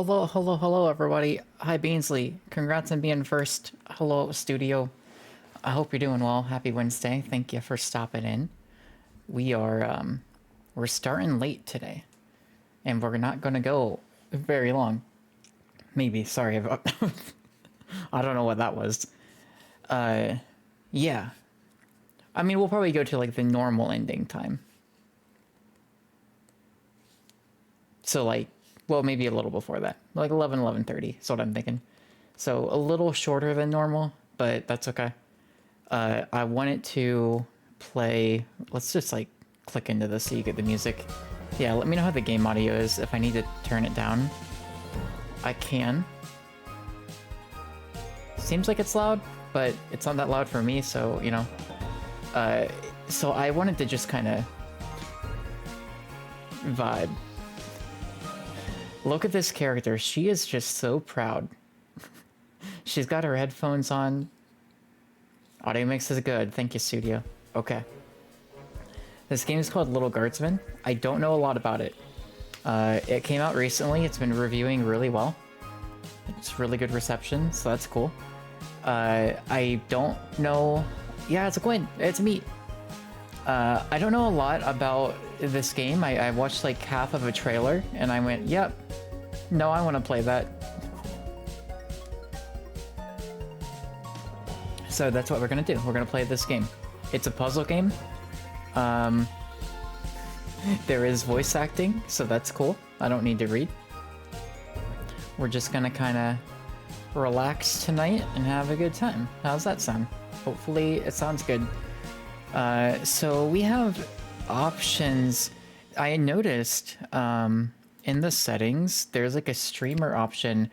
Hello, everybody. Hi, Beansley. Congrats on being first. Hello, studio. I hope you're doing well. Happy Wednesday. Thank you for stopping in. We're starting late today, and we're not gonna go very long. Maybe. Sorry about. I don't know what that was. Yeah. I mean, we'll probably go to like the normal ending time. So like, well, maybe a little before that, like 11:30 is what I'm thinking. So a little shorter than normal, but that's okay. I wanted to play, let's just like click into this so you get the music. Yeah, let me know how the game audio is. If I need to turn it down, I can. Seems like it's loud, but it's not that loud for me, so, you know. So I wanted to just kind of vibe. Look at this character. She is just so proud. She's got her headphones on. Audio mix is good. Thank you, studio. Okay. This game is called Lil Guardsman. I don't know a lot about it. It came out recently. It's been reviewing really well. It's really good reception, so that's cool. I don't know... Yeah, it's a Gwyn. It's me. I don't know a lot about this game. I watched like half of a trailer, and I went, yep. No, I want to play that. So that's what we're gonna do. We're gonna play this game. It's a puzzle game. There is voice acting, so that's cool. I don't need to read. We're just gonna kind of relax tonight and have a good time. How's that sound? Hopefully it sounds good. So we have options. I noticed in the settings, there's like a streamer option.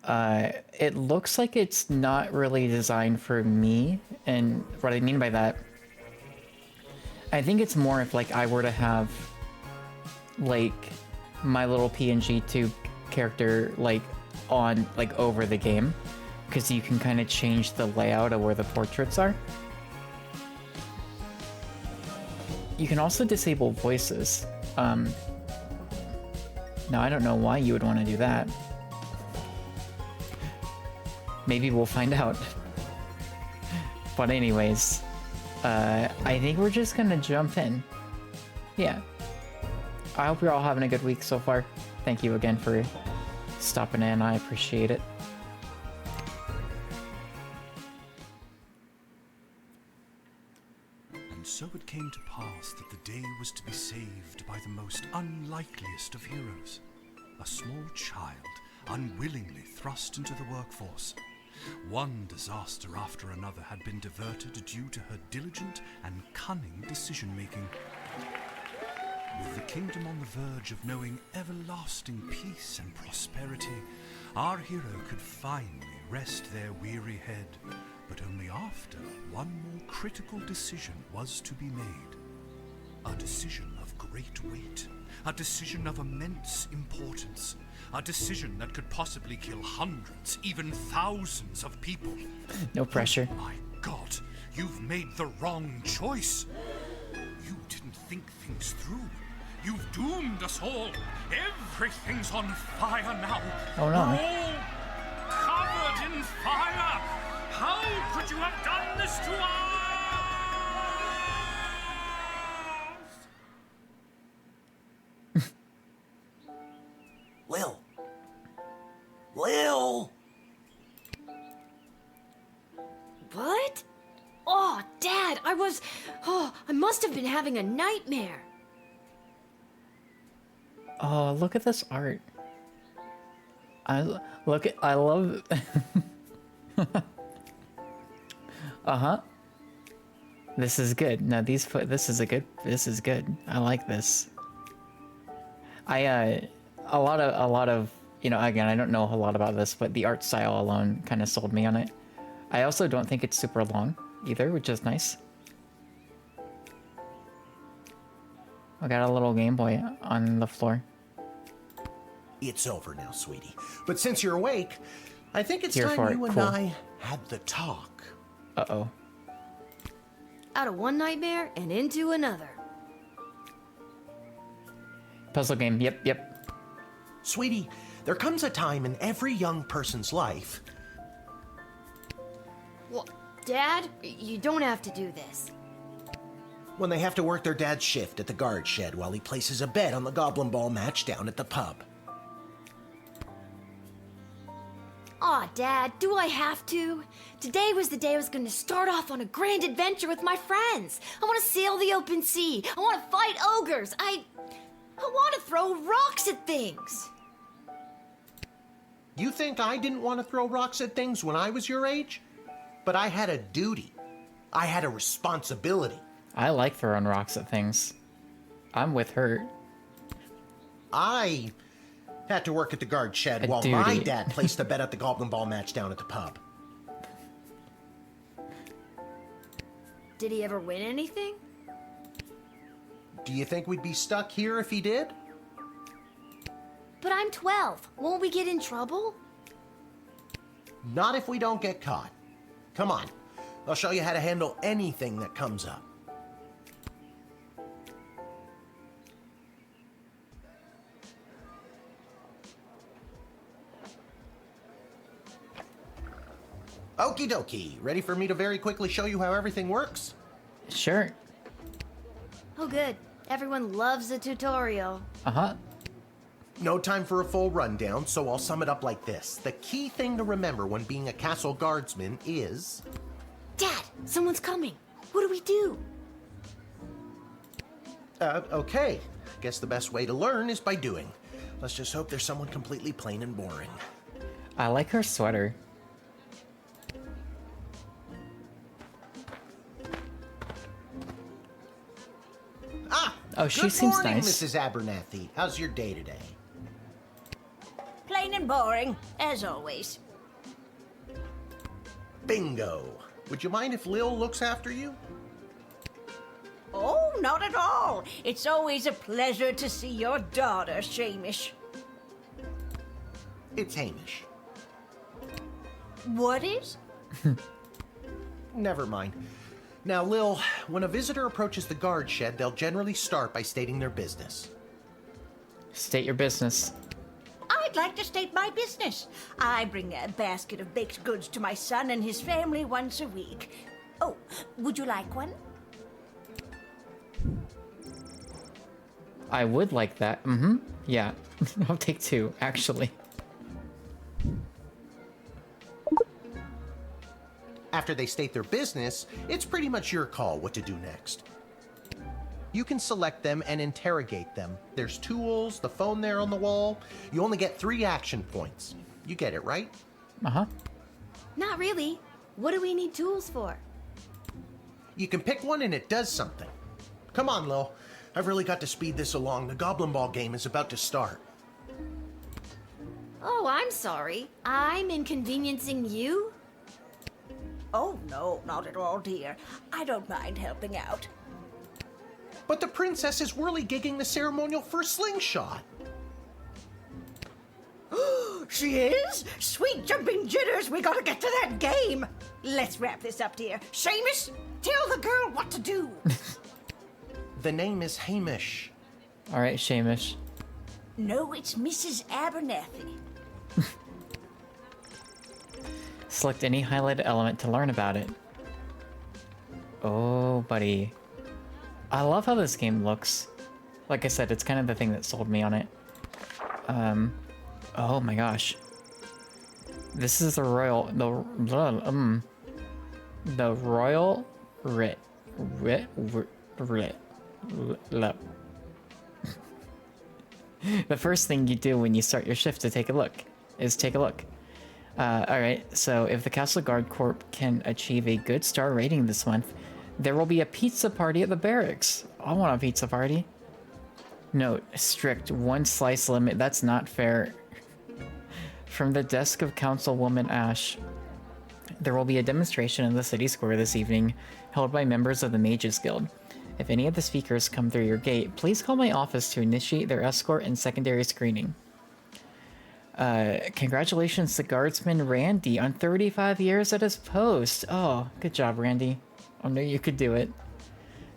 It looks like it's not really designed for me, and what I mean by that, I think it's more if like I were to have like my little PNG tube character like on like over the game, because you can kind of change the layout of where the portraits are. You can also disable voices. Now I don't know why you would want to do that. Maybe we'll find out. But anyways, I think we're just gonna jump in. Yeah. I hope you're all having a good week so far. Thank you again for stopping in. I appreciate it. And so it came to pass that the day was to be saved by the most unlikeliest of heroes, a small child unwillingly thrust into the workforce. One disaster after another had been diverted due to her diligent and cunning decision-making. With the kingdom on the verge of knowing everlasting peace and prosperity, our hero could finally rest their weary head, but only after one more critical decision was to be made. A decision of great weight, a decision of immense importance, a decision that could possibly kill hundreds, even thousands of people. No pressure. Oh my God, you've made the wrong choice. You didn't think things through. You've doomed us all. Everything's on fire now. Oh no. We're all covered in fire. How could you have done this to us? Lil! What? Oh, Dad, I must have been having a nightmare. Oh, look at this art. I love Uh-huh. This is good. No, this is good. I like this. A lot of, you know, again, I don't know a whole lot about this, but the art style alone kind of sold me on it. I also don't think it's super long either, which is nice. I got a little Game Boy on the floor. It's over now, sweetie. But since you're awake, I think it's Here for time it. you and Cool. I had the talk. Uh-oh. Out of one nightmare and into another. Puzzle game. Yep. Sweetie, There comes a time in every young person's life. Well, Dad, you don't have to do this. When they have to work their dad's shift at the guard shed while he places a bet on the Goblin Ball match down at the pub. Aw, Dad, do I have to? Today was the day I was going to start off on a grand adventure with my friends. I want to sail the open sea. I want to fight ogres. I want to throw rocks at things. You think I didn't want to throw rocks at things when I was your age? But I had a duty. I had a responsibility. I like throwing rocks at things. I'm with her. I had to work at the guard shed while my dad placed a bet at the Goblin Ball match down at the pub. Did he ever win anything? Do you think we'd be stuck here if he did? But I'm 12. Won't we get in trouble? Not if we don't get caught. Come on, I'll show you how to handle anything that comes up. Okie dokie, ready for me to very quickly show you how everything works? Sure. Oh, good. Everyone loves a tutorial. Uh-huh. No time for a full rundown, so I'll sum it up like this. The key thing to remember when being a castle guardsman is... Dad, someone's coming. What do we do? Okay. Guess the best way to learn is by doing. Let's just hope there's someone completely plain and boring. I like her sweater. Oh, she seems Good morning, nice. Mrs. Abernathy. How's your day today? Plain and boring, as always. Bingo. Would you mind if Lil looks after you? Oh, not at all. It's always a pleasure to see your daughter, Shamish. It's Hamish. What is? Never mind. Now, Lil, when a visitor approaches the guard shed, they'll generally start by stating their business. State your business. I'd like to state my business. I bring a basket of baked goods to my son and his family once a week. Oh, would you like one? I would like that. Mm-hmm. Yeah. I'll take 2, actually. After they state their business, it's pretty much your call what to do next. You can select them and interrogate them. There's tools, the phone there on the wall. You only get 3 action points. You get it, right? Uh-huh. Not really. What do we need tools for? You can pick one and it does something. Come on, Lil. I've really got to speed this along. The Goblin Ball game is about to start. Oh, I'm sorry. I'm inconveniencing you? Oh, no, not at all, dear. I don't mind helping out. But the princess is whirly-gigging the ceremonial for a slingshot. She is? Sweet jumping jitters, we gotta get to that game. Let's wrap this up, dear. Seamus, tell the girl what to do. The name is Hamish. All right, Shamish. No, it's Mrs. Abernathy. Select any highlighted element to learn about it. Oh, buddy. I love how this game looks. Like I said, it's kind of the thing that sold me on it. Oh my gosh. This is the royal, the royal writ. The first thing you do when you start your shift to take a look is take a look. Alright, so if the Castle Guard Corps can achieve a good star rating this month, there will be a pizza party at the barracks. I want a pizza party. Note, strict 1 slice limit. That's not fair. From the desk of Councilwoman Ash, there will be a demonstration in the city square this evening, held by members of the Mages Guild. If any of the speakers come through your gate, please call my office to initiate their escort and secondary screening. Congratulations to Guardsman Randy on 35 years at his post. Oh, good job, Randy. I knew you could do it.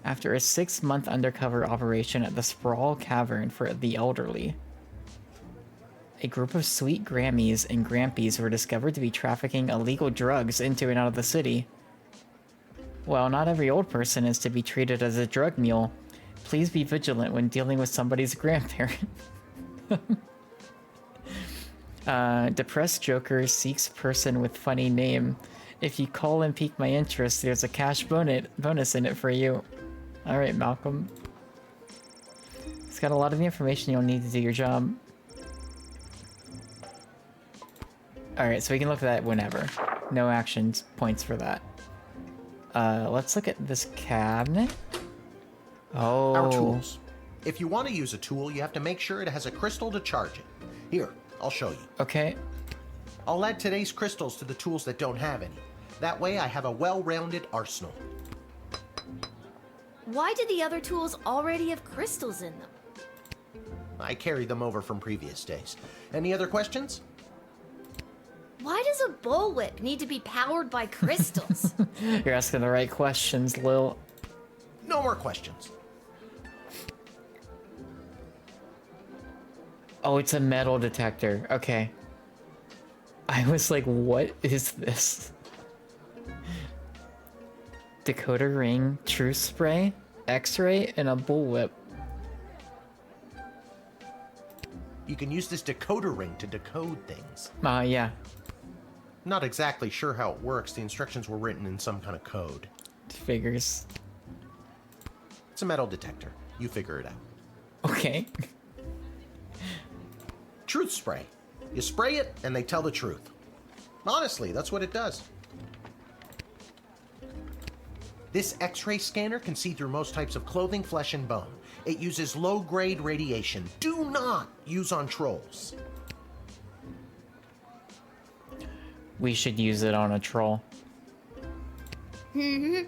After a 6-month undercover operation at the Sprawl Cavern for the elderly. A group of sweet Grammies and Grampies were discovered to be trafficking illegal drugs into and out of the city. While not every old person is to be treated as a drug mule, please be vigilant when dealing with somebody's grandparent. Depressed Joker seeks person with funny name. If you call and pique my interest, there's a cash bonus in it for you. Alright, Malcolm. It's got a lot of the information you'll need to do your job. Alright, so we can look at that whenever. No action points for that. Let's look at this cabinet. Oh. Our tools. If you want to use a tool, you have to make sure it has a crystal to charge it. Here, I'll show you. Okay. I'll add today's crystals to the tools that don't have any. That way I have a well-rounded arsenal. Why do the other tools already have crystals in them? I carried them over from previous days. Any other questions? Why does a bullwhip need to be powered by crystals? You're asking the right questions, Lil. No more questions. Oh, it's a metal detector. Okay. I was like, what is this? Decoder ring, truth spray, x-ray, and a bullwhip. You can use this decoder ring to decode things. Yeah. Not exactly sure how it works. The instructions were written in some kind of code. Figures. It's a metal detector. You figure it out. Okay. Truth spray. You spray it, and they tell the truth. Honestly, that's what it does. This X-ray scanner can see through most types of clothing, flesh, and bone. It uses low-grade radiation. Do not use on trolls. We should use it on a troll. No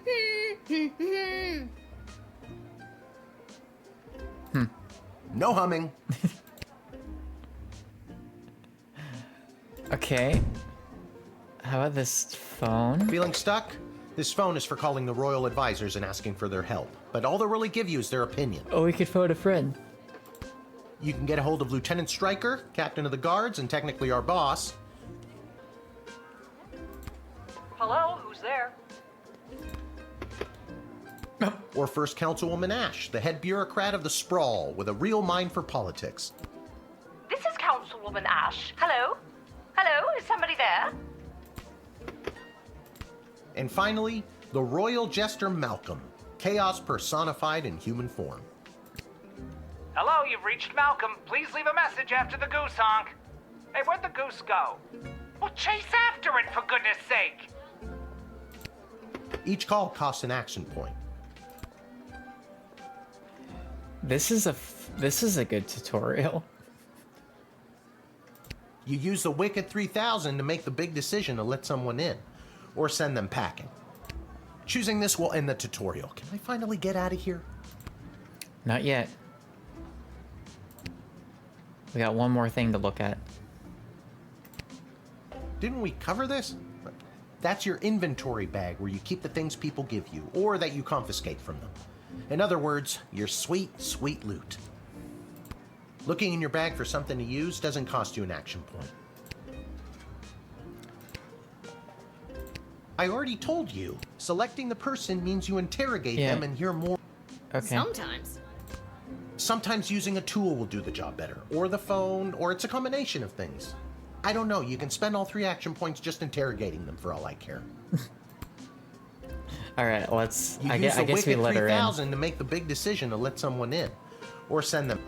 humming. Okay. How about this phone? Feeling stuck? This phone is for calling the royal advisors and asking for their help. But all they'll really give you is their opinion. Oh, we could phone a friend. You can get a hold of Lieutenant Stryker, Captain of the Guards, and technically our boss. Hello, who's there? Or First Councilwoman Ash, the head bureaucrat of the Sprawl, with a real mind for politics. This is Councilwoman Ash. Hello? Hello, is somebody there? And finally, the Royal Jester Malcolm, chaos personified in human form. Hello, you've reached Malcolm. Please leave a message after the goose honk. Hey, where'd the goose go? Well, chase after it, for goodness sake! Each call costs an action point. This is a good tutorial. You use the Wicked 3000 to make the big decision to let someone in, or send them packing. Choosing this will end the tutorial. Can I finally get out of here? Not yet. We got one more thing to look at. Didn't we cover this? That's your inventory bag where you keep the things people give you, or that you confiscate from them. In other words, your sweet, sweet loot. Looking in your bag for something to use doesn't cost you an action point. I already told you, selecting the person means you interrogate them and hear more. Okay. Sometimes. Sometimes using a tool will do the job better, or the phone, or it's a combination of things. I don't know, you can spend all 3 action points just interrogating them for all I care. Alright, let's... You I use the guess we Wicked let her in. 3000 to make the big decision to let someone in, or send them.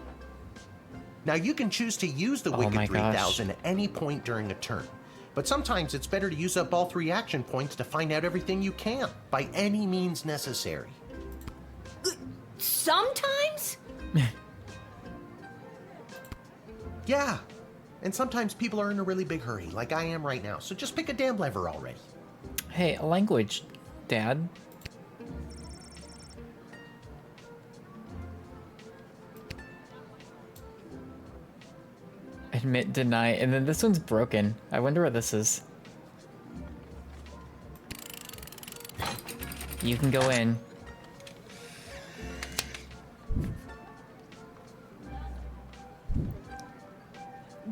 Now you can choose to use the Wicked my 3000 at any point during a turn, but sometimes it's better to use up all 3 action points to find out everything you can, by any means necessary. Sometimes? Yeah, and sometimes people are in a really big hurry, like I am right now, so just pick a damn lever already. Hey, language, Dad. Admit, deny, and then this one's broken. I wonder what this is. You can go in.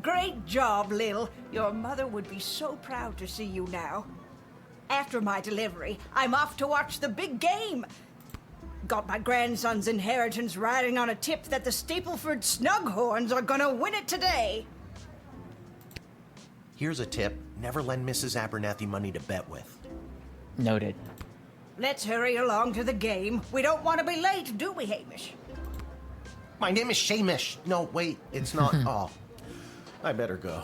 Great! Great job, Lil. Your mother would be so proud to see you now. After my delivery, I'm off to watch the big game. Got my grandson's inheritance riding on a tip that the Stapleford Snughorns are gonna win it today. Here's a tip. Never lend Mrs. Abernathy money to bet with. Noted. Let's hurry along to the game. We don't want to be late, do we, Hamish? My name is Shamish. No, wait, it's not. Oh, I better go.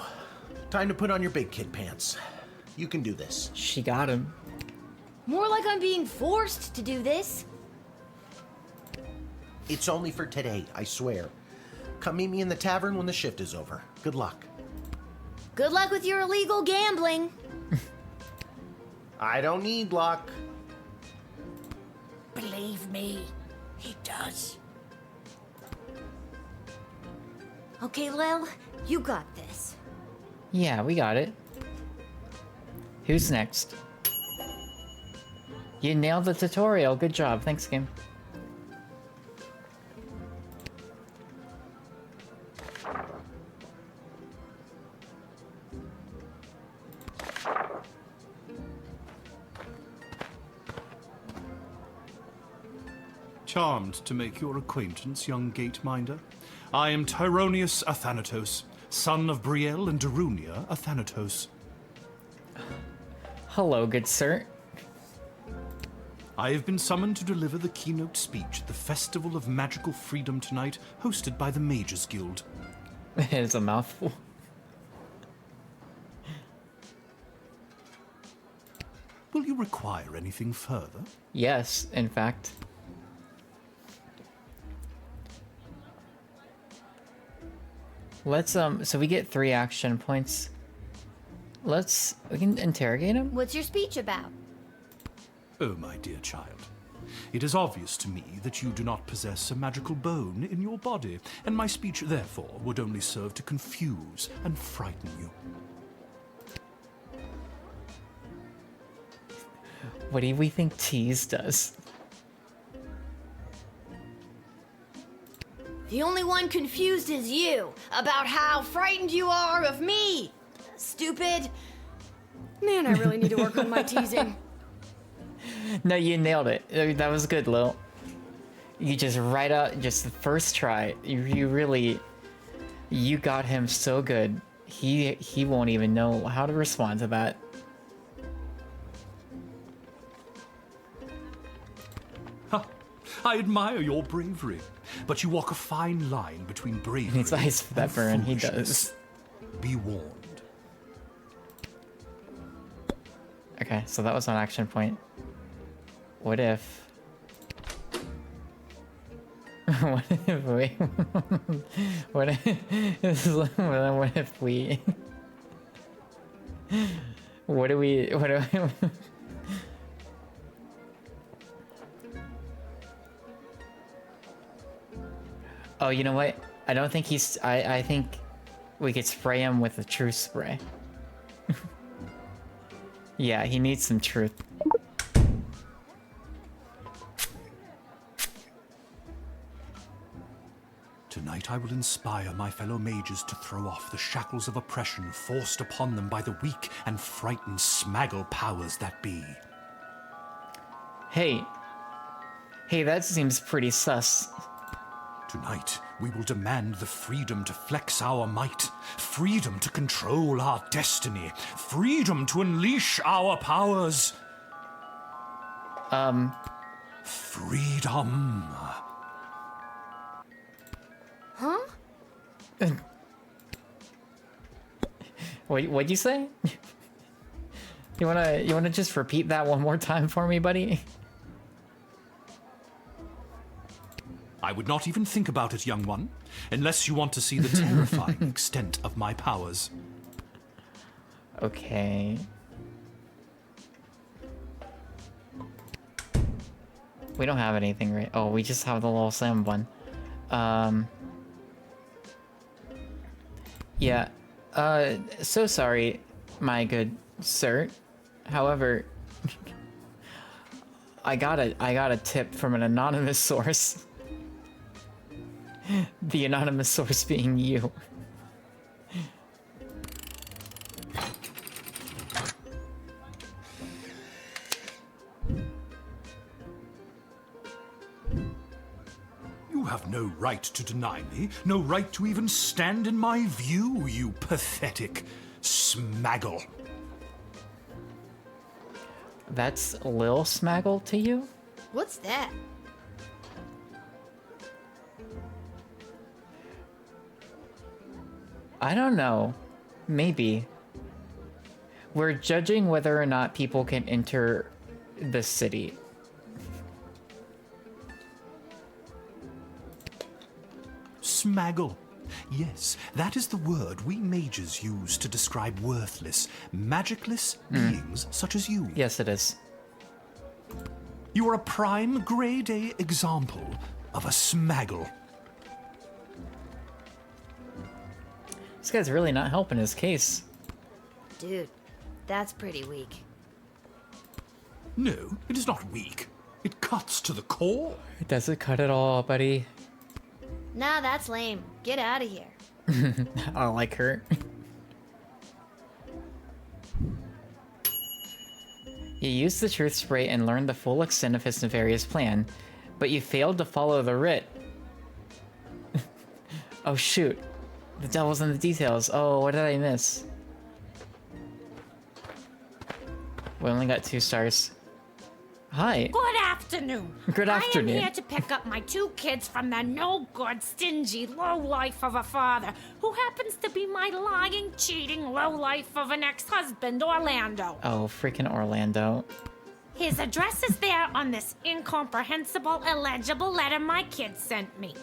Time to put on your big kid pants. You can do this. She got him. More like I'm being forced to do this. It's only for today, I swear. Come meet me in the tavern when the shift is over. Good luck. Good luck with your illegal gambling. I don't need luck. Believe me, he does. Okay, Lil, you got this. Yeah, we got it. Who's next? You nailed the tutorial. Good job. Thanks, game. Charmed to make your acquaintance, young gate-minder. I am Tyronius Athanatos, son of Brielle and Darunia Athanatos. Hello, good sir. I have been summoned to deliver the keynote speech at the Festival of Magical Freedom tonight, hosted by the Mages Guild. It is a mouthful. Will you require anything further? Yes, in fact. Let's, so we get 3 action points. We can interrogate him? What's your speech about? Oh, my dear child. It is obvious to me that you do not possess a magical bone in your body, and my speech, therefore, would only serve to confuse and frighten you. What do we think Tease does? The only one confused is you about how frightened you are of me. Stupid. Man, I really need to work on my teasing. No, you nailed it. That was good, Lil. You just right out, just the first try. You really, you got him so good. He won't even know how to respond to that. I admire your bravery, but you walk a fine line between bravery It's ice for that and burn. He foolishness. does. Be warned. Okay, so that was an action point. What if? What if we? What if? What if we? What do we? What do we? Oh, you know what? I don't think he's... I think we could spray him with a truth spray. Yeah, he needs some truth. Tonight I will inspire my fellow mages to throw off the shackles of oppression forced upon them by the weak and frightened smaggle powers that be. Hey, that seems pretty sus. Tonight, we will demand the freedom to flex our might, freedom to control our destiny, freedom to unleash our powers. Freedom. Huh? What'd you say? You wanna just repeat that one more time for me, buddy? I would not even think about it, young one, unless you want to see the terrifying extent of my powers. Okay. We don't have anything, right? Oh, we just have the little Sam one. Yeah. So sorry, my good sir. However, I got a tip from an anonymous source. The anonymous source being you. have no right to deny me, no right to even stand in my view, you pathetic smaggle. That's Lil Smaggle to you? What's that? I don't know. Maybe. We're judging whether or not people can enter the city. Smaggle. Yes, that is the word we mages use to describe worthless, magicless beings such as you. Yes, it is. You are a prime grade A example of a smaggle. This guy's really not helping his case. Dude, that's pretty weak. No, it is not weak. It cuts to the core. It doesn't cut it all, buddy. Nah, that's lame. Get out of here. I don't like her. You used the truth spray and learned the full extent of his nefarious plan, but you failed to follow the writ. Oh shoot. The devil's in the details. Oh, what did I miss? We only got 2 stars. Hi. Good afternoon. Good afternoon. I am here to pick up my 2 kids from the no-good, stingy lowlife of a father who happens to be my lying, cheating lowlife of an ex-husband, Orlando. Oh, freaking Orlando. His address is there on this incomprehensible, illegible letter my kids sent me.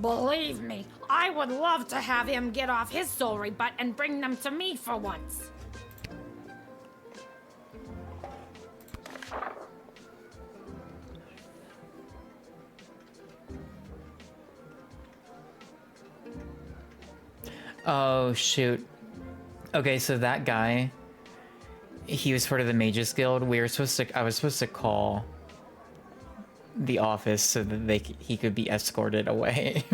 Believe me, I would love to have him get off his sorry butt and bring them to me for once. Oh, shoot. Okay, so that guy, he was part of the Mages Guild. I was supposed to call the office so that he could be escorted away.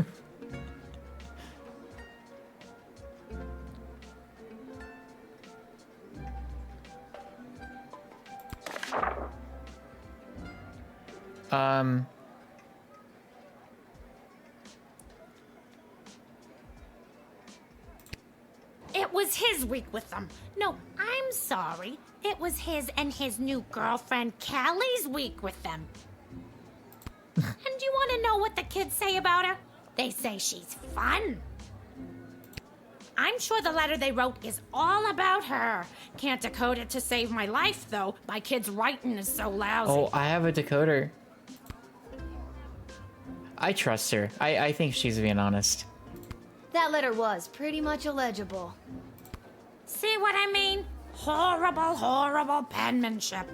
It was his week with them. No, I'm sorry. It was his and his new girlfriend Callie's week with them. And you want to know what the kids say about her? They say she's fun. I'm sure the letter they wrote is all about her. Can't decode it to save my life, though. My kid's writing is so lousy. Oh, I have a decoder. I trust her. I think she's being honest. That letter was pretty much illegible. See what I mean? Horrible, horrible penmanship.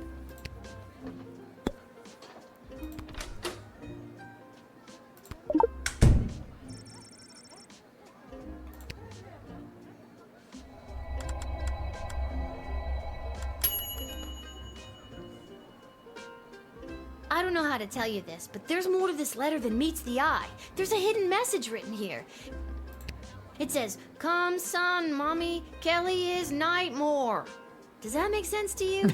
I don't know how to tell you this, but there's more to this letter than meets the eye. There's a hidden message written here. It says, "Come, son, mommy, Kelly is Nightmare." Does that make sense to you?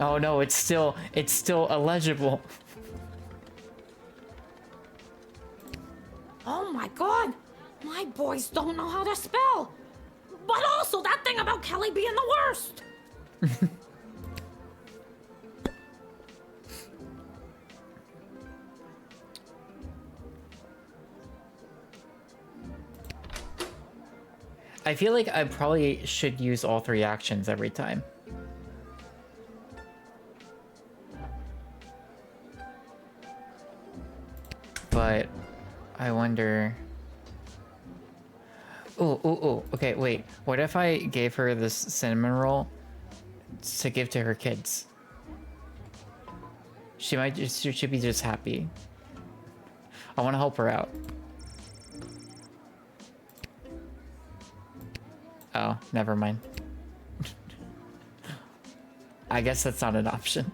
Oh no, it's still illegible. Oh my god! My boys don't know how to spell! But also that thing about Kelly being the worst! I feel like I probably should use all 3 actions every time. But I wonder... Oh, okay, wait. What if I gave her this cinnamon roll to give to her kids? She should be just happy. I want to help her out. Oh, never mind. I guess that's not an option.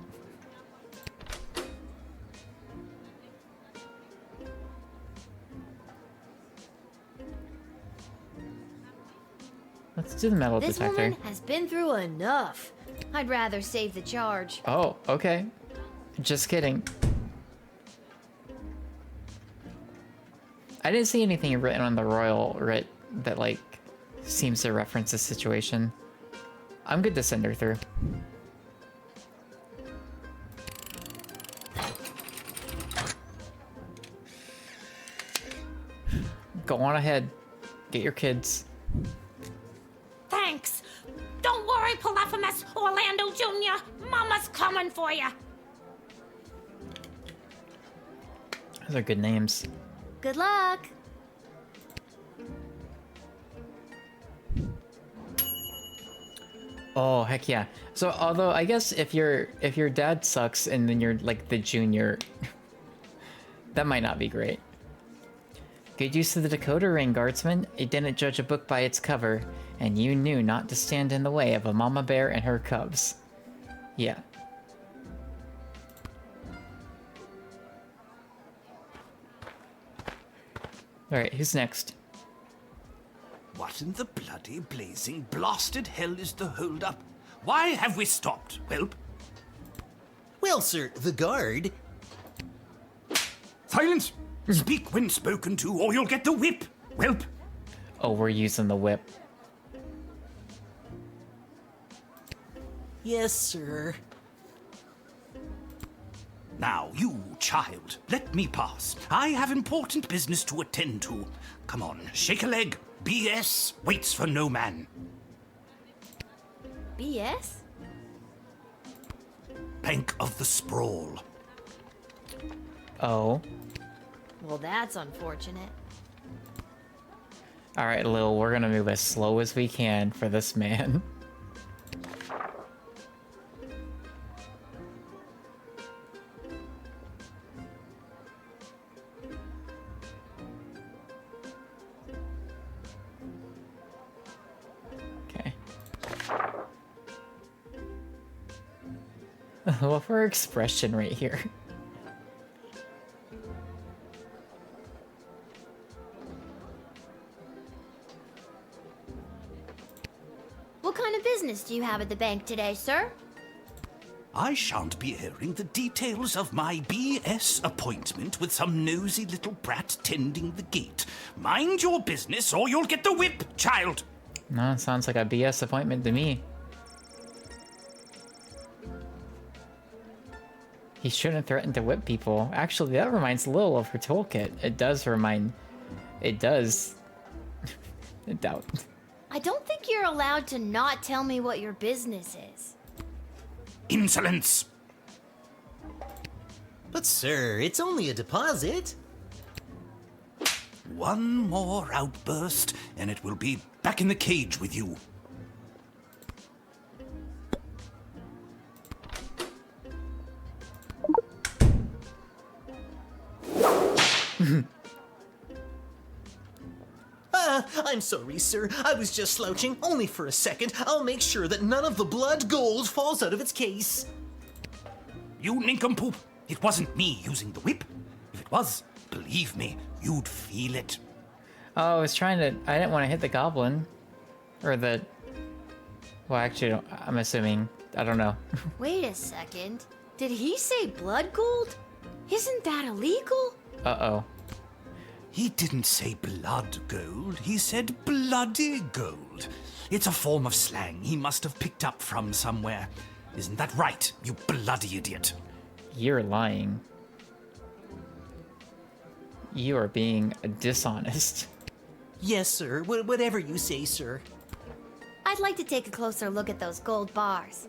Let's do the metal This detector. woman has been through enough. I'd rather save the charge. Oh, okay. Just kidding. I didn't see anything written on the royal writ that, like, seems to reference this situation. I'm good to send her through. Go on ahead. Get your kids. Thanks. Don't worry, Polyphemus, Orlando Jr. Mama's coming for you. Those are good names. Good luck. Oh, heck yeah. So, although I guess if your dad sucks and then you're like the junior, that might not be great. Good use of the decoder ring, Guardsman. It didn't judge a book by its cover, and you knew not to stand in the way of a mama bear and her cubs. Yeah. Alright, who's next? What in the bloody blazing blasted hell is the hold-up? Why have we stopped, Whelp? Well, sir, the guard... Silence! Speak when spoken to, or you'll get the whip, Whelp! Oh, we're using the whip. Yes, sir. Now, you, child, let me pass. I have important business to attend to. Come on, shake a leg. BS waits for no man. BS? Bank of the Sprawl. Oh. Well, that's unfortunate. Alright, Lil, we're gonna move as slow as we can for this man. Okay. What for expression right here? What kind of business do you have at the bank today, sir? I shan't be airing the details of my BS appointment with some nosy little brat tending the gate. Mind your business or you'll get the whip, child! No, it sounds like a BS appointment to me. He shouldn't threaten to whip people. Actually, that reminds Lil of her toolkit. It does remind... It does... I doubt. I don't think you're allowed to not tell me what your business is. Insolence! But, sir, it's only a deposit. One more outburst, and it will be back in the cage with you. I'm sorry, sir. I was just slouching, only for a second. I'll make sure that none of the blood gold falls out of its case. You nincompoop! It wasn't me using the whip. If it was, believe me, you'd feel it. Oh, I was trying to... I didn't want to hit the goblin. Or the... Well, actually, I'm assuming. I don't know. Wait a second. Did he say blood gold? Isn't that illegal? Uh-oh. He didn't say blood gold, he said bloody gold. It's a form of slang he must have picked up from somewhere. Isn't that right, you bloody idiot? You're lying. You are being dishonest. Yes, sir. Whatever you say, sir. I'd like to take a closer look at those gold bars.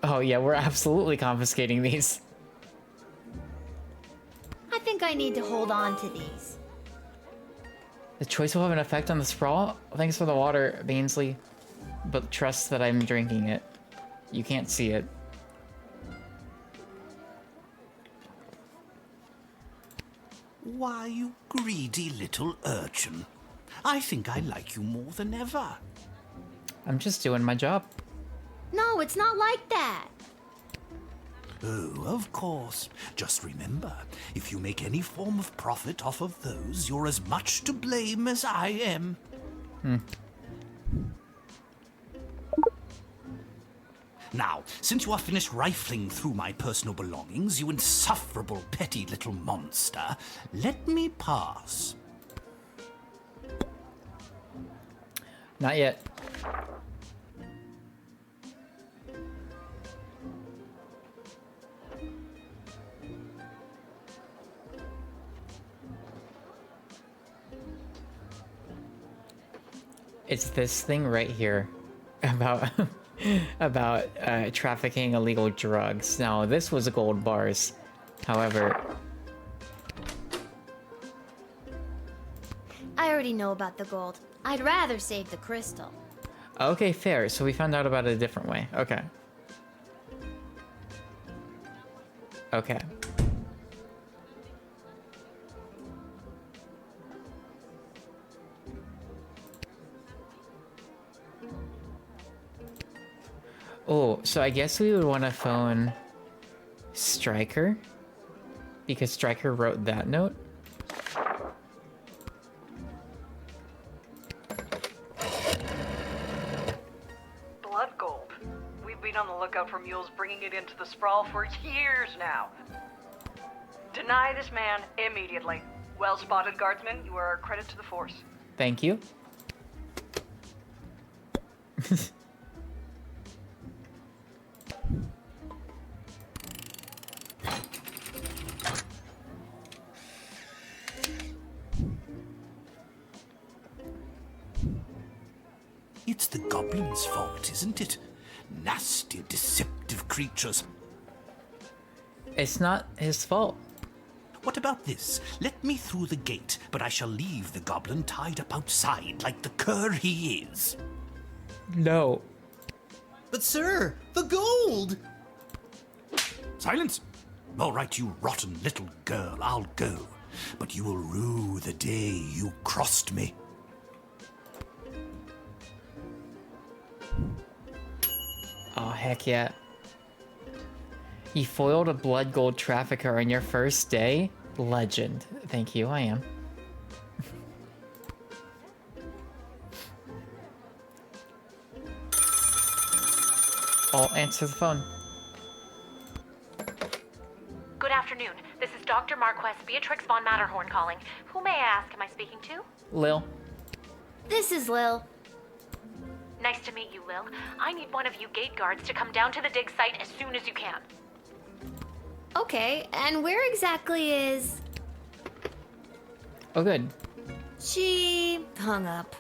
Oh yeah, we're absolutely confiscating these. I think I need to hold on to these. The choice will have an effect on the sprawl? Thanks for the water, Bainsley. But trust that I'm drinking it. You can't see it. Why, you greedy little urchin. I think I like you more than ever. I'm just doing my job. No, it's not like that. Oh, of course. Just remember, if you make any form of profit off of those, you're as much to blame as I am. Now, since you are finished rifling through my personal belongings, you insufferable petty little monster, let me pass. Not yet. It's this thing right here about trafficking illegal drugs. Now, this was gold bars. However, I already know about the gold. I'd rather save the crystal. okay, fair. So we found out about it a different way. Okay. Okay. Oh, so I guess we would want to phone Stryker, because Stryker wrote that note. Blood gold. We've been on the lookout for mules bringing it into the sprawl for years now. Deny this man immediately. Well spotted, Guardsman. You are a credit to the force. Thank you. It's the goblins' fault, isn't it? Nasty, deceptive creatures. It's not his fault. What about this? Let me through the gate, but I shall leave the goblin tied up outside like the cur he is. No. But sir, the gold! Silence! All right, you rotten little girl, I'll go. But you will rue the day you crossed me. Oh, heck yeah. You foiled a blood gold trafficker on your first day? Legend. Thank you, I am. I'll answer the phone. Good afternoon. This is Dr. Marquess Beatrix von Matterhorn calling. Who may I ask am I speaking to? Lil. This is Lil. Nice to meet you, Lil. I need one of you gate guards to come down to the dig site as soon as you can. Okay, and where exactly is... Oh, good. She hung up.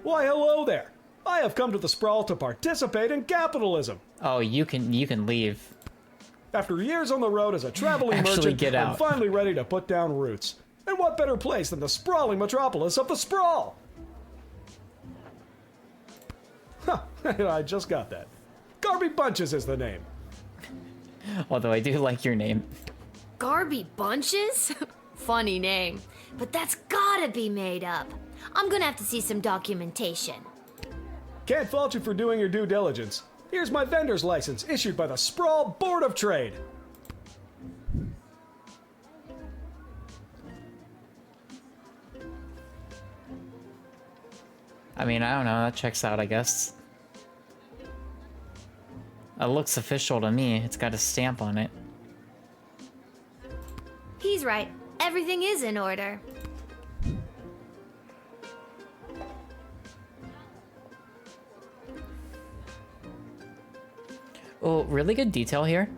Why, hello there. I have come to the Sprawl to participate in capitalism. Oh, you can leave. After years on the road as a traveling Actually, merchant, get I'm out. finally ready to put down roots. And what better place than the sprawling metropolis of the Sprawl? Huh, I just got that. Garby Bunches is the name. Although I do like your name. Garby Bunches? Funny name. But that's gotta be made up. I'm gonna have to see some documentation. Can't fault you for doing your due diligence. Here's my vendor's license issued by the Sprawl Board of Trade. I mean, I don't know, that checks out, I guess. It looks official to me. It's got a stamp on it. He's right. Everything is in order. Oh, really good detail here.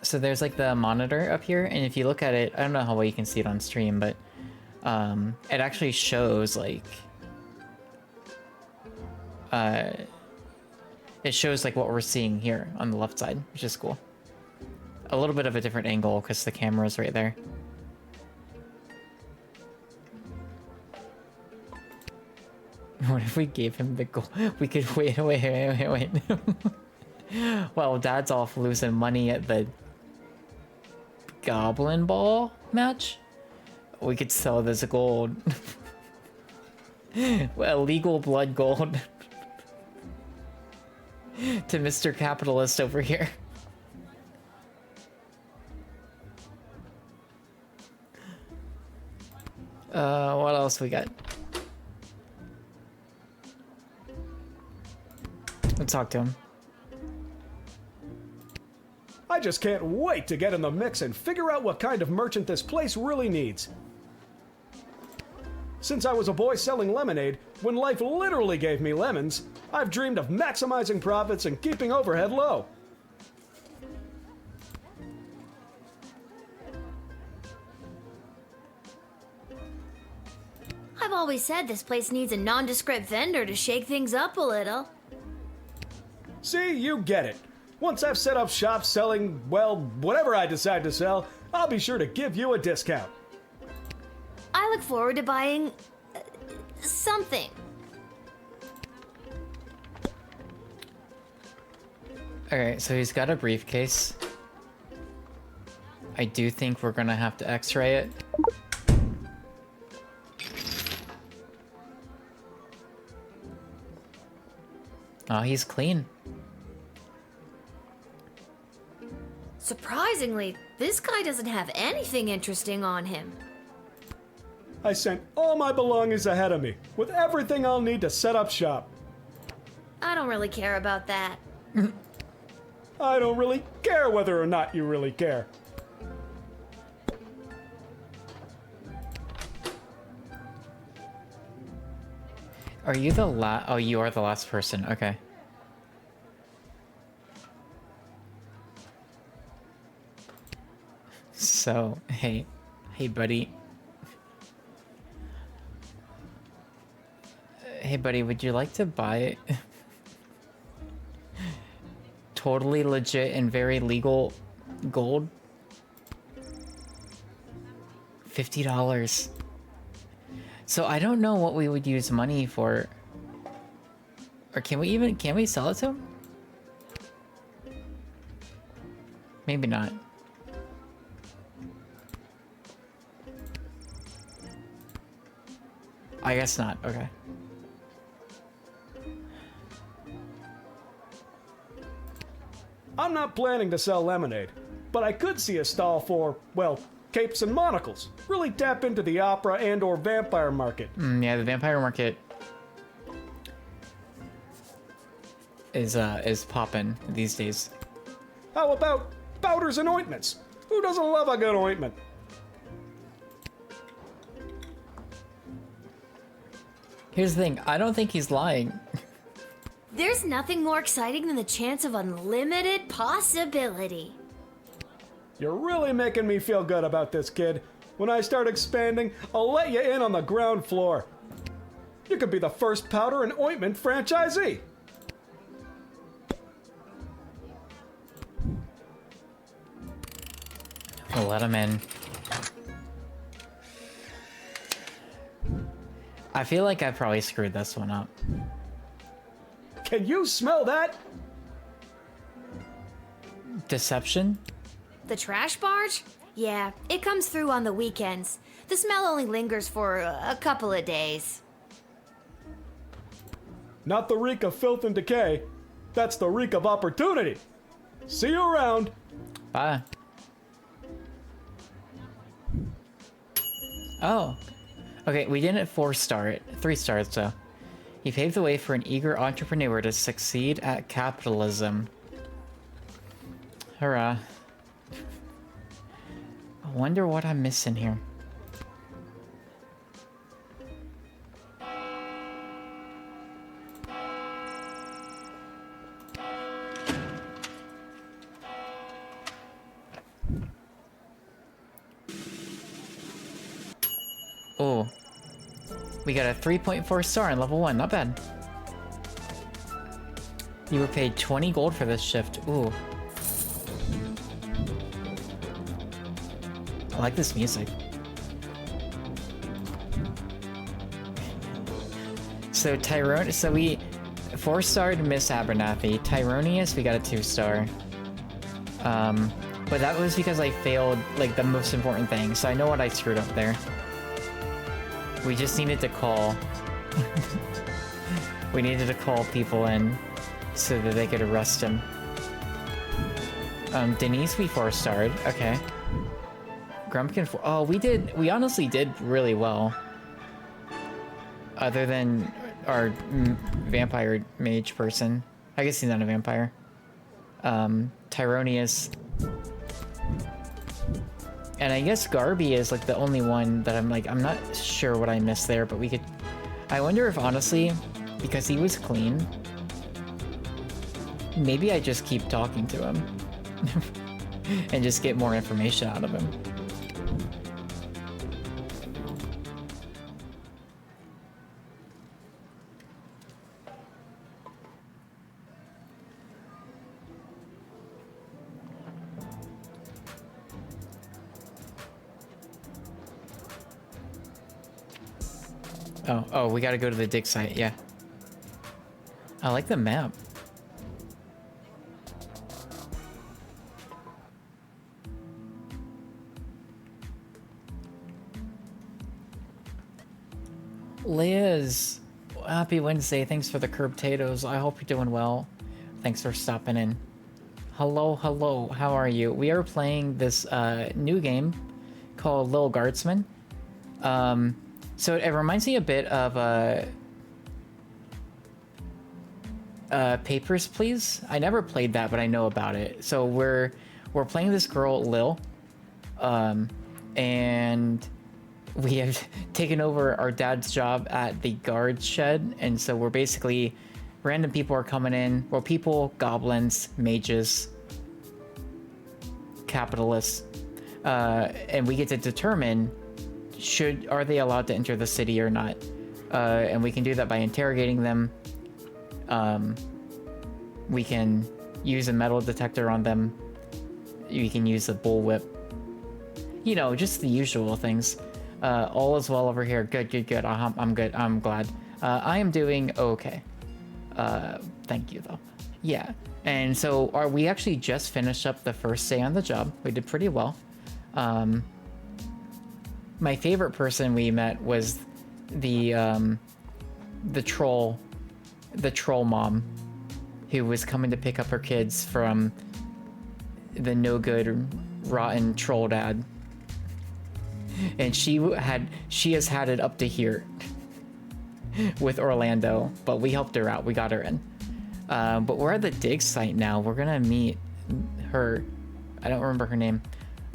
So there's like the monitor up here, and if you look at it, I don't know how well you can see it on stream, but it actually shows like it shows like what we're seeing here on the left side, which is cool. A little bit of a different angle because the camera's right there. What if we gave him the goal? We could wait. Well, Dad's off losing money at the Goblin Ball match. We could sell this gold. Well, illegal blood gold. To Mr. Capitalist over here. What else we got? Let's talk to him. I just can't wait to get in the mix and figure out what kind of merchant this place really needs. Since I was a boy selling lemonade, when life literally gave me lemons, I've dreamed of maximizing profits and keeping overhead low. I've always said this place needs a nondescript vendor to shake things up a little. See, you get it. Once I've set up shop selling, well, whatever I decide to sell, I'll be sure to give you a discount. I look forward to buying something. Okay, so he's got a briefcase. I do think we're gonna have to x-ray it. Oh, he's clean. Surprisingly, this guy doesn't have anything interesting on him. I sent all my belongings ahead of me, with everything I'll need to set up shop. I don't really care about that. I don't really care whether or not you really care. Are you the last? Oh, you are the last person. Okay. So, hey, buddy. Hey, buddy, would you like to buy totally legit and very legal gold? $50. So I don't know what we would use money for. Or can we sell it to him? Maybe not. I guess not, okay. I'm not planning to sell lemonade, but I could see a stall for, well, capes and monocles. Really tap into the opera and or vampire market. Yeah, the vampire market is poppin' these days. How about powders and ointments? Who doesn't love a good ointment? Here's the thing, I don't think he's lying. There's nothing more exciting than the chance of unlimited possibility. You're really making me feel good about this, kid. When I start expanding, I'll let you in on the ground floor. You could be the first powder and ointment franchisee. We'll let him in. I feel like I probably screwed this one up. Can you smell that? Deception? The trash barge? Yeah, it comes through on the weekends. The smell only lingers for a couple of days. Not the reek of filth and decay. That's the reek of opportunity. See you around. Bye. Oh. Okay, we didn't 4-star it. 3 stars, though. He paved the way for an eager entrepreneur to succeed at capitalism. Hurrah. I wonder what I'm missing here. Oh. We got a 3.4 star in level 1, not bad. You were paid 20 gold for this shift. Ooh. I like this music. So Tyrone, so we 4-starred Miss Abernathy. Tyronius, we got a 2-star. But that was because I failed like the most important thing. So I know what I screwed up there. We just needed to call. We needed to call people in so that they could arrest him. Denise, we 4-starred. Okay. Grumpkin, we honestly did really well. other than our vampire mage person. I guess he's not a vampire. Tyronius. And I guess Garby is like the only one that I'm not sure what I missed there, but we could... I wonder if honestly, because he was clean, maybe I just keep talking to him and just get more information out of him. Oh, we gotta go to the dig site, yeah. I like the map. Liz, happy Wednesday. Thanks for the curb potatoes. I hope you're doing well. Thanks for stopping in. Hello, hello. How are you? We are playing this new game called Lil Guardsman. So it reminds me a bit of Papers, Please. I never played that, but I know about it. So we're playing this girl Lil, and we have taken over our dad's job at the guard shed, and so we're basically random people are coming in. Well, people, goblins, mages, capitalists, and we get to determine are they allowed to enter the city or not, and we can do that by interrogating them. We can use a metal detector on them. We can use a bullwhip. You know, just the usual things. All is well over here. Good, good, good. I'm good. I'm glad. I am doing okay. Thank you, though. Yeah. And so we actually just finished up the first day on the job. We did pretty well. My favorite person we met was the troll mom, who was coming to pick up her kids from the no good, rotten troll dad. And she has had it up to here with Orlando, but we helped her out. We got her in. But we're at the dig site now. We're gonna meet her. I don't remember her name.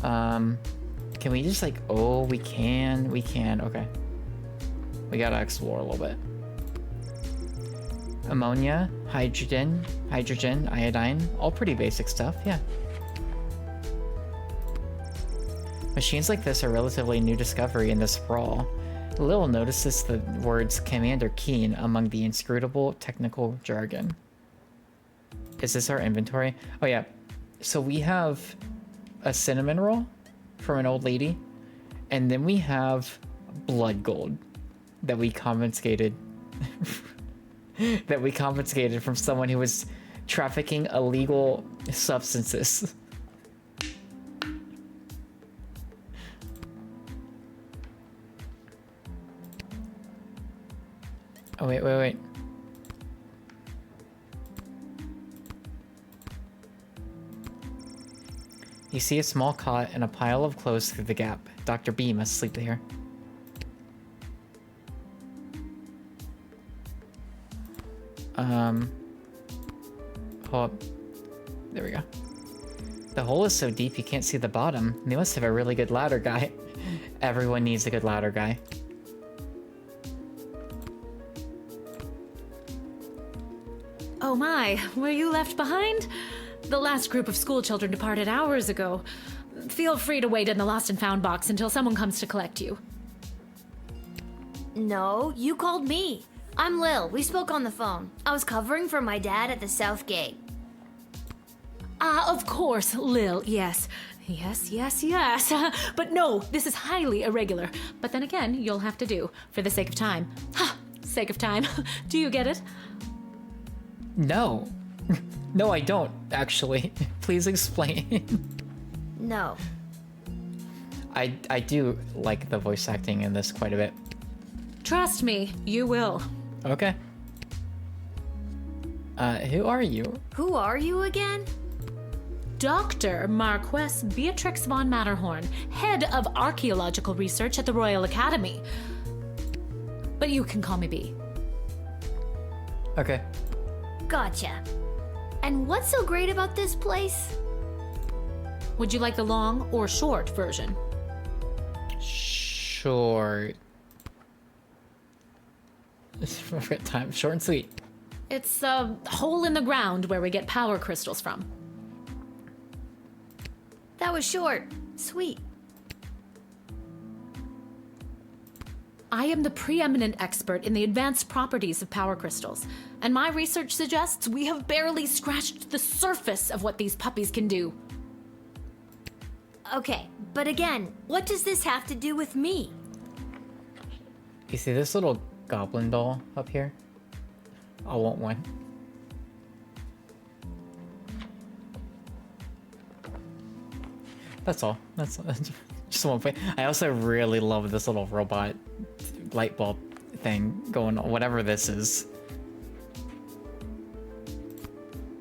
Can we just oh, we can. Okay. We gotta explore a little bit. Ammonia, hydrogen, iodine, all pretty basic stuff, yeah. Machines like this are relatively new discovery in the sprawl. Lil notices the words Commander Keen among the inscrutable technical jargon. Is this our inventory? Oh yeah, so we have a cinnamon roll from an old lady, and then we have blood gold that we confiscated from someone who was trafficking illegal substances. Oh, wait. You see a small cot and a pile of clothes through the gap. Dr. B must sleep here. Hold up. There we go. The hole is so deep you can't see the bottom. They must have a really good ladder guy. Everyone needs a good ladder guy. Oh my, were you left behind? The last group of school children departed hours ago. Feel free to wait in the lost and found box until someone comes to collect you. No, you called me. I'm Lil. We spoke on the phone. I was covering for my dad at the South Gate. Of course, Lil, yes. Yes. But no, this is highly irregular. But then again, you'll have to do, for the sake of time. Sake of time. Do you get it? No. No, I don't, actually. Please explain. No. I do like the voice acting in this quite a bit. Trust me, you will. Okay. Who are you? Who are you again? Dr. Marquess Beatrix von Matterhorn, head of archaeological research at the Royal Academy. but you can call me B. Okay. Gotcha. And what's so great about this place? Would you like the long or short version? Short. Time. Short and sweet. It's a hole in the ground where we get power crystals from. That was short. Sweet. I am the preeminent expert in the advanced properties of power crystals, and my research suggests we have barely scratched the surface of what these puppies can do. Okay, but again, what does this have to do with me? You see this little goblin doll up here? I want one. That's all. That's just one thing. I also really love this little robot light bulb thing going on, whatever this is.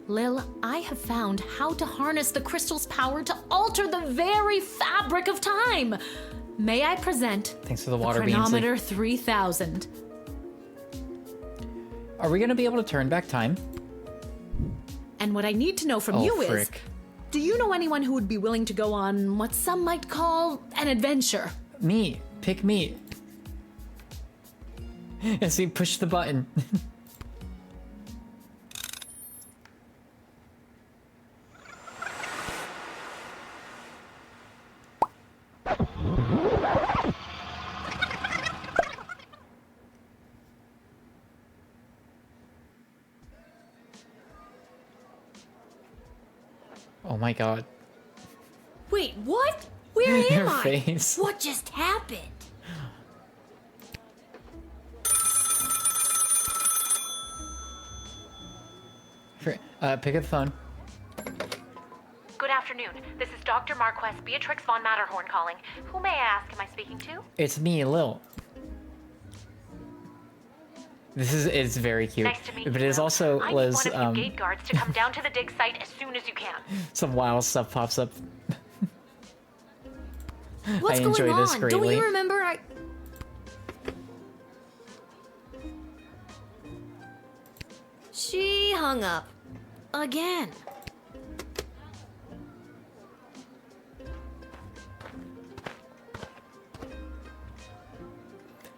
Lil, I have found how to harness the crystal's power to alter the very fabric of time. May I present Thanks for the water beans. Chronometer 3000. Are we gonna be able to turn back time? And what I need to know from you is, frick. do you know anyone who would be willing to go on what some might call an adventure? Me. Pick me. And see, push the button. Oh my god. Wait, what? Where Your am I? face. What just happened? Pick up the phone. Good afternoon. This is Dr. Marquess Beatrix von Matterhorn calling. Who may I ask am I speaking to? It's me, Lil. It's very cute. Nice to meet but you, it is Lil. also I Liz, need one of you gate guards to come down to the dig site as soon as you can. some wild stuff pops up. What's I going enjoy on? this greatly. Don't you remember She hung up. Again.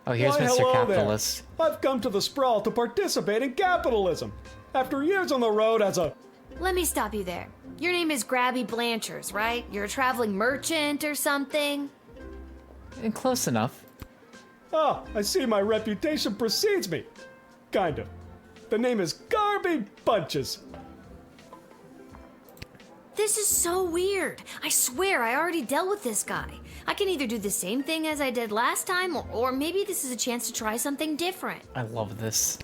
Oh, here's Why, Mr. hello Capitalist. there. I've come to the sprawl to participate in capitalism. After years on the road as a... Let me stop you there. Your name is Grabby Blanchers, right? You're a traveling merchant or something? Close enough. Ah, I see my reputation precedes me. Kind of. The name is Garby Bunches. This is so weird. I swear I already dealt with this guy. I can either do the same thing as I did last time, or maybe this is a chance to try something different. I love this.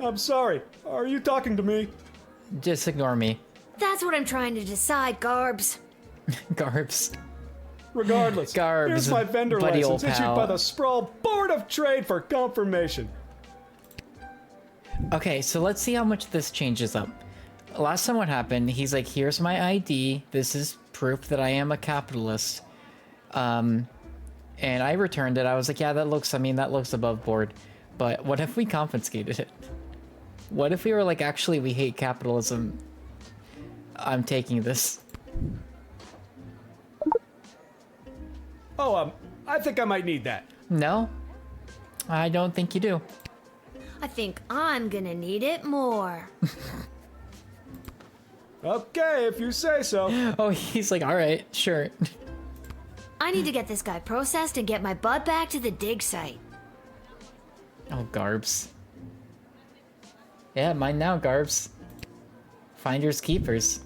I'm sorry. Are you talking to me? Just ignore me. That's what I'm trying to decide, Garbs. Garbs. Regardless, Garbs, here's my vendor buddy license old issued pal. by the Sprawl Board of Trade for confirmation. Okay, so let's see how much this changes up. Last time what happened, he's like, here's my ID. This is proof that I am a capitalist. And I returned it. I was like, yeah, that looks above board. But what if we confiscated it? What if we were like, actually, we hate capitalism. I'm taking this. Oh, I think I might need that. No, I don't think you do. I think I'm gonna need it more. Okay, if you say so. Oh, he's like, all right, sure. I need to get this guy processed and get my butt back to the dig site. Oh, Garbs. Yeah, mine now, Garbs. Finders keepers.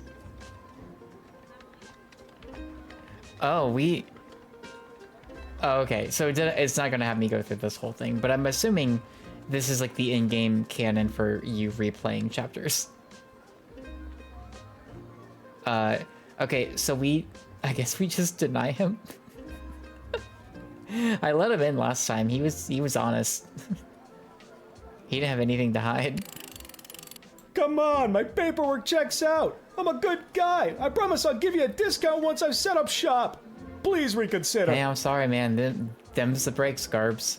Oh, Oh, okay, so it's not gonna have me go through this whole thing, but I'm assuming this is like the in-game canon for you replaying chapters. Okay, so I guess we just deny him. I let him in last time. He was honest. He didn't have anything to hide. Come on, my paperwork checks out. I'm a good guy. I promise I'll give you a discount once I've set up shop. Please reconsider. Hey, I'm sorry, man. Them's the breaks, Garbs.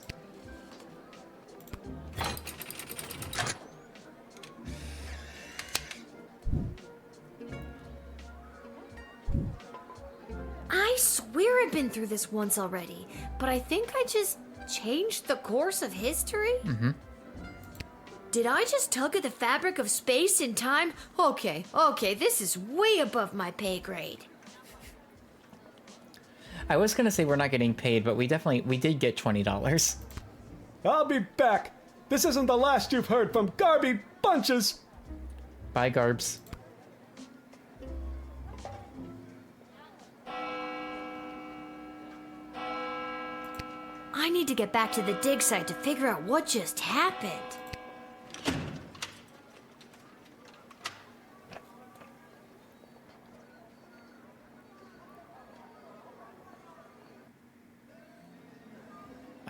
swear I've been through this once already, but I think I just changed the course of history? Mm-hmm. Did I just tug at the fabric of space and time? Okay, this is way above my pay grade. I was gonna say we're not getting paid, but we did get $20. I'll be back. This isn't the last you've heard from Garby Bunches. Bye, Garbs. I need to get back to the dig site to figure out what just happened.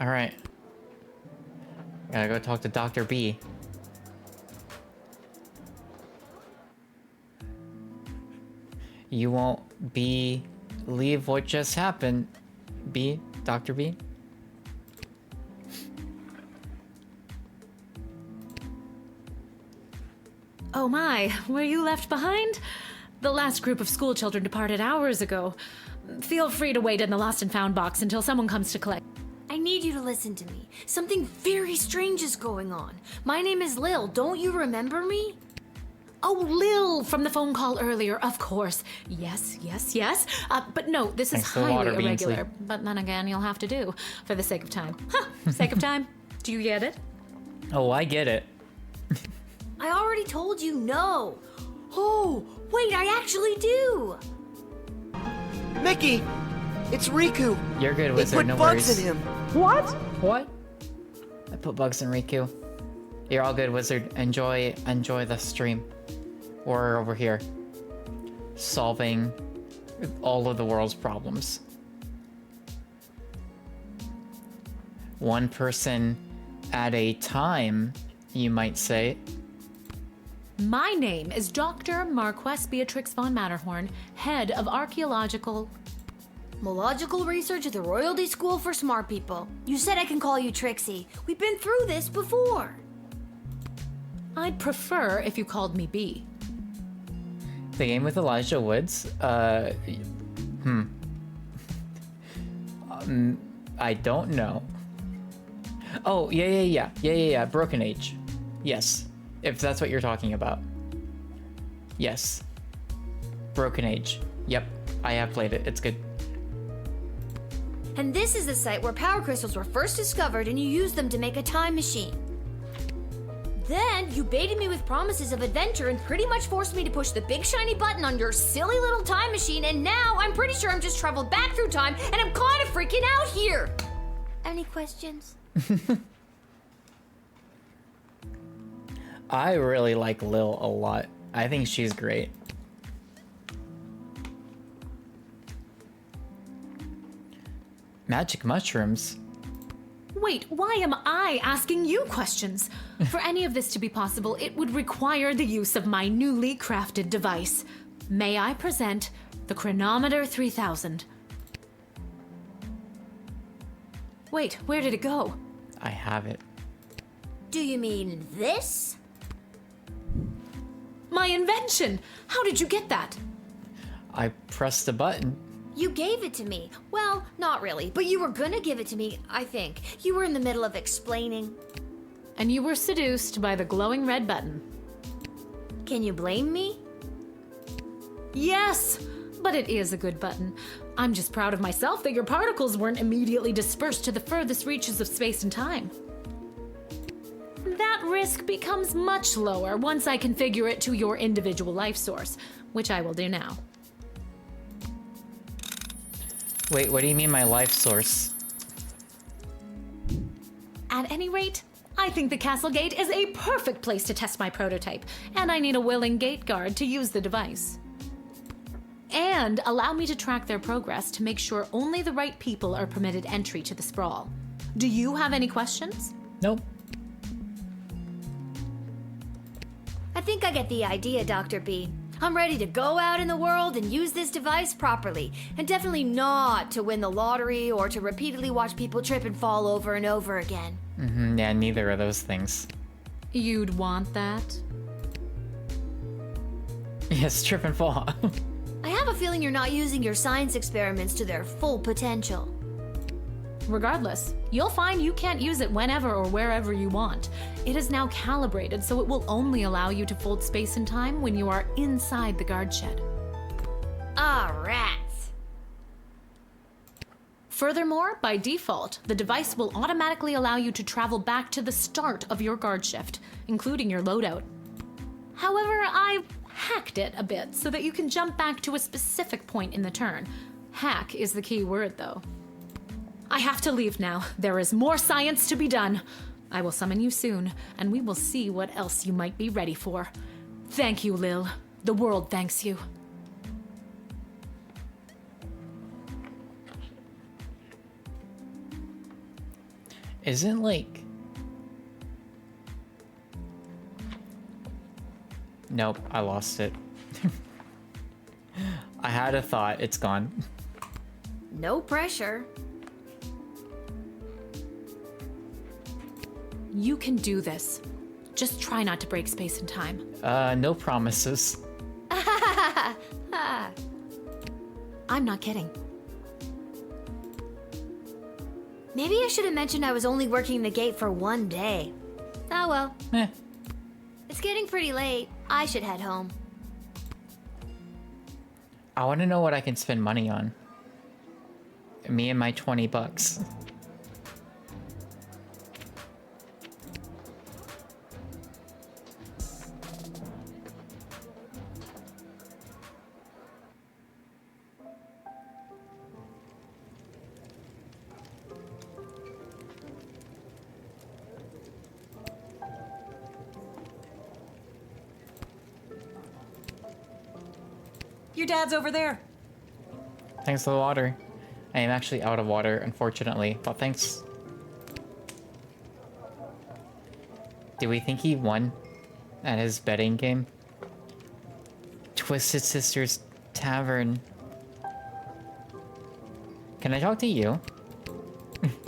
All right. Gotta go talk to Dr. B. You won't believe what just happened, B, Dr. B. Oh my, were you left behind? The last group of school children departed hours ago. Feel free to wait in the lost and found box until someone comes to collect. I need you to listen to me. Something very strange is going on. My name is Lil. Don't you remember me? Oh, Lil from the phone call earlier, of course. Yes. But no, this is Thanks for the water, highly irregular. Beansley. But then again, you'll have to do for the sake of time. Sake of time. Do you get it? Oh, I get it. I already told you no. Oh, wait, I actually do. Mickey! It's Riku! You're good, They Wizard, put no bugs worries. in him! What? I put bugs in Riku. You're all good, Wizard. Enjoy the stream. We're over here, solving all of the world's problems. One person at a time, you might say. My name is Dr. Marquess Beatrix von Matterhorn, head of archaeological... Mological research at the Royalty School for Smart People. You said I can call you Trixie. We've been through this before. I'd prefer if you called me B. The game with Elijah Woods. I don't know. Oh, yeah. Broken Age. Yes. If that's what you're talking about. Yes. Broken Age. Yep. I have played it. It's good. And this is the site where power crystals were first discovered and you used them to make a time machine. Then you baited me with promises of adventure and pretty much forced me to push the big shiny button on your silly little time machine, and now I'm pretty sure I'm just traveled back through time and I'm kind of freaking out here. Any questions? I really like Lil a lot. I think she's great. Magic mushrooms? Wait, why am I asking you questions? For any of this to be possible, it would require the use of my newly crafted device. May I present the Chronometer 3000? Wait, where did it go? I have it. Do you mean this? My invention! How did you get that? I pressed the button. You gave it to me. Well, not really, but you were gonna give it to me, I think. You were in the middle of explaining. And you were seduced by the glowing red button. Can you blame me? Yes, but it is a good button. I'm just proud of myself that your particles weren't immediately dispersed to the furthest reaches of space and time. That risk becomes much lower once I configure it to your individual life source, which I will do now. Wait, what do you mean my life source? At any rate, I think the castle gate is a perfect place to test my prototype, and I need a willing gate guard to use the device. And allow me to track their progress to make sure only the right people are permitted entry to the sprawl. Do you have any questions? Nope. I think I get the idea, Dr. B. I'm ready to go out in the world and use this device properly, and definitely not to win the lottery or to repeatedly watch people trip and fall over and over again. Yeah, neither of those things. You'd want that? Yes, trip and fall. I have a feeling you're not using your science experiments to their full potential. Regardless, you'll find you can't use it whenever or wherever you want. It is now calibrated, so it will only allow you to fold space and time when you are inside the guard shed. Ah, rats. Furthermore, by default, the device will automatically allow you to travel back to the start of your guard shift, including your loadout. However, I've hacked it a bit so that you can jump back to a specific point in the turn. Hack is the key word, though. I have to leave now. There is more science to be done. I will summon you soon, and we will see what else you might be ready for. Thank you, Lil. The world thanks you. Isn't like... Nope, I lost it. I had a thought, it's gone. No pressure. You can do this. Just try not to break space and time. No promises. I'm not kidding. Maybe I should have mentioned I was only working the gate for one day. Oh well. It's getting pretty late. I should head home. I want to know what I can spend money on. Me and my 20 bucks. Your dad's over there. Thanks for the water. I am actually out of water, unfortunately, but thanks. Do we think he won at his betting game? Twisted Sisters Tavern. Can I talk to you?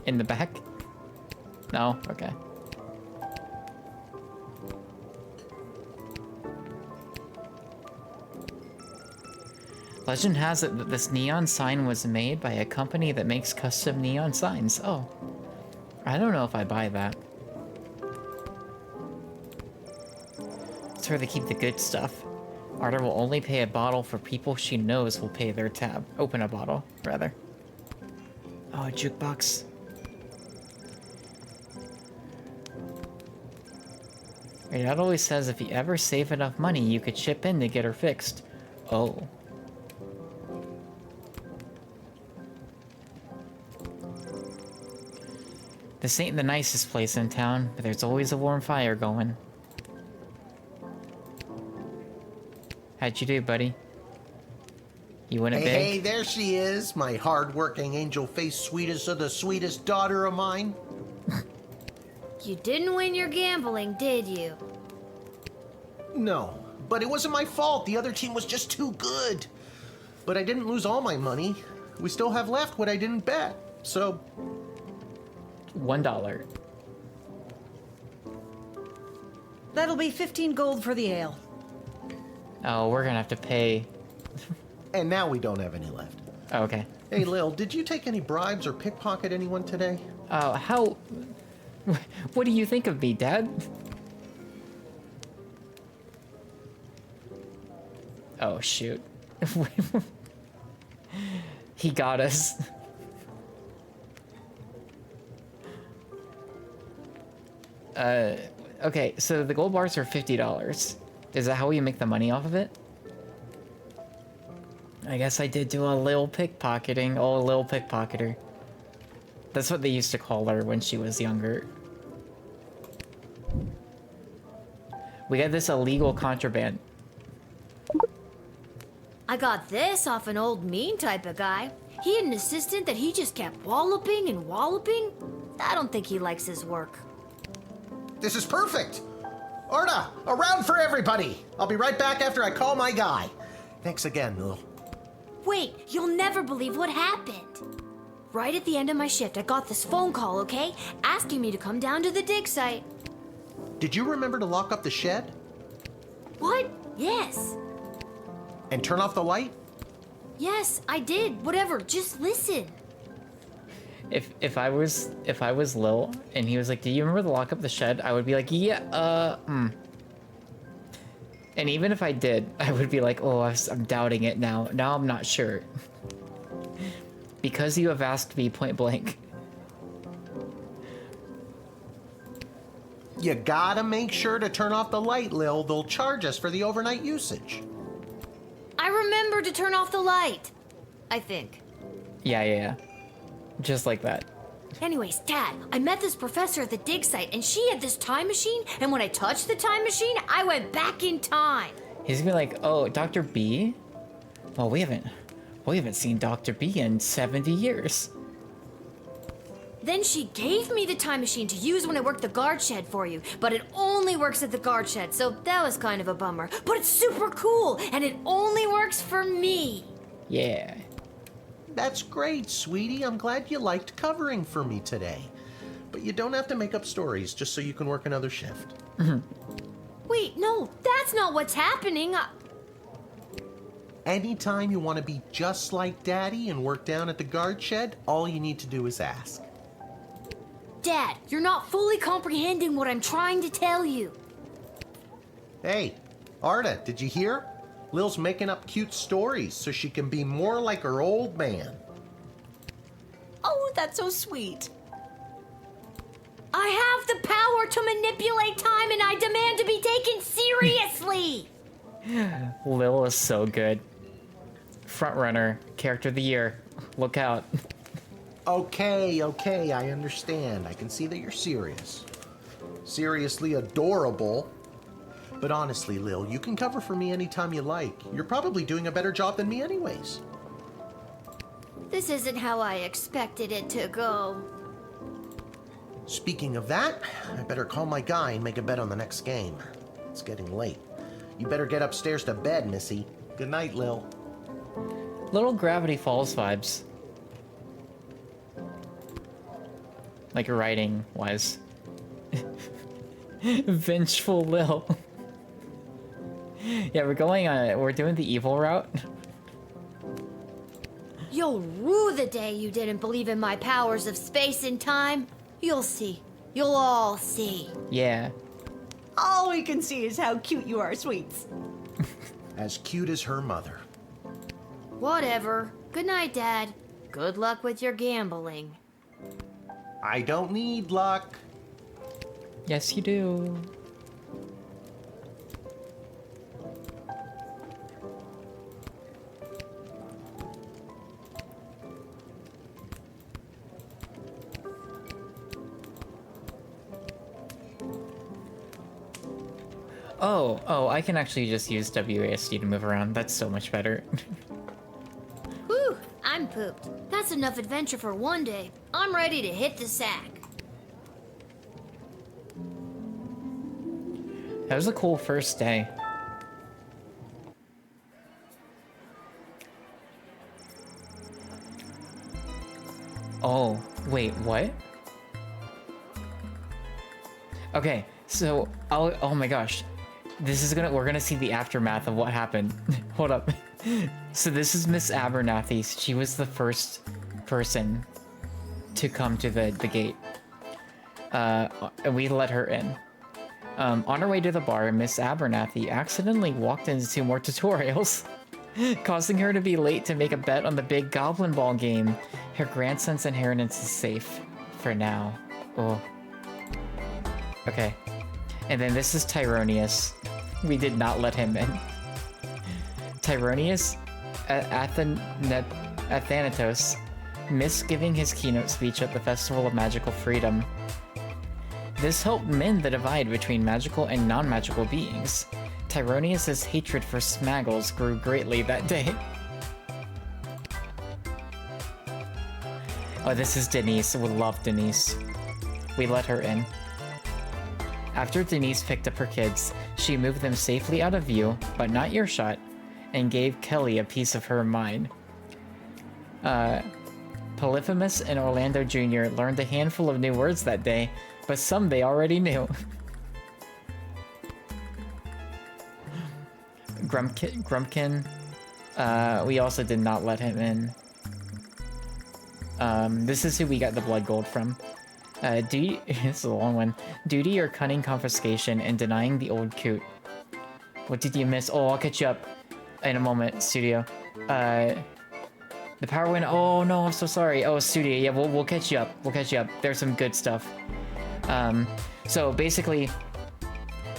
In the back? No? Okay. Legend has it that this neon sign was made by a company that makes custom neon signs. Oh. I don't know if I buy that. It's where they keep the good stuff. Arda will only pay a bottle for people she knows will pay their tab. Open a bottle, rather. Oh, a jukebox. Your dad always says if you ever save enough money, you could chip in to get her fixed. Oh. This ain't the nicest place in town, but there's always a warm fire going. How'd you do, buddy? You win it big? Hey, there she is, my hard-working, angel-faced, sweetest of the sweetest daughter of mine. You didn't win your gambling, did you? No, but it wasn't my fault. The other team was just too good. But I didn't lose all my money. We still have left what I didn't bet, so... $1. That'll be 15 gold for the ale. Oh, we're gonna have to pay. And now we don't have any left. Oh, okay. Hey, Lil, did you take any bribes or pickpocket anyone today? Oh, how... What do you think of me, Dad? Oh, shoot. He got us. Okay, so the gold bars are $50. Is that how we make the money off of it? I guess I did do a little pickpocketing. Oh, a little pickpocketer. That's what they used to call her when she was younger. We got this illegal contraband. I got this off an old mean type of guy. He had an assistant that he just kept walloping and walloping. I don't think he likes his work. This is perfect! Arda, a round for everybody! I'll be right back after I call my guy. Thanks again, Lil. Wait, you'll never believe what happened. Right at the end of my shift, I got this phone call, okay? Asking me to come down to the dig site. Did you remember to lock up the shed? What? Yes. And turn off the light? Yes, I did. Whatever. Just listen. If I was Lil and he was like, "Do you remember the lock up the shed?" I would be like, "Yeah, And even if I did, I would be like, "Oh, I'm doubting it now. Now I'm not sure." Because you have asked me point blank. You gotta make sure to turn off the light, Lil. They'll charge us for the overnight usage. I remember to turn off the light. I think. Yeah. Just like that. Anyways, Dad, I met this professor at the dig site, and she had this time machine, and when I touched the time machine, I went back in time. He's gonna be like, "Oh, Dr. B? Well, we haven't seen Dr. B in 70 years." Then she gave me the time machine to use when I worked the guard shed for you, but it only works at the guard shed, so that was kind of a bummer. But it's super cool, and it only works for me. Yeah. That's great, sweetie. I'm glad you liked covering for me today. But you don't have to make up stories just so you can work another shift. Wait, no, that's not what's happening. Anytime you want to be just like Daddy and work down at the guard shed, all you need to do is ask. Dad, you're not fully comprehending what I'm trying to tell you. Hey, Arda, did you hear? Lil's making up cute stories so she can be more like her old man. Oh, that's so sweet. I have the power to manipulate time, and I demand to be taken seriously. Lil is so good. Frontrunner, character of the year. Look out. Okay, I understand. I can see that you're serious. Seriously adorable. But honestly, Lil, you can cover for me anytime you like. You're probably doing a better job than me anyways. This isn't how I expected it to go. Speaking of that, I better call my guy and make a bet on the next game. It's getting late. You better get upstairs to bed, Missy. Good night, Lil. Little Gravity Falls vibes. Like writing wise. Vengeful Lil. Yeah, we're doing the evil route. You'll rue the day you didn't believe in my powers of space and time. You'll see. You'll all see. Yeah. All we can see is how cute you are, sweets. As cute as her mother. Whatever. Good night, Dad. Good luck with your gambling. I don't need luck. Yes, you do. Oh, I can actually just use WASD to move around. That's so much better. Whew, I'm pooped. That's enough adventure for one day. I'm ready to hit the sack. That was a cool first day. Oh, wait, what? Okay, so oh my gosh. We're gonna see the aftermath of what happened. Hold up. So this is Miss Abernathy. She was the first person to come to the gate. And we let her in. On her way to the bar, Miss Abernathy accidentally walked into more tutorials, causing her to be late to make a bet on the big Goblin Ball game. Her grandson's inheritance is safe. For now. Oh. Okay. And then this is Tyronius. We did not let him in. Tyronius Athanatos missed giving his keynote speech at the Festival of Magical Freedom. This helped mend the divide between magical and non-magical beings. Tyronius' hatred for Smaggles grew greatly that day. Oh, this is Denise. We love Denise. We let her in. After Denise picked up her kids, she moved them safely out of view, but not earshot, and gave Kelly a piece of her mind. Polyphemus and Orlando Jr. learned a handful of new words that day, but some they already knew. Grumpkin, We also did not let him in. This is who we got the blood gold from. Duty, this is a long one. Duty or cunning confiscation and denying the old coot. What did you miss? Oh, I'll catch you up in a moment, Studio. The power went. Oh no, I'm so sorry. Oh, Studio. Yeah, we'll catch you up. We'll catch you up. There's some good stuff. So basically,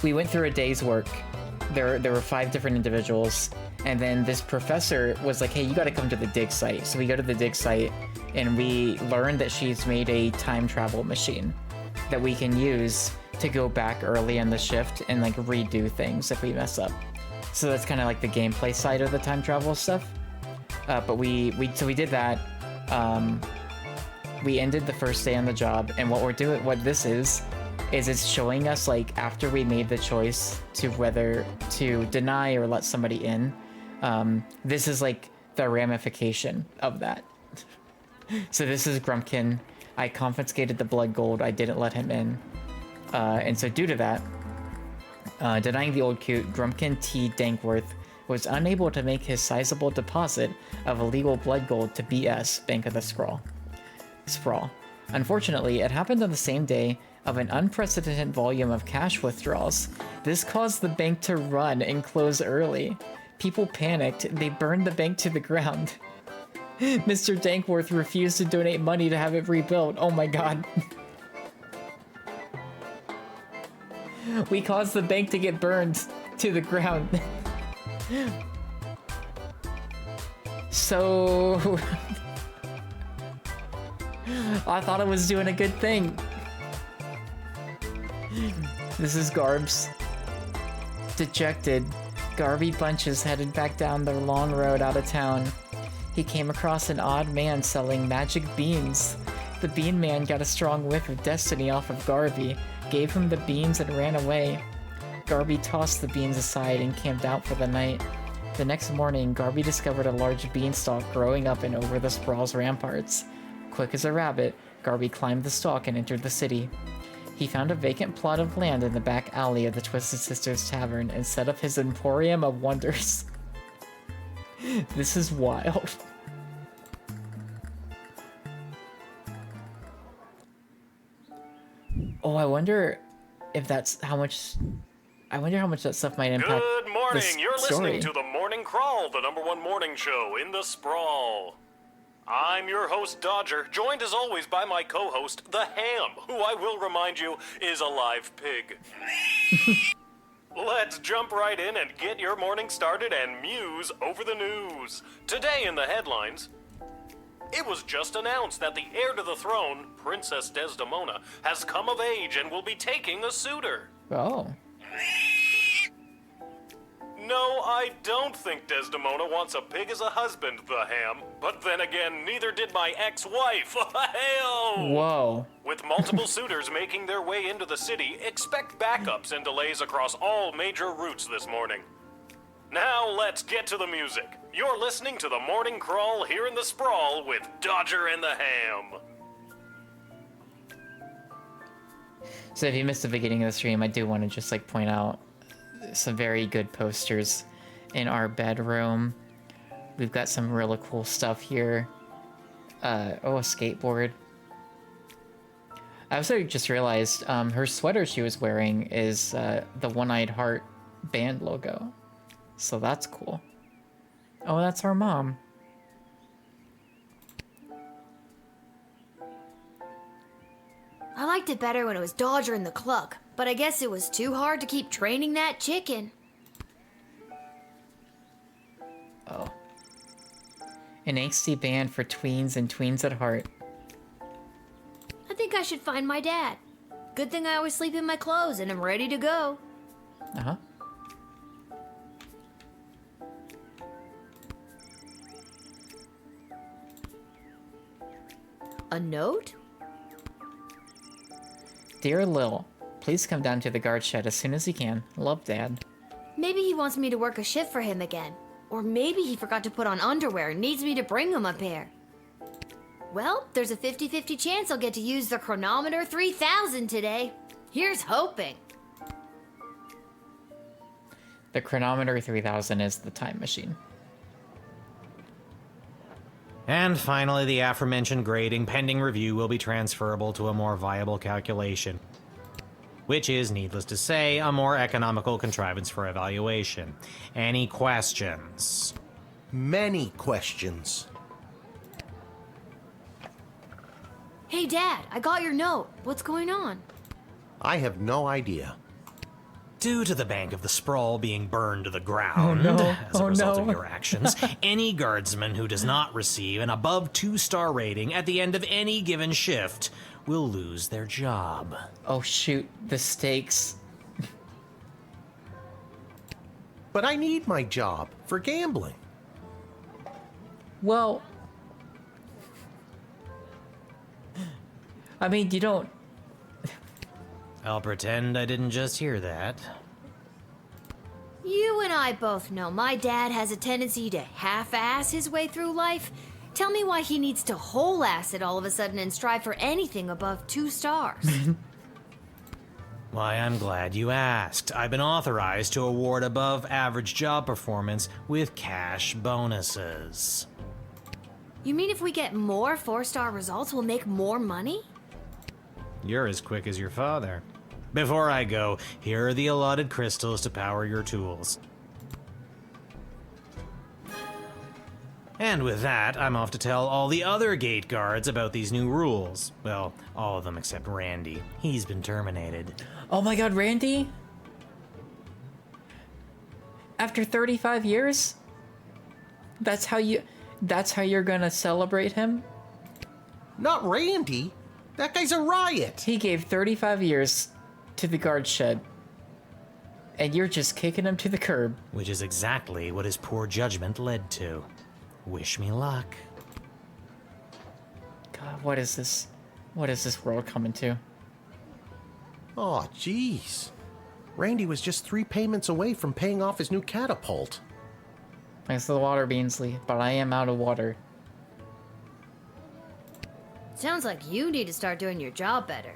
we went through a day's work. There were 5 different individuals, and then this professor was like, "Hey, you got to come to the dig site." So we go to the dig site, and we learned that she's made a time travel machine that we can use to go back early in the shift and like redo things if we mess up. So that's kind of like the gameplay side of the time travel stuff. But we did that. We ended the first day on the job, and what this is it's showing us like after we made the choice to whether to deny or let somebody in. This is like the ramification of that. So this is Grumpkin. I confiscated the blood gold. I didn't let him in. And so due to that, denying the old cute, Grumpkin T. Dankworth was unable to make his sizable deposit of illegal blood gold to BS, Bank of the Sprawl. Unfortunately, it happened on the same day of an unprecedented volume of cash withdrawals. This caused the bank to run and close early. People panicked. They burned the bank to the ground. Mr. Dankworth refused to donate money to have it rebuilt. Oh my god. We caused the bank to get burned to the ground. So... I thought it was doing a good thing. This is Garbs. Dejected, Garby Bunches headed back down the long road out of town. He came across an odd man selling magic beans. The bean man got a strong whiff of destiny off of Garby, gave him the beans and ran away. Garby tossed the beans aside and camped out for the night. The next morning, Garby discovered a large beanstalk growing up and over the Sprawl's ramparts. Quick as a rabbit, Garby climbed the stalk and entered the city. He found a vacant plot of land in the back alley of the Twisted Sisters Tavern and set up his Emporium of Wonders. This is wild. Oh, I wonder if that's how much... I wonder how much that stuff might impact. Good morning. This You're story. listening to the Morning Crawl, the #1 morning show in the Sprawl. I'm your host, Dodger, joined as always by my co-host, the Ham, who I will remind you is a live pig. Let's jump right in and get your morning started and muse over the news. Today in the headlines, it was just announced that the heir to the throne, Princess Desdemona, has come of age and will be taking a suitor. Oh. No, I don't think Desdemona wants a pig as a husband, the Ham. But then again, neither did my ex-wife. Hell! Whoa. With multiple suitors making their way into the city, expect backups and delays across all major routes this morning. Now let's get to the music. You're listening to the Morning Crawl here in the Sprawl with Dodger and the Ham. So if you missed the beginning of the stream, I do want to just like point out some very good posters in our bedroom. We've got some really cool stuff here. A skateboard. I also just realized her sweater she was wearing is the One-Eyed Heart band logo. So that's cool. Oh, that's our mom. I liked it better when it was Dodger and the Cluck, but I guess it was too hard to keep training that chicken. Oh. An angsty band for tweens and tweens at heart. I think I should find my dad. Good thing I always sleep in my clothes and I'm ready to go. Uh-huh. A note? Dear Lil, please come down to the guard shed as soon as you can. Love, Dad. Maybe he wants me to work a shift for him again. Or maybe he forgot to put on underwear and needs me to bring him a pair. Well, there's a 50-50 chance I'll get to use the Chronometer 3000 today. Here's hoping. The Chronometer 3000 is the time machine. And finally, the aforementioned grading pending review will be transferable to a more viable calculation, which is, needless to say, a more economical contrivance for evaluation. Any questions? Many questions. Hey, Dad, I got your note. What's going on? I have no idea. Due to the Bank of the Sprawl being burned to the ground as a result of your actions, any guardsman who does not receive an above 2-star rating at the end of any given shift will lose their job. Oh shoot, the stakes. But I need my job for gambling. Well, I mean, you don't... I'll pretend I didn't just hear that. You and I both know my dad has a tendency to half-ass his way through life. Tell me why he needs to whole-ass it all of a sudden and strive for anything above 2 stars. Why, I'm glad you asked. I've been authorized to award above-average job performance with cash bonuses. You mean if we get more 4-star results, we'll make more money? You're as quick as your father. Before I go, here are the allotted crystals to power your tools. And with that, I'm off to tell all the other gate guards about these new rules. Well, all of them except Randy. He's been terminated. Oh my god, Randy? After 35 years? That's how you're gonna celebrate him? Not Randy. That guy's a riot. He gave 35 years to the guard shed. And you're just kicking him to the curb. Which is exactly what his poor judgment led to. Wish me luck. God, what is this? What is this world coming to? Oh, jeez. Randy was just 3 payments away from paying off his new catapult. Thanks to the water, Beansley, but I am out of water. Sounds like you need to start doing your job better.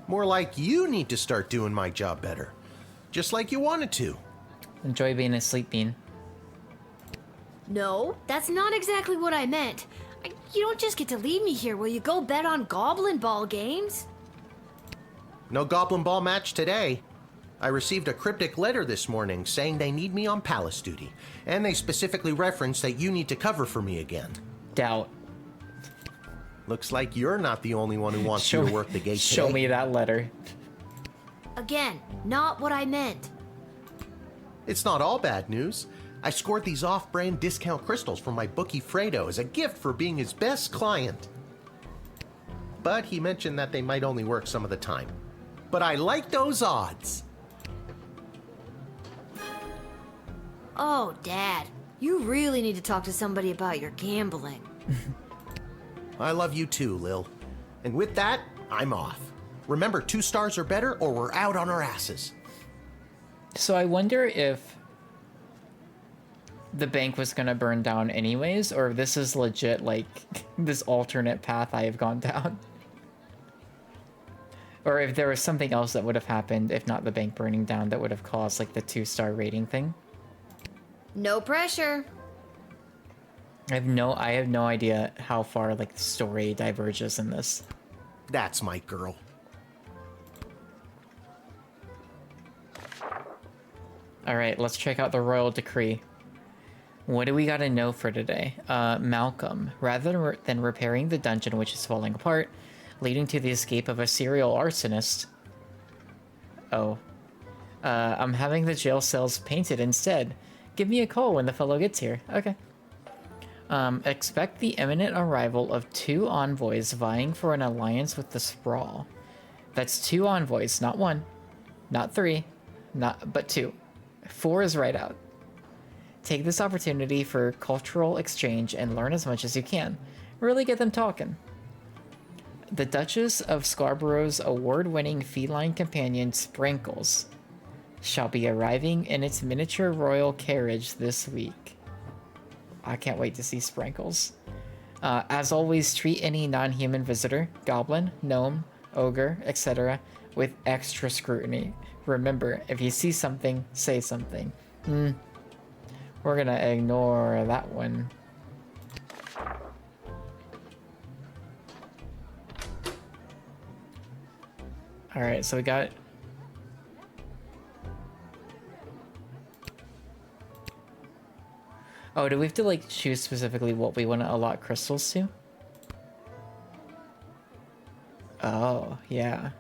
More like you need to start doing my job better. Just like you wanted to. Enjoy being a sleep bean. No, that's not exactly what I meant. You don't just get to leave me here while you go bet on Goblin Ball games. No Goblin Ball match today. I received a cryptic letter this morning saying they need me on palace duty, and they specifically referenced that you need to cover for me again. Doubt. Looks like you're not the only one who wants you to work the gate today. Show me that letter. Again, not what I meant. It's not all bad news. I scored these off-brand discount crystals from my bookie Fredo as a gift for being his best client. But he mentioned that they might only work some of the time. But I like those odds. Oh, Dad, you really need to talk to somebody about your gambling. I love you too, Lil. And with that, I'm off. Remember, 2 stars or better, or we're out on our asses. So I wonder if the bank was gonna burn down anyways, or if this is legit, like, this alternate path I have gone down. Or if there was something else that would have happened, if not the bank burning down, that would have caused, like, the 2-star rating thing. No pressure. I have no idea how far, like, the story diverges in this. That's my girl. Alright, let's check out the royal decree. What do we gotta know for today? Malcolm, rather than repairing the dungeon which is falling apart, leading to the escape of a serial arsonist... Oh. I'm having the jail cells painted instead. Give me a call when the fellow gets here. Okay. Expect the imminent arrival of 2 envoys vying for an alliance with the Sprawl. That's 2 envoys, not 1. Not 3. But 2. 4 is right out. Take this opportunity for cultural exchange and learn as much as you can. Really get them talking. The Duchess of Scarborough's award-winning feline companion, Sprinkles, shall be arriving in its miniature royal carriage this week. I can't wait to see Sprinkles. As always, treat any non-human visitor, goblin, gnome, ogre, etc. with extra scrutiny. Remember, if you see something, say something. We're gonna ignore that one. Alright, so we got... Oh, do we have to, like, choose specifically what we want to allot crystals to? Oh, yeah.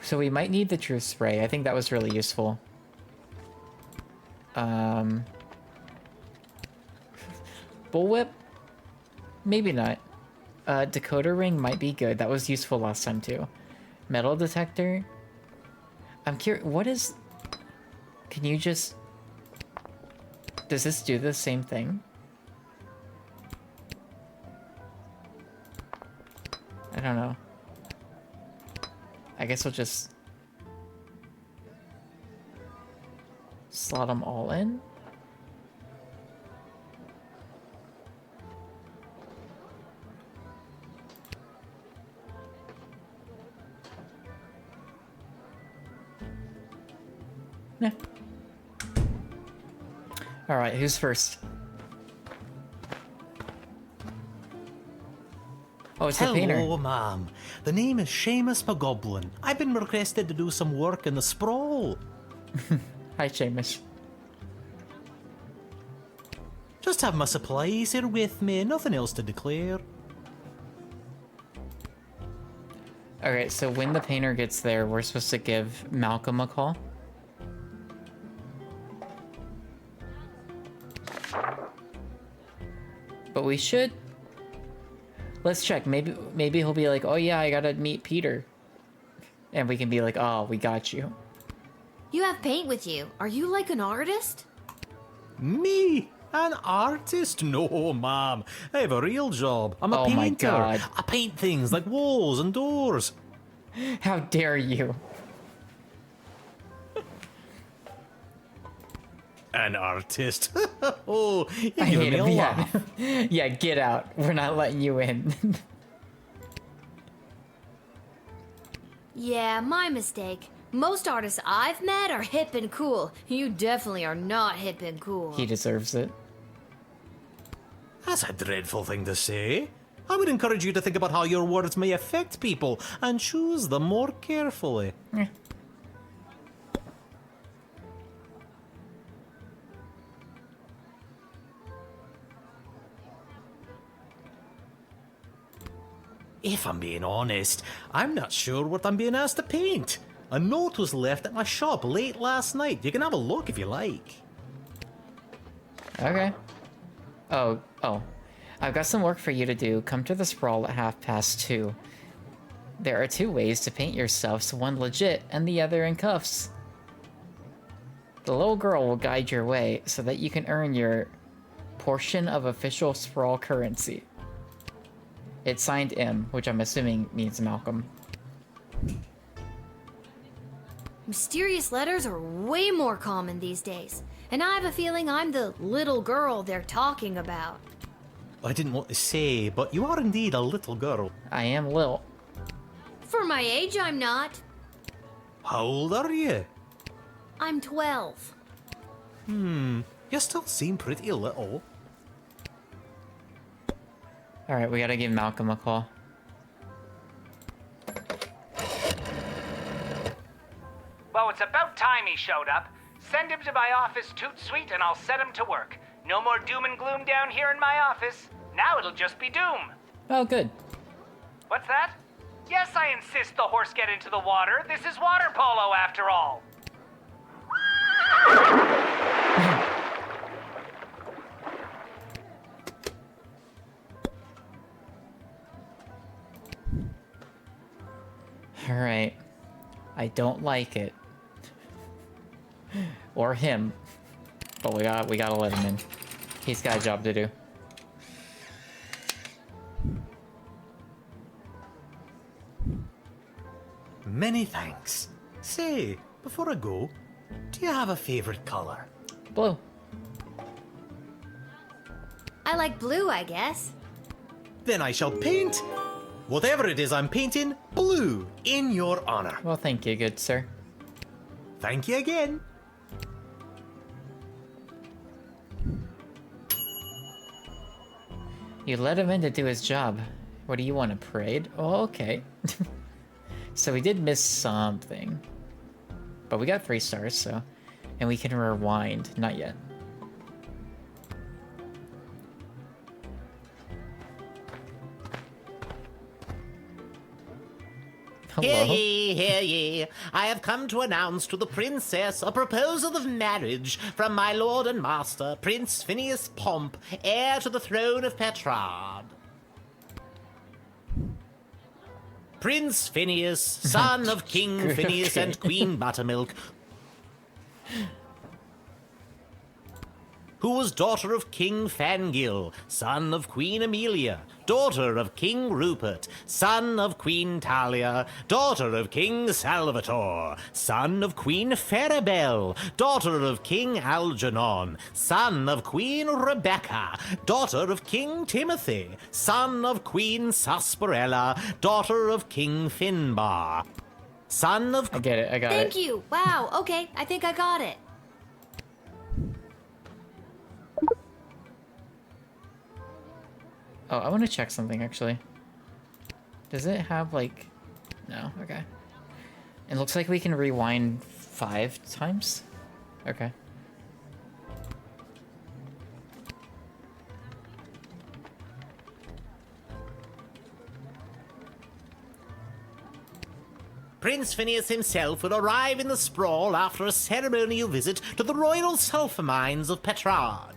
So we might need the truth spray. I think that was really useful. Bullwhip? Maybe not. Decoder ring might be good. That was useful last time too. Metal detector? I'm curious, what is... Can you just... Does this do the same thing? I don't know. I guess we'll just... slot them all in? Yeah. Alright, who's first? Oh, it's the painter. Hello, ma'am. The name is Seamus McGoblin. I've been requested to do some work in the sprawl. Hi, Seamus. Just have my supplies here with me, nothing else to declare. Okay, so when the painter gets there, we're supposed to give Malcolm a call. But we should... Let's check. Maybe he'll be like, oh yeah, I gotta meet Peter. And we can be like, oh, we got you. You have paint with you. Are you like an artist? Me? An artist? No, ma'am. I have a real job. I'm a painter. My God. I paint things like walls and doors. How dare you? An artist? Oh, you're I giving hate me a him, laugh. yeah. Yeah, get out. We're not letting you in. Yeah, my mistake. Most artists I've met are hip and cool. You definitely are not hip and cool. He deserves it. That's a dreadful thing to say. I would encourage you to think about how your words may affect people and choose them more carefully. Yeah. If I'm being honest, I'm not sure what I'm being asked to paint. A note was left at my shop late last night. You can have a look if you like. Okay. Oh. I've got some work for you to do. Come to the sprawl at 2:30. There are 2 ways to paint your stuffs, one legit and the other in cuffs. The little girl will guide your way so that you can earn your portion of official sprawl currency. It's signed M, which I'm assuming means Malcolm. Mysterious letters are way more common these days. And I have a feeling I'm the little girl they're talking about. I didn't want to say, but you are indeed a little girl. I am Lil. For my age, I'm not. How old are you? I'm 12. You still seem pretty little. Alright, we gotta give Malcolm a call. Well, it's about time he showed up. Send him to my office toot suite and I'll set him to work. No more doom and gloom down here in my office. Now it'll just be doom. Oh, good. What's that? Yes, I insist the horse get into the water. This is water polo after all. Alright. I don't like it. Or him. But we gotta let him in. He's got a job to do. Many thanks. Say, before I go, do you have a favorite color? Blue. I like blue, I guess. Then I shall paint whatever it is I'm painting blue in your honor. Well, thank you, good sir. Thank you again. You let him in to do his job. What do you want, a parade? Oh, okay. So we did miss something. But we got 3 stars, so... And we can rewind. Not yet. Hello? Hear ye. I have come to announce to the princess a proposal of marriage from my lord and master, Prince Phineas Pomp, heir to the throne of Petrard. Prince Phineas, son of King Phineas and Queen Buttermilk, who was daughter of King Fangil, son of Queen Amelia, daughter of King Rupert, son of Queen Talia, daughter of King Salvator, son of Queen Farabelle, daughter of King Algernon, son of Queen Rebecca, daughter of King Timothy, son of Queen Sarsaparilla, daughter of King Finbar, son of... I get it, I got it. Thank you. Wow, okay, I think I got it. Oh, I want to check something, actually. Does it have, like... No, okay. It looks like we can rewind 5 times? Okay. Prince Phineas himself will arrive in the sprawl after a ceremonial visit to the royal sulphur mines of Petrard.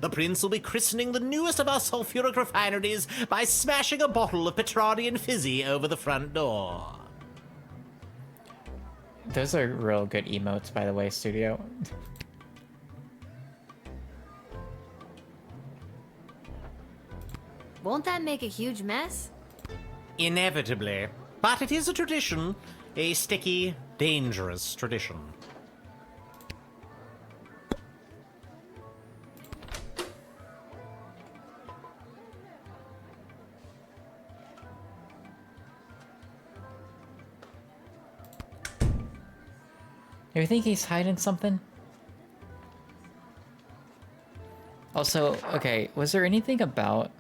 The prince will be christening the newest of our sulphuric refineries by smashing a bottle of Petrardian fizzy over the front door. Those are real good emotes, by the way, studio. Won't that make a huge mess? Inevitably. But it is a tradition. A sticky, dangerous tradition. You think he's hiding something? Also, okay, was there anything about...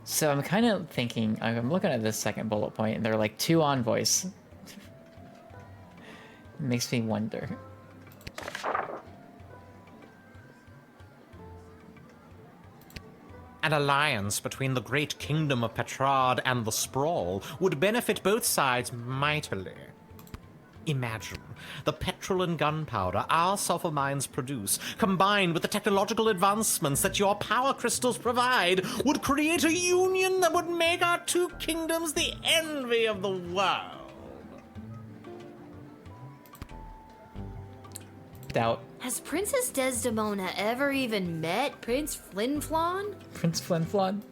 So I'm kind of thinking, I'm looking at this second bullet point, and they're like 2 envoys. Makes me wonder. An alliance between the great kingdom of Petrard and the Sprawl would benefit both sides mightily. Imagine the petrol and gunpowder our sulphur mines produce, combined with the technological advancements that your power crystals provide, would create a union that would make our 2 kingdoms the envy of the world. Doubt. Has Princess Desdemona ever even met Prince Flinflon? Prince Flinflon?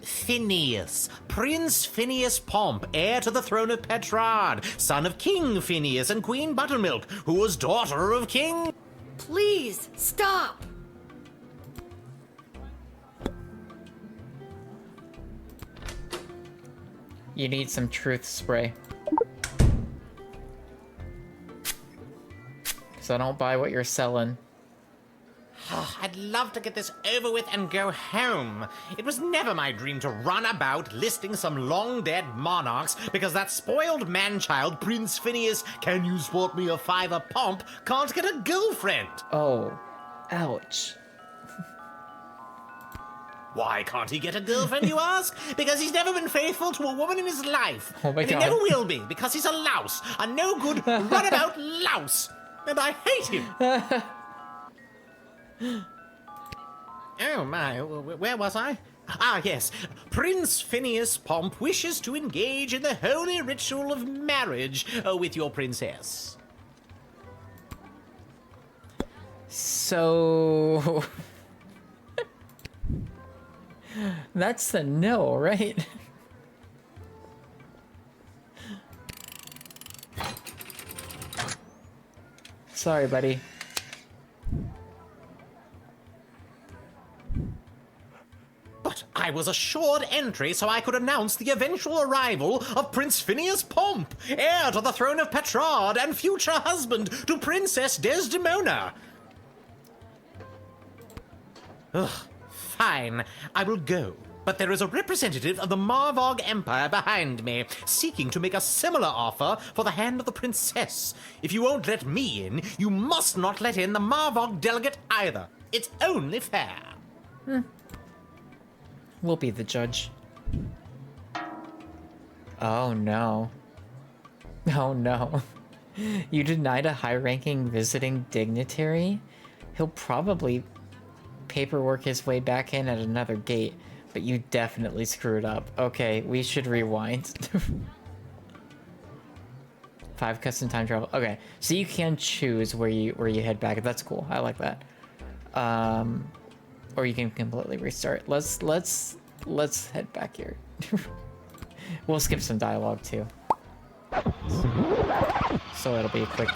Phineas, Prince Phineas Pomp, heir to the throne of Petrard, son of King Phineas and Queen Buttermilk, who was daughter of King... Please, stop! You need some truth spray. So I don't buy what you're selling. I'd love to get this over with and go home. It was never my dream to run about listing some long-dead monarchs because that spoiled man-child, Prince Phineas, can you sport me a 5 Pomp, can't get a girlfriend. Oh, ouch. Why can't he get a girlfriend, you ask? Because he's never been faithful to a woman in his life. Oh my and God. he never will be, because he's a louse, a no-good, runabout louse. And I hate him. Oh my, where was I? Ah, yes. Prince Phineas Pomp wishes to engage in the holy ritual of marriage with your princess. So... That's the no, right? Sorry, buddy. But I I was assured entry so I could announce the eventual arrival of Prince Phineas Pomp, heir to the throne of Petrarch and future husband to Princess Desdemona. Ugh, fine, I will go. But there is a representative of the Marvog Empire behind me, seeking to make a similar offer for the hand of the princess. If you won't let me in, you must not let in the Marvog delegate either. It's only fair. We'll be the judge. Oh no. Oh no. You denied a high-ranking visiting dignitary? He'll probably paperwork his way back in at another gate. But you definitely screwed up. Okay, we should rewind. 5 custom time travel. Okay, so you can choose where you head back. That's cool. I like that. Or you can completely restart. Let's head back here. We'll skip some dialogue too. So it'll be a quick.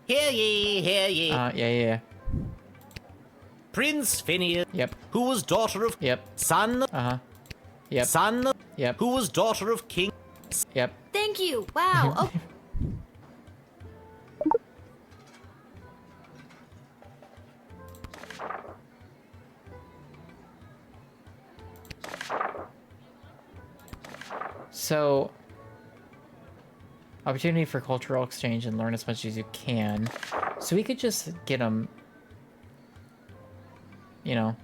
Hear ye, hear ye. Yeah. Prince Phineas. Yep. Who was daughter of. Yep. Son. Yep. Son. Yep. Who was daughter of King. Yep. Thank you. Wow. Oh. So, opportunity for cultural exchange and learn as much as you can. So we could just get them, you know.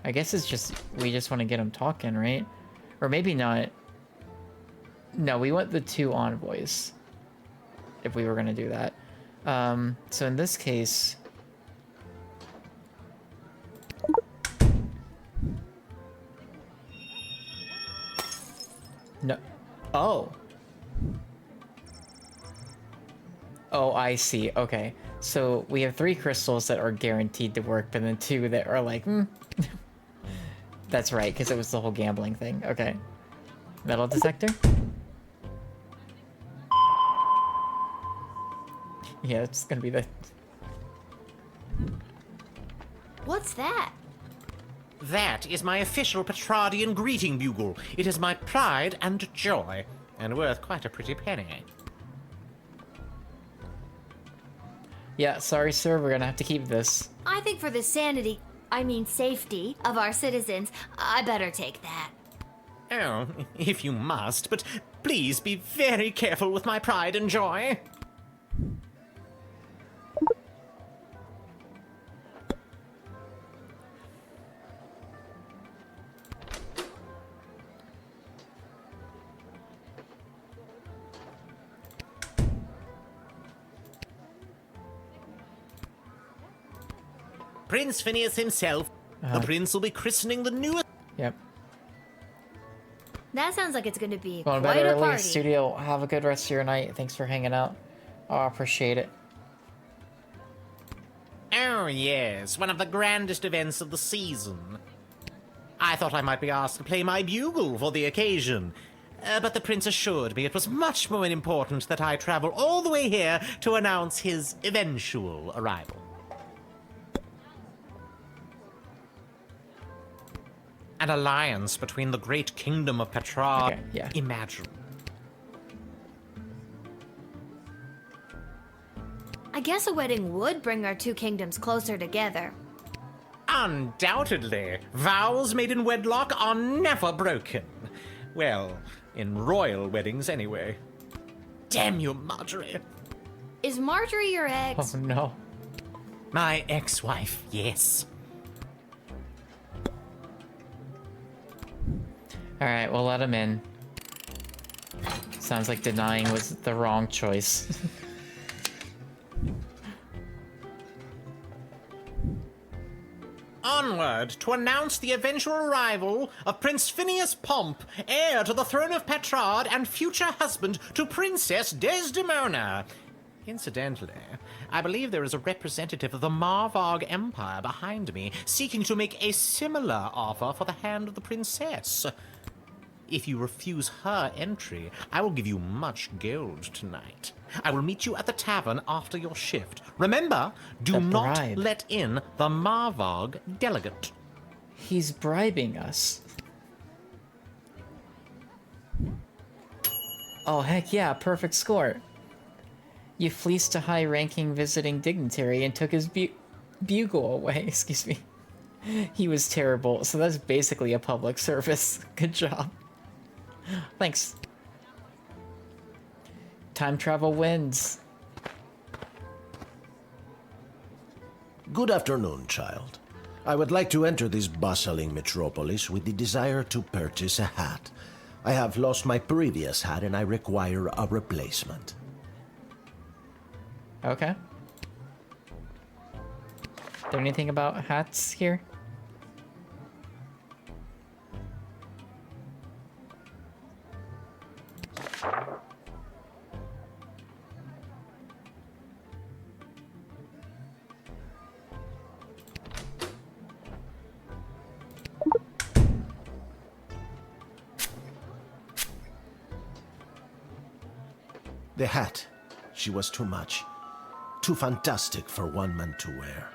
I guess it's just, we just want to get them talking, right? Or maybe not. No, we want the 2 envoys. If we were going to do that. So in this case... No. Oh. Oh, I see. Okay. So we have 3 crystals that are guaranteed to work, but then 2 that are like, That's right, because it was the whole gambling thing. Okay. Metal detector? Yeah, it's gonna be the... What's that? That is my official Petrardian greeting bugle. It is my pride and joy, and worth quite a pretty penny. Yeah, sorry sir, we're gonna have to keep this. I think for the safety of our citizens, I better take that. Oh, if you must, but please be very careful with my pride and joy. Prince Phineas himself. The prince will be christening the newest... Yep. That sounds like it's gonna be Going quite better a early, party. studio. Have a good rest of your night. Thanks for hanging out. Oh, I appreciate it. Oh, yes, one of the grandest events of the season. I thought I might be asked to play my bugle for the occasion, but the prince assured me it was much more important that I travel all the way here to announce his eventual arrival. An alliance between the great kingdom of Petrarch. Okay, yeah. Imagine. I guess a wedding would bring our 2 kingdoms closer together. Undoubtedly. Vows made in wedlock are never broken. Well, in royal weddings anyway. Damn you, Marjorie. Is Marjorie your ex? Oh no. My ex-wife, yes. Alright, we'll let him in. Sounds like denying was the wrong choice. Onward to announce the eventual arrival of Prince Phineas Pomp, heir to the throne of Petrarch and future husband to Princess Desdemona. Incidentally, I believe there is a representative of the Marvog Empire behind me, seeking to make a similar offer for the hand of the princess. If you refuse her entry, I will give you much gold tonight. I will meet you at the tavern after your shift. Remember, do The not bribe. let in the Marvog delegate. He's bribing us. Oh, heck yeah, perfect score. You fleeced a high-ranking visiting dignitary and took his bugle away. Excuse me. He was terrible, so that's basically a public service. Good job. Thanks. Time travel wins. Good afternoon, child. I would like to enter this bustling metropolis with the desire to purchase a hat. I have lost my previous hat and I require a replacement. Okay. Is there anything about hats here? The hat. She was too much. Too fantastic for one man to wear.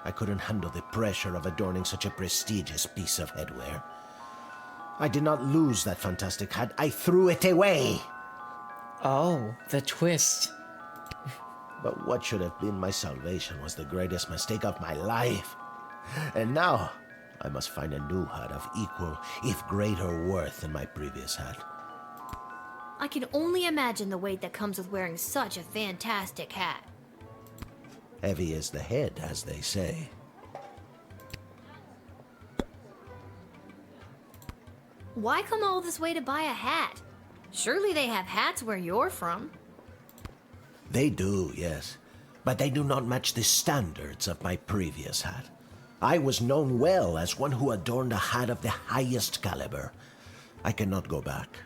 I couldn't handle the pressure of adorning such a prestigious piece of headwear. I did not lose that fantastic hat. I threw it away. Oh, the twist. But what should have been my salvation was the greatest mistake of my life. And now, I must find a new hat of equal, if greater worth than my previous hat. I can only imagine the weight that comes with wearing such a fantastic hat. Heavy is the head, as they say. Why come all this way to buy a hat? Surely they have hats where you're from. They do, yes. But they do not match the standards of my previous hat. I was known well as one who adorned a hat of the highest caliber. I cannot go back.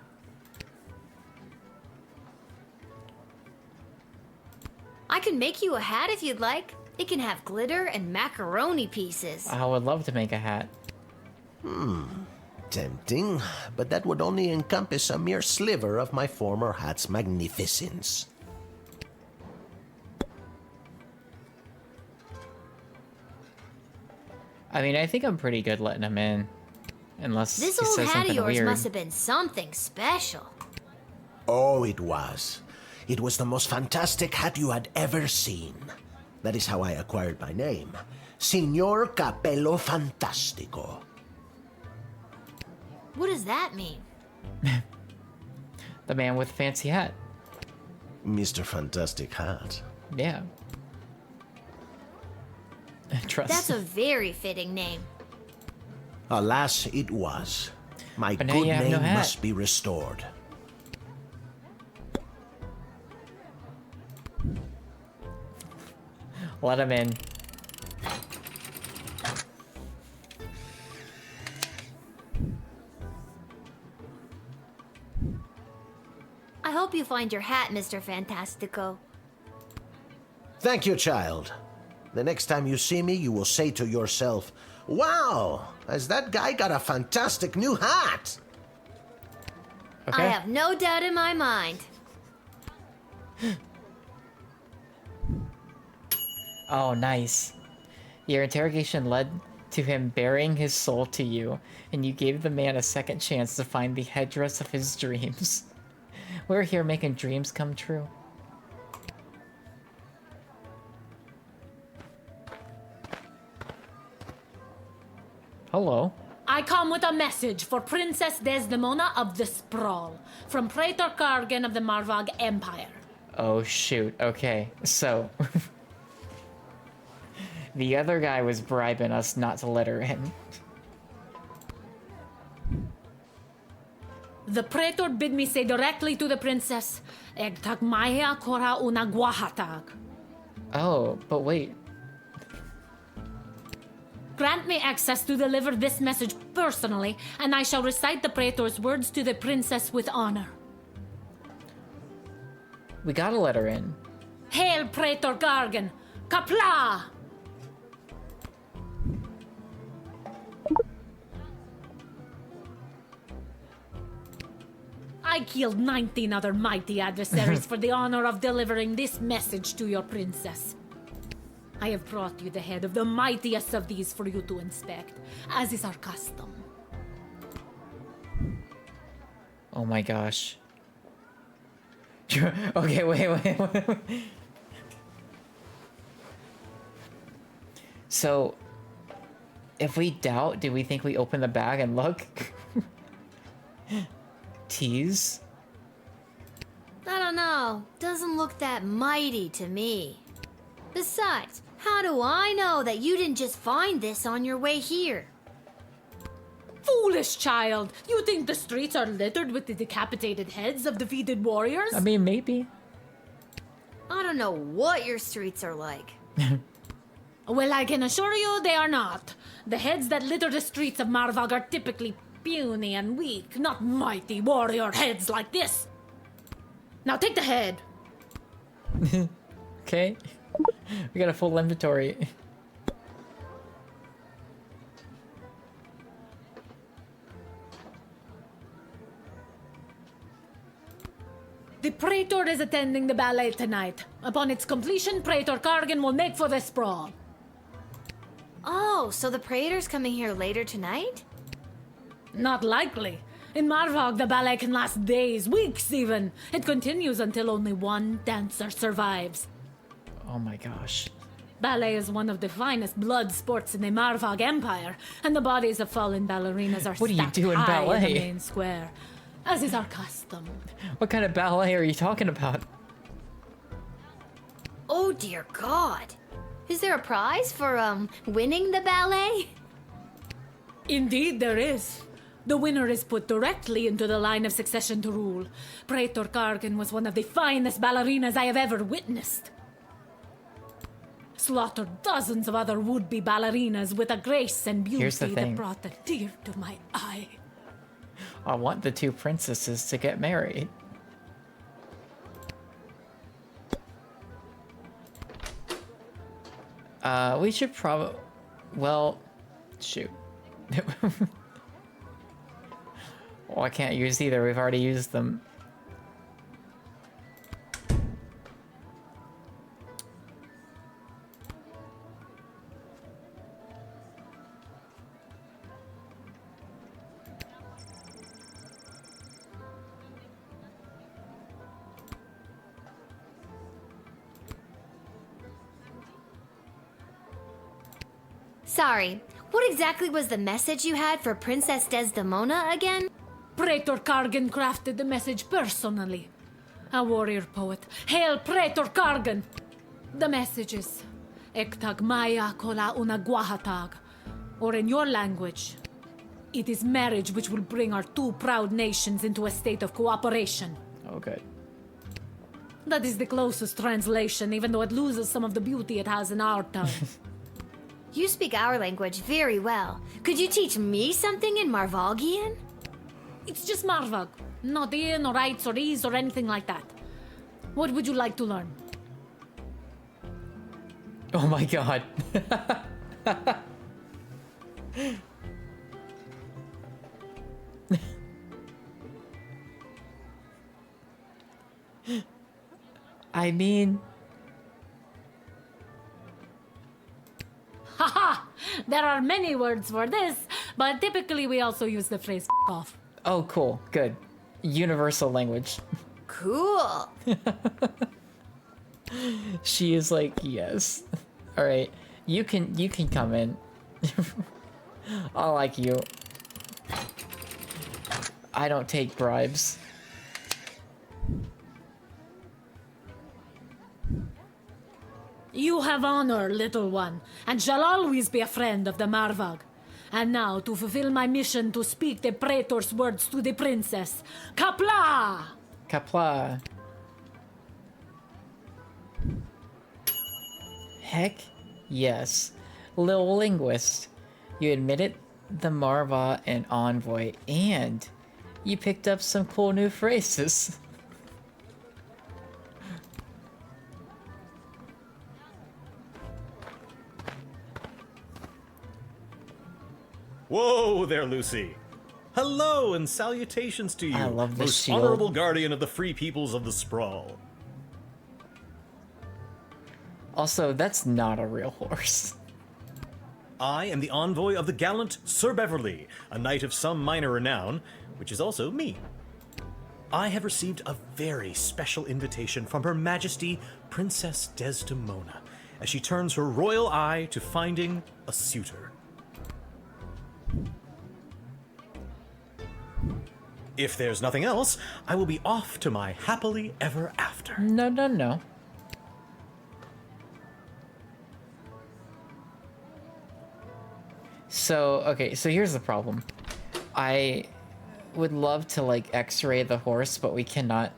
I can make you a hat if you'd like. It can have glitter and macaroni pieces. I would love to make a hat. Tempting, but that would only encompass a mere sliver of my former hat's magnificence. I mean, I think I'm pretty good letting him in. Unless This he old says hat of something yours weird. must have been something special. Oh, it was. It was the most fantastic hat you had ever seen. That is how I acquired my name. Signor Capello Fantastico. What does that mean? The man with the fancy hat. Mr. Fantastic Hat. Yeah. Trust. That's a very fitting name. Alas, it was. My But now good you have name no hat. must be restored. Let him in. I hope you find your hat, Mr. Fantastico. Thank you, child. The next time you see me, you will say to yourself, "Wow, has that guy got a fantastic new hat?" Okay. I have no doubt in my mind. Oh, nice. Your interrogation led to him bearing his soul to you, and you gave the man a second chance to find the headdress of his dreams. We're here making dreams come true. Hello. I come with a message for Princess Desdemona of the Sprawl, from Praetor Kargan of the Marvog Empire. Oh, shoot. Okay, so... the other guy was bribing us not to let her in. The Praetor bid me say directly to the princess, Eg tagmaya kora una guahatag. Oh, but wait. Grant me access to deliver this message personally, and I shall recite the Praetor's words to the princess with honor. We gotta let her in. Hail Praetor Gargan! Kapla! I killed 19 other mighty adversaries for the honor of delivering this message to your princess. I have brought you the head of the mightiest of these for you to inspect, as is our custom. Oh my gosh. Okay, wait. So, if we doubt, do we think we open the bag and look? Tease? I don't know. Doesn't look that mighty to me. Besides, how do I know that you didn't just find this on your way here? Foolish child! You think the streets are littered with the decapitated heads of defeated warriors? I mean, maybe. I don't know what your streets are like. Well, I can assure you they are not. The heads that litter the streets of Marvag are typically puny and weak, not mighty warrior heads like this. Now take the head. Okay. We got a full inventory. The Praetor is attending the ballet tonight. Upon its completion, Praetor Kargan will make for the sprawl. Oh, so the Praetor's coming here later tonight? Not likely. In Marvag, the ballet can last days, weeks even. It continues until only one dancer survives. Oh my gosh. Ballet is one of the finest blood sports in the Marvag Empire, and the bodies of fallen ballerinas are What do you stacked do in high ballet? in the main square, as is our custom. What kind of ballet are you talking about? Oh dear God. Is there a prize for, winning the ballet? Indeed there is. The winner is put directly into the line of succession to rule. Praetor Kargan was one of the finest ballerinas I have ever witnessed. Slaughtered dozens of other would-be ballerinas with a grace and Here's the beauty thing. that brought a tear to my eye. I want the two princesses to get married. We should probably... Well, shoot. Well, I can't use either. We've already used them. Sorry, what exactly was the message you had for Princess Desdemona again? Praetor Kargan crafted the message personally. A warrior poet. Hail Praetor Kargan! The message is Ektag Maya Kola Una Guahatag. Or in your language, it is marriage which will bring our two proud nations into a state of cooperation. Okay. That is the closest translation, even though it loses some of the beauty it has in our tongue. You speak our language very well. Could you teach me something in Marvagian? It's just Marvag. Not in or rights or ease or anything like that. What would you like to learn? Oh my god. I mean... Haha! There are many words for this, but typically we also use the phrase "f off." Oh, cool. Good. Universal language. Cool. She is like, yes. All right, you can come in. I like you. I don't take bribes. You have honor, little one, and shall always be a friend of the Marvag. And now, to fulfill my mission to speak the Praetor's words to the princess, Kapla! Kapla. Heck yes. Lil Linguist. You admitted the Marva and Envoy, and you picked up some cool new phrases. Whoa there, Lucy. Hello and salutations to you, I love the most shield. honorable guardian of the free peoples of the Sprawl. Also, that's not a real horse. I am the envoy of the gallant Sir Beverly, a knight of some minor renown, which is also me. I have received a very special invitation from Her Majesty Princess Desdemona, as she turns her royal eye to finding a suitor. If there's nothing else, I will be off to my happily ever after. No, no, no. So, okay, so here's the problem. I would love to, like, x-ray the horse, but we cannot.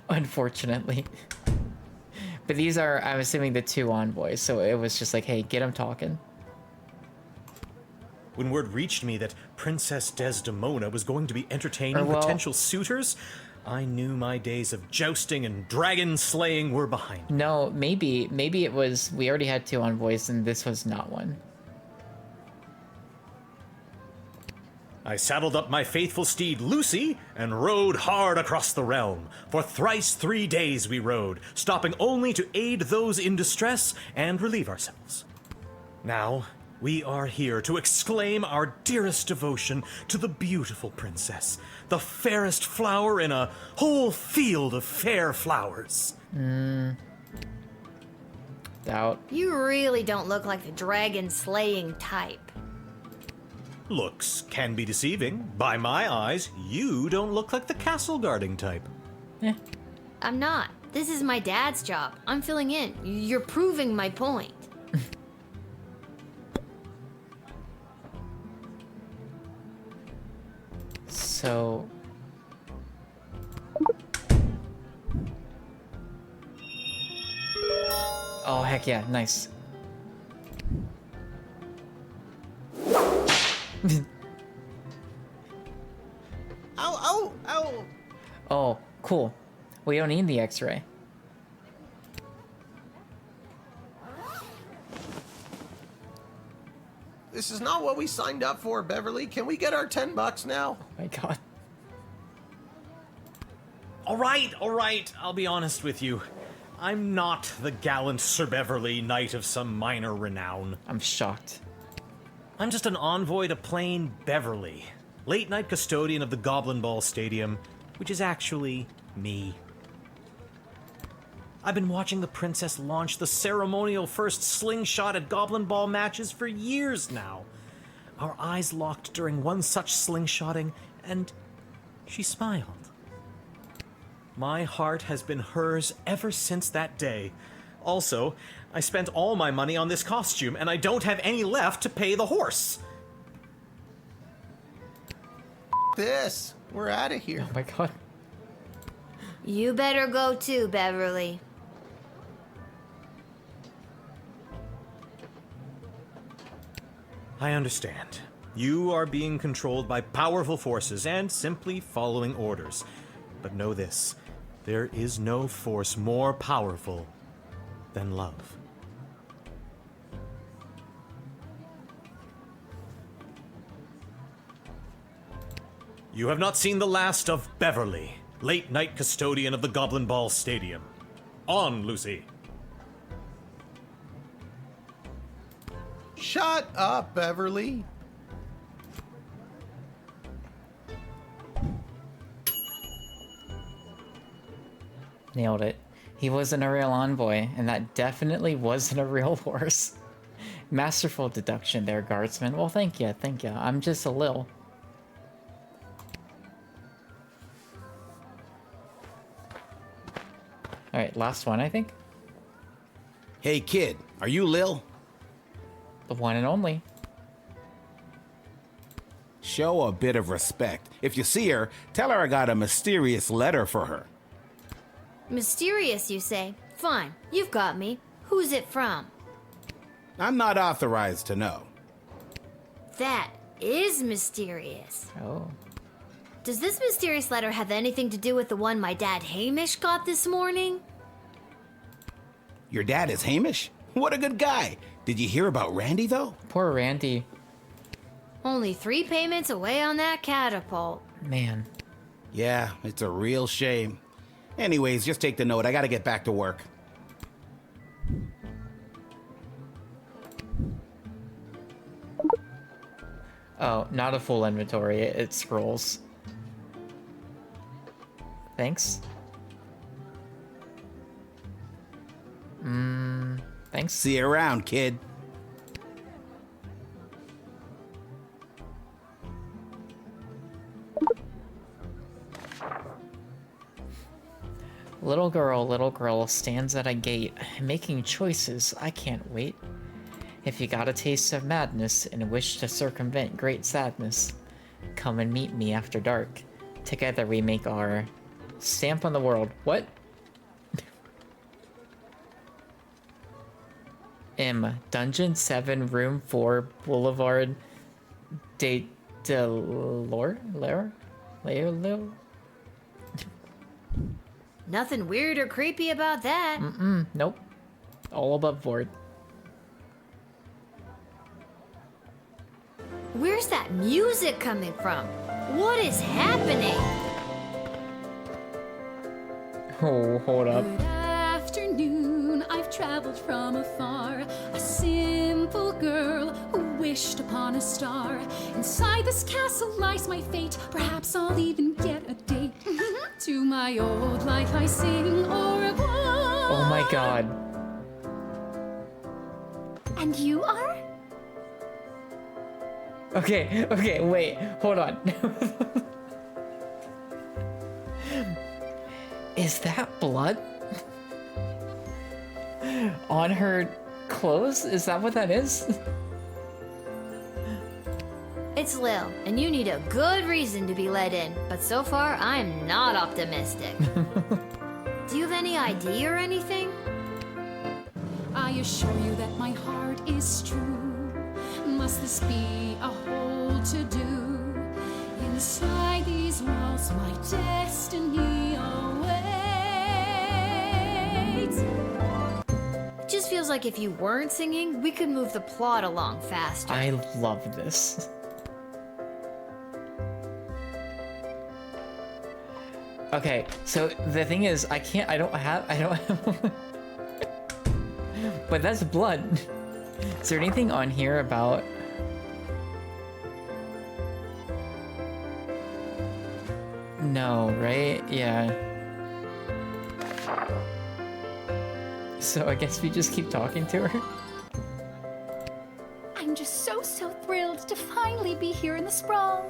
Unfortunately. But these are, I'm assuming, the two envoys, so it was just like, hey, get them talking. When word reached me that Princess Desdemona was going to be entertaining well, potential suitors, I knew my days of jousting and dragon slaying were behind me. No, maybe it was, we already had two envoys and this was not one. I saddled up my faithful steed Lucy and rode hard across the realm. For thrice 3 days we rode, stopping only to aid those in distress and relieve ourselves. Now, we are here to exclaim our dearest devotion to the beautiful princess, the fairest flower in a whole field of fair flowers. Doubt. You really don't look like the dragon slaying type. Looks can be deceiving. By my eyes, you don't look like the castle guarding type. I'm not. This is my dad's job. I'm filling in. You're proving my point. So... Oh, heck yeah, nice. Ow, ow, ow! Oh, cool. We don't need the x-ray. This is not what we signed up for, Beverly. Can we get our $10 now? Oh my god. All right, I'll be honest with you. I'm not the gallant Sir Beverly, knight of some minor renown. I'm shocked. I'm just an envoy to plain Beverly, late-night custodian of the Goblin Ball Stadium, which is actually me. I've been watching the princess launch the ceremonial first slingshot at Goblin Ball matches for years now. Our eyes locked during one such slingshotting, and she smiled. My heart has been hers ever since that day. Also, I spent all my money on this costume, and I don't have any left to pay the horse. This. We're out of here. Oh my god. You better go too, Beverly. I understand. You are being controlled by powerful forces and simply following orders. But know this, there is no force more powerful than love. You have not seen the last of Beverly, late-night custodian of the Goblin Ball Stadium. On, Lucy. Shut up, Beverly. Nailed it. He wasn't a real envoy, and that definitely wasn't a real horse. Masterful deduction there, Guardsman. Well, thank you, thank you. I'm just a Lil. Alright, last one, I think. Hey, kid, are you Lil? The one and only. Show a bit of respect. If you see her, tell her I got a mysterious letter for her. Mysterious, you say? Fine, you've got me. Who's it from? I'm not authorized to know. That is mysterious. Oh. Does this mysterious letter have anything to do with the one my dad Hamish got this morning? Your dad is Hamish? What a good guy. Did you hear about Randy, though? Poor Randy. Only 3 payments away on that catapult. Man. Yeah, it's a real shame. Anyways, just take the note. I gotta get back to work. Oh, not a full inventory. It scrolls. Thanks. Thanks. See you around, kid. Little girl stands at a gate, making choices. I can't wait. If you got a taste of madness and wish to circumvent great sadness, come and meet me after dark. Together we make our stamp on the world. What? Dungeon 7, Room 4, Boulevard de Lore? Nothing weird or creepy about that. Nope. All above board. Where's that music coming from? What is happening? Oh, hold up. Good afternoon, I've traveled from afar. A simple girl who wished upon a star. Inside this castle lies my fate. Perhaps I'll even get a date. To my old life I sing au revoir. Oh my god. And you are? Okay, wait, hold on. Is that blood? On her clothes? Is that what that is? It's Lil, and you need a good reason to be let in, but so far I'm not optimistic. Do you have any ID or anything? I assure you that my heart is true. Must this be a whole to-do? Inside these walls my destiny awaits. It just feels like if you weren't singing, we could move the plot along faster. I love this. Okay, so the thing is, I don't have but that's blood. Is there anything on here about... No, right? Yeah. So I guess we just keep talking to her? I'm just so thrilled to finally be here in the sprawl.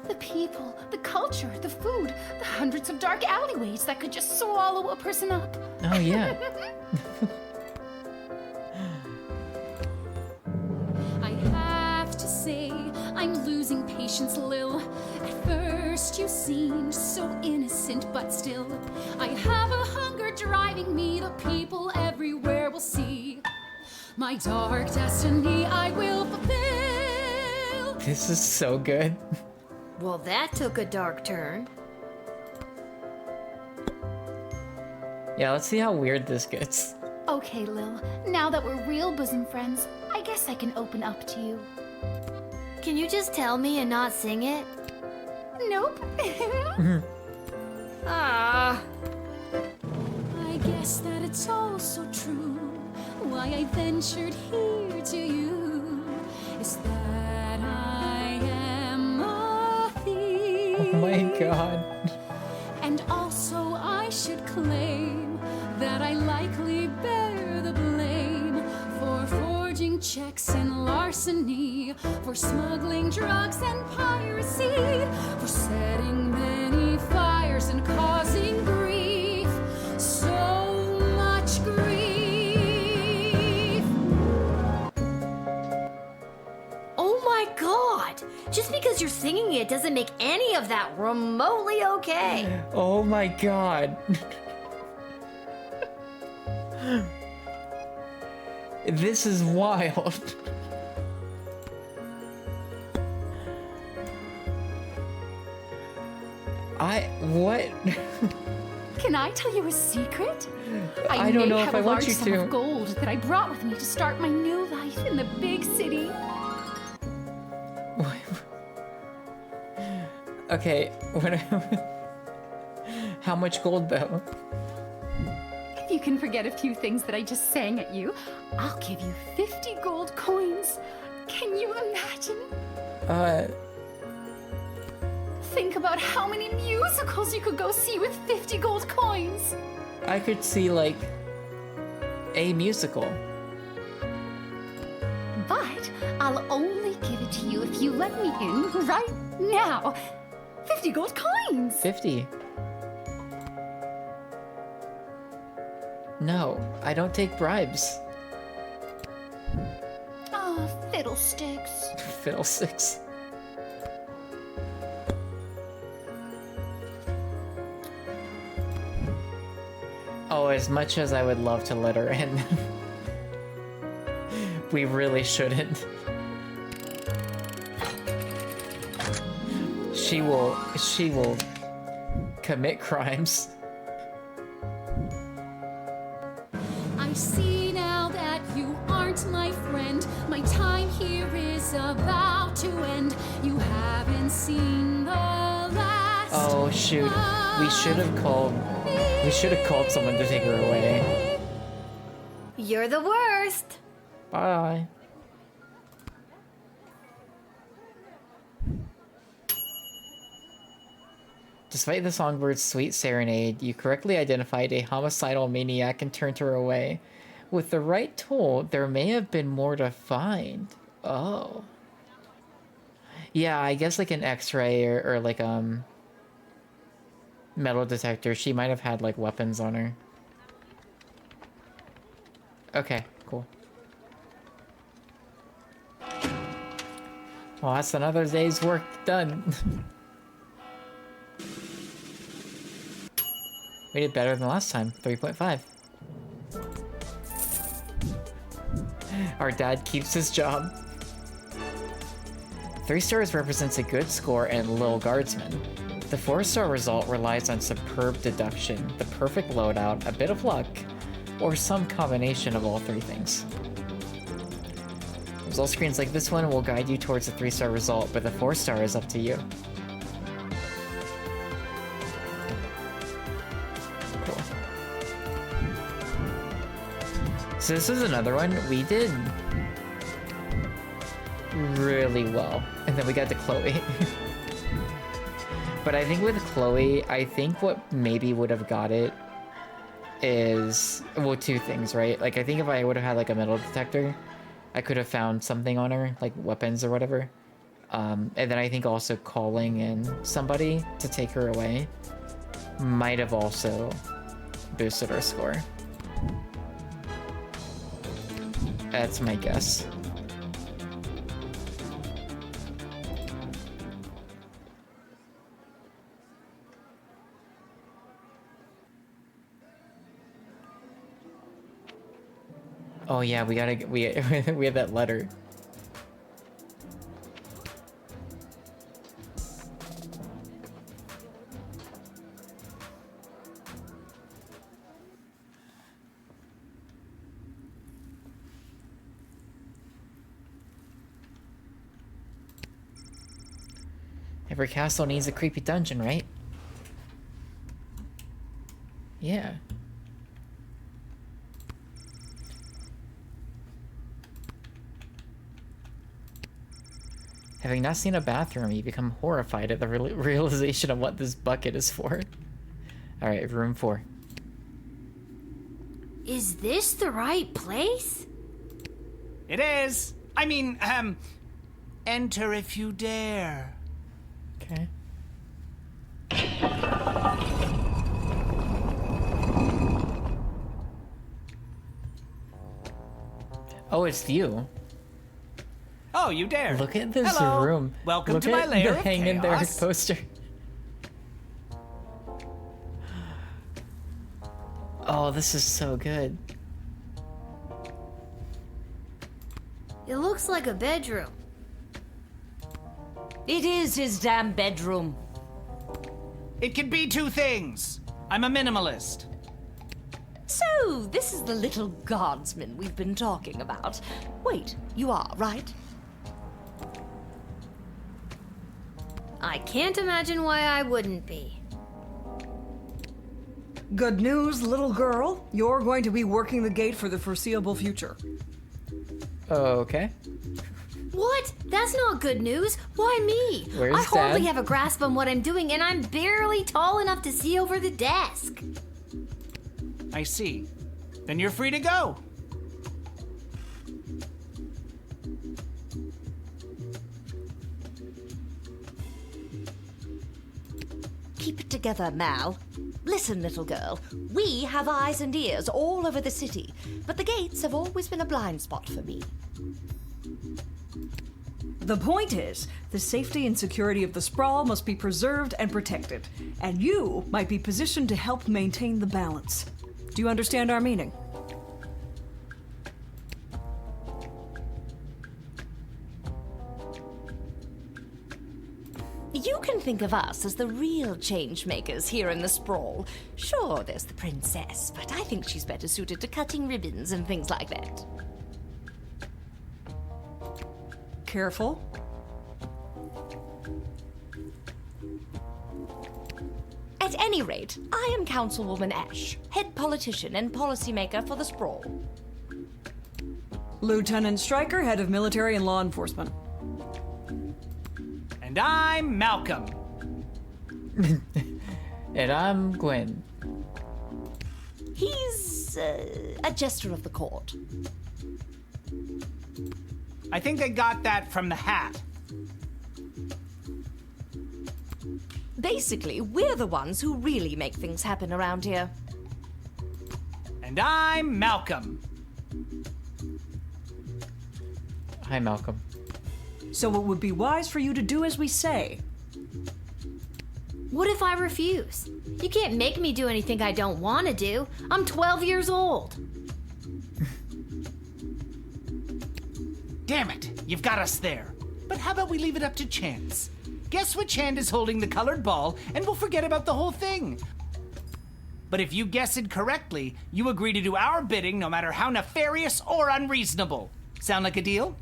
The people, the culture, the food, the hundreds of dark alleyways that could just swallow a person up. Oh, yeah. I have to say, I'm losing patience, Lil. At first you seemed so innocent, but still, I have a hunger driving me. The people everywhere will see my dark destiny I will fulfill. This is so good. Well, that took a dark turn. Yeah, let's see how weird this gets. Okay, Lil, now that we're real bosom friends, I guess I can open up to you. Can you just tell me and not sing it? Nope. Ah. I guess that it's all so true. Why I ventured here to you is that I am a thief. Oh my god. And also I should claim that I likely bear the blame for forging checks and larceny, for smuggling drugs and piracy, for setting many fires and causing grief, so much grief. Oh my god! Just because you're singing it doesn't make any of that remotely okay. Oh my god. This is wild. What? Can I tell you a secret? I don't know may if have I a want large you sum to. of gold that I brought with me to start my new life in the big city. Okay, what? How much gold though? If you can forget a few things that I just sang at you, I'll give you 50 gold coins. Can you imagine? Think about how many musicals you could go see with 50 gold coins. I could see like a musical. But I'll only give it to you if you let me in right now. 50 gold coins. 50. No, I don't take bribes. Oh, fiddlesticks. Fiddlesticks. Oh, as much as I would love to let her in, we really shouldn't. She will commit crimes. I see now that you aren't my friend. My time here is about to end. You haven't seen the last. Oh shoot. We should have called someone to take her away. You're the worst. Bye. Despite the songbird's sweet serenade, you correctly identified a homicidal maniac and turned her away. With the right tool, there may have been more to find. Oh. Yeah, I guess like an X-ray or like metal detector. She might have had like weapons on her. Okay, cool. Well, that's another day's work done. We did better than last time, 3.5. Our dad keeps his job. 3 stars represents a good score and Lil Guardsman. The 4-star result relies on superb deduction, the perfect loadout, a bit of luck, or some combination of all 3 things. Result screens like this one will guide you towards a 3-star result, but the 4-star is up to you. Cool. So this is another one we did really well, and then we got to Chloe. But I think with Chloe, I think what maybe would have got it is, well, 2 things, right? Like, I think if I would have had, like, a metal detector, I could have found something on her, like weapons or whatever. And then I think also calling in somebody to take her away might have also boosted our score. That's my guess. Oh yeah, we gotta we have that letter. Every castle needs a creepy dungeon, right? Yeah. Having not seen a bathroom, you become horrified at the realization of what this bucket is for. Alright, room 4. Is this the right place? It is. I mean, enter if you dare. Okay. Oh, it's you. Oh, you dare. Look at this Hello. room. Welcome Look to my at lair the of hang in there chaos. poster. Oh, this is so good. It looks like a bedroom. It is his damn bedroom. It can be 2 things. I'm a minimalist. So, this is the little guardsman we've been talking about. Wait, you are, right? I can't imagine why I wouldn't be. Good news, little girl. You're going to be working the gate for the foreseeable future. Okay. What? That's not good news. Why me? Where's I hardly Dad? have a grasp on what I'm doing, and I'm barely tall enough to see over the desk. I see. Then you're free to go. Keep it together, Mal. Listen, little girl, we have eyes and ears all over the city, but the gates have always been a blind spot for me. The point is, the safety and security of the sprawl must be preserved and protected, and you might be positioned to help maintain the balance. Do you understand our meaning? You can think of us as the real change makers here in the sprawl. Sure, there's the princess, but I think she's better suited to cutting ribbons and things like that. Careful. At any rate, I am Councilwoman Ash, head politician and policymaker for the sprawl. Lieutenant Stryker, head of military and law enforcement. And I'm Malcolm. And I'm Gwen. He's a jester of the court. I think I got that from the hat. Basically, we're the ones who really make things happen around here. And I'm Malcolm. Hi, Malcolm. So it would be wise for you to do as we say. What if I refuse? You can't make me do anything I don't want to do. I'm 12 years old. Damn it, you've got us there. But how about we leave it up to chance? Guess which hand is holding the colored ball, and we'll forget about the whole thing. But if you guess it correctly, you agree to do our bidding no matter how nefarious or unreasonable. Sound like a deal?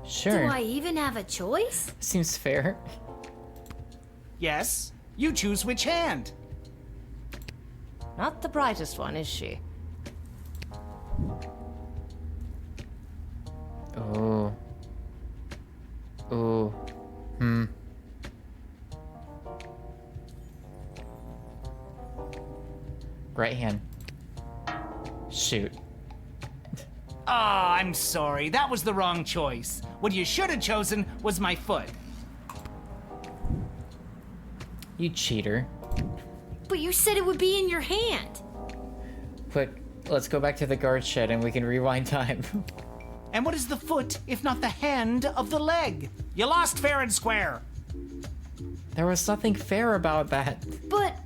Sure. Do I even have a choice? Seems fair. Yes. You choose which hand. Not the brightest one, is she? Oh. Oh. Right hand. Shoot. Oh, I'm sorry. That was the wrong choice. What you should have chosen was my foot. You cheater. But you said it would be in your hand. Quick, let's go back to the guard shed and we can rewind time. And what is the foot if not the hand of the leg? You lost fair and square. There was nothing fair about that. But...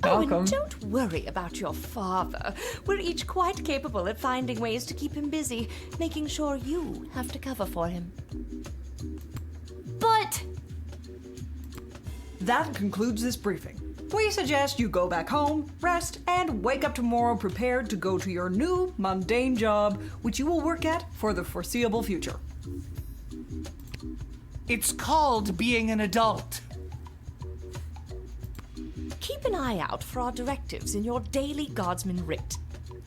Malcolm. Oh, and don't worry about your father. We're each quite capable at finding ways to keep him busy, making sure you have to cover for him. But... That concludes this briefing. We suggest you go back home, rest, and wake up tomorrow prepared to go to your new mundane job, which you will work at for the foreseeable future. It's called being an adult. Keep an eye out for our directives in your daily Guardsman writ.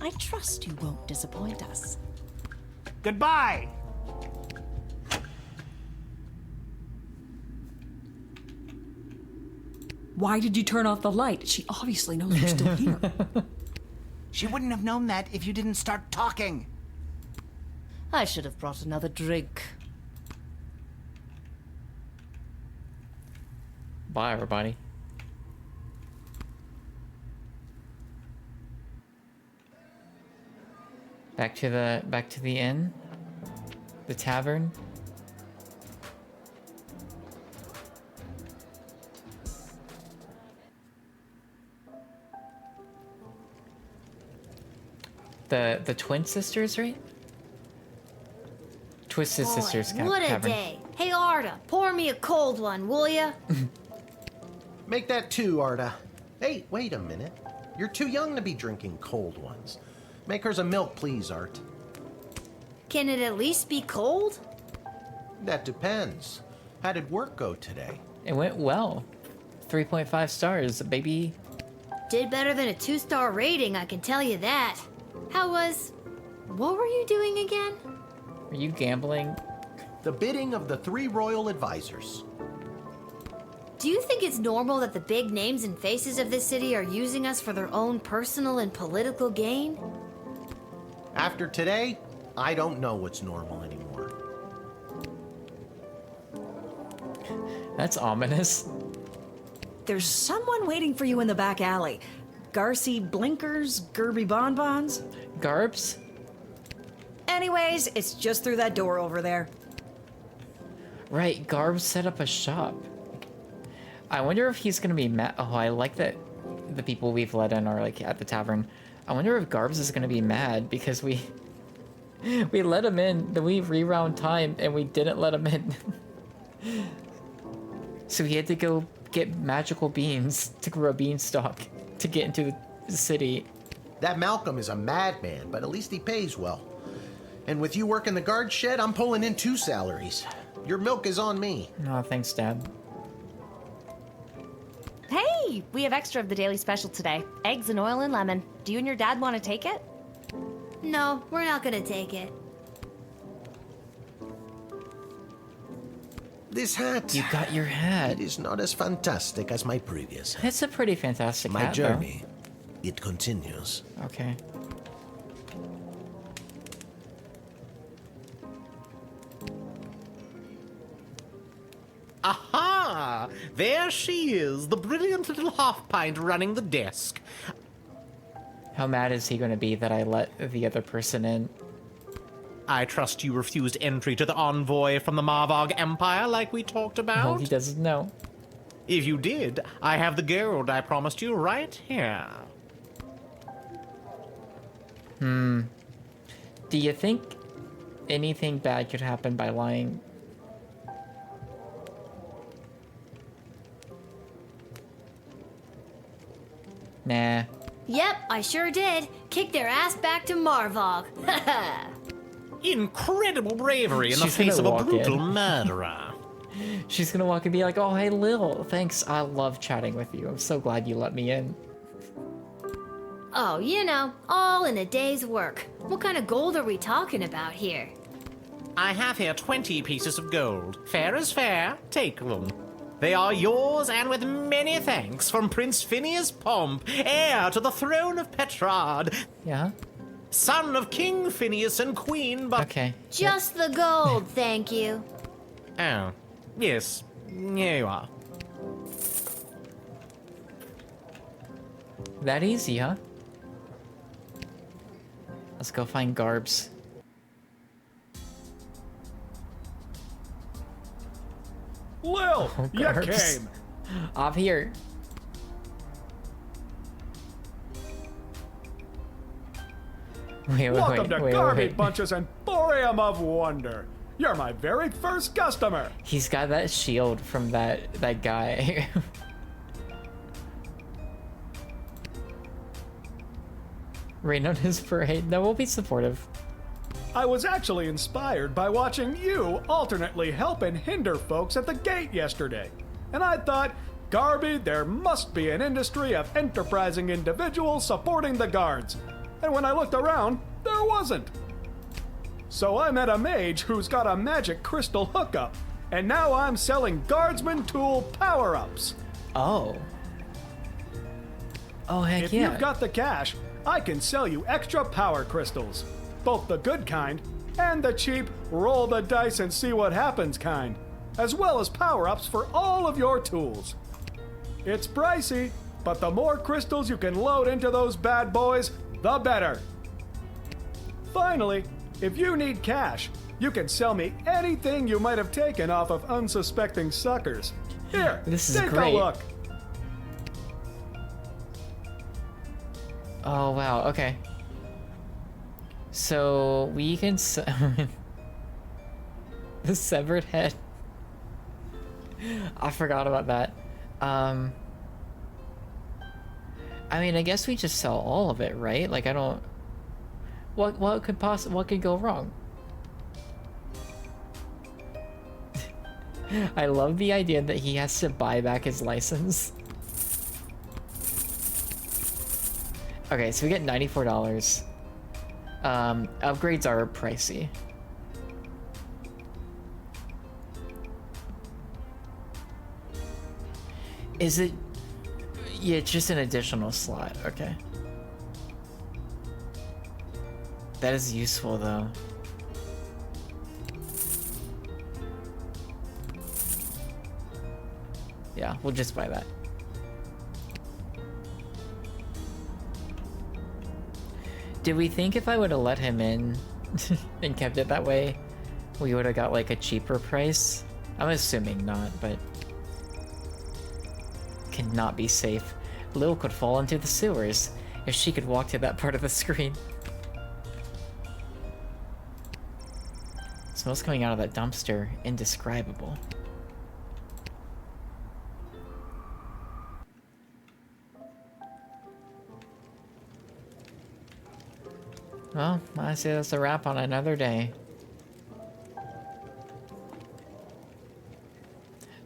I trust you won't disappoint us. Goodbye. Why did you turn off the light? She obviously knows you're still here. She wouldn't have known that if you didn't start talking. I should have brought another drink. Bye, everybody. Back to the inn, the tavern. The twin sisters, right? Twisted Sisters What a Tavern. day. Hey, Arda, pour me a cold one, will ya? Make that 2, Arda. Hey, wait a minute. You're too young to be drinking cold ones. Make hers a milk, please, Art. Can it at least be cold? That depends. How did work go today? It went well. 3.5 stars, baby. Did better than a 2-star rating, I can tell you that. What were you doing again? Are you gambling? The bidding of the 3 royal advisors. Do you think it's normal that the big names and faces of this city are using us for their own personal and political gain? After today, I don't know what's normal anymore. That's ominous. There's someone waiting for you in the back alley. Garcy Blinkers, Gerby Bonbons. Garbs? Anyways, it's just through that door over there. Right, Garbs set up a shop. I wonder if he's gonna be mad. Oh, I like that the people we've let in are like at the tavern. I wonder if Garbs is gonna be mad because we let him in, then we rewound time and we didn't let him in. So he had to go get magical beans to grow a beanstalk to get into the city. That Malcolm is a madman, but at least he pays well. And with you working the guard shed, I'm pulling in 2 salaries. Your milk is on me. Oh, thanks, Dad. Hey, we have extra of the daily special today. Eggs and oil and lemon. Do you and your dad want to take it? No, we're not gonna take it. This hat. You got your hat. It is not as fantastic as my previous hat. It's a pretty fantastic My hat, journey, it continues. though. Okay. Aha! There she is, the brilliant little half-pint running the desk. How mad is he gonna be that I let the other person in? I trust you refused entry to the envoy from the Marvog Empire like we talked about? No, he doesn't know. If you did, I have the gold I promised you right here. Do you think anything bad could happen by lying? Nah. Yep, I sure did. Kick their ass back to Marvog. Incredible bravery in the She's face of gonna a walk brutal in. murderer. She's gonna walk and be like, oh, hey, Lil, thanks. I love chatting with you. I'm so glad you let me in. Oh, you know, all in a day's work. What kind of gold are we talking about here? I have here 20 pieces of gold. Fair is fair. Take them. They are yours, and with many thanks from Prince Phineas Pomp, heir to the throne of Petrard. Yeah? Son of King Phineas and Queen, but... Okay. Just the gold, thank you. Oh, yes. Here you are. That easy, huh? Let's go find Garbs. Lil, you Garbs. came. I'm here. Welcome to wait, Garby wait. Bunches and Thorium of Wonder. You're my very first customer. He's got that shield from that guy. Rain on his parade. No, we'll be supportive. I was actually inspired by watching you alternately help and hinder folks at the gate yesterday. And I thought, Garby, there must be an industry of enterprising individuals supporting the guards. And when I looked around, there wasn't. So I met a mage who's got a magic crystal hookup, and now I'm selling Guardsman tool power-ups. Oh. Oh, heck If yeah. you've got the cash, I can sell you extra power crystals. Both the good kind and the cheap roll the dice and see what happens kind, as well as power-ups for all of your tools. It's pricey, but the more crystals you can load into those bad boys, the better. Finally, if you need cash, you can sell me anything you might have taken off of unsuspecting suckers. Here, This is take great. a look. Oh, wow. Okay. So we can the severed head. I forgot about that. I mean, I guess we just sell all of it, right? Like, I don't. What could go wrong? I love the idea that he has to buy back his license. Okay, so we get $94. Upgrades are pricey. Is it? Yeah, it's just an additional slot. Okay. That is useful, though. Yeah, we'll just buy that. Did we think if I would have let him in and kept it that way, we would have got like a cheaper price? I'm assuming not, but cannot be safe. Lil could fall into the sewers if she could walk to that part of the screen. Smells coming out of that dumpster, indescribable. Well, I say that's a wrap on another day.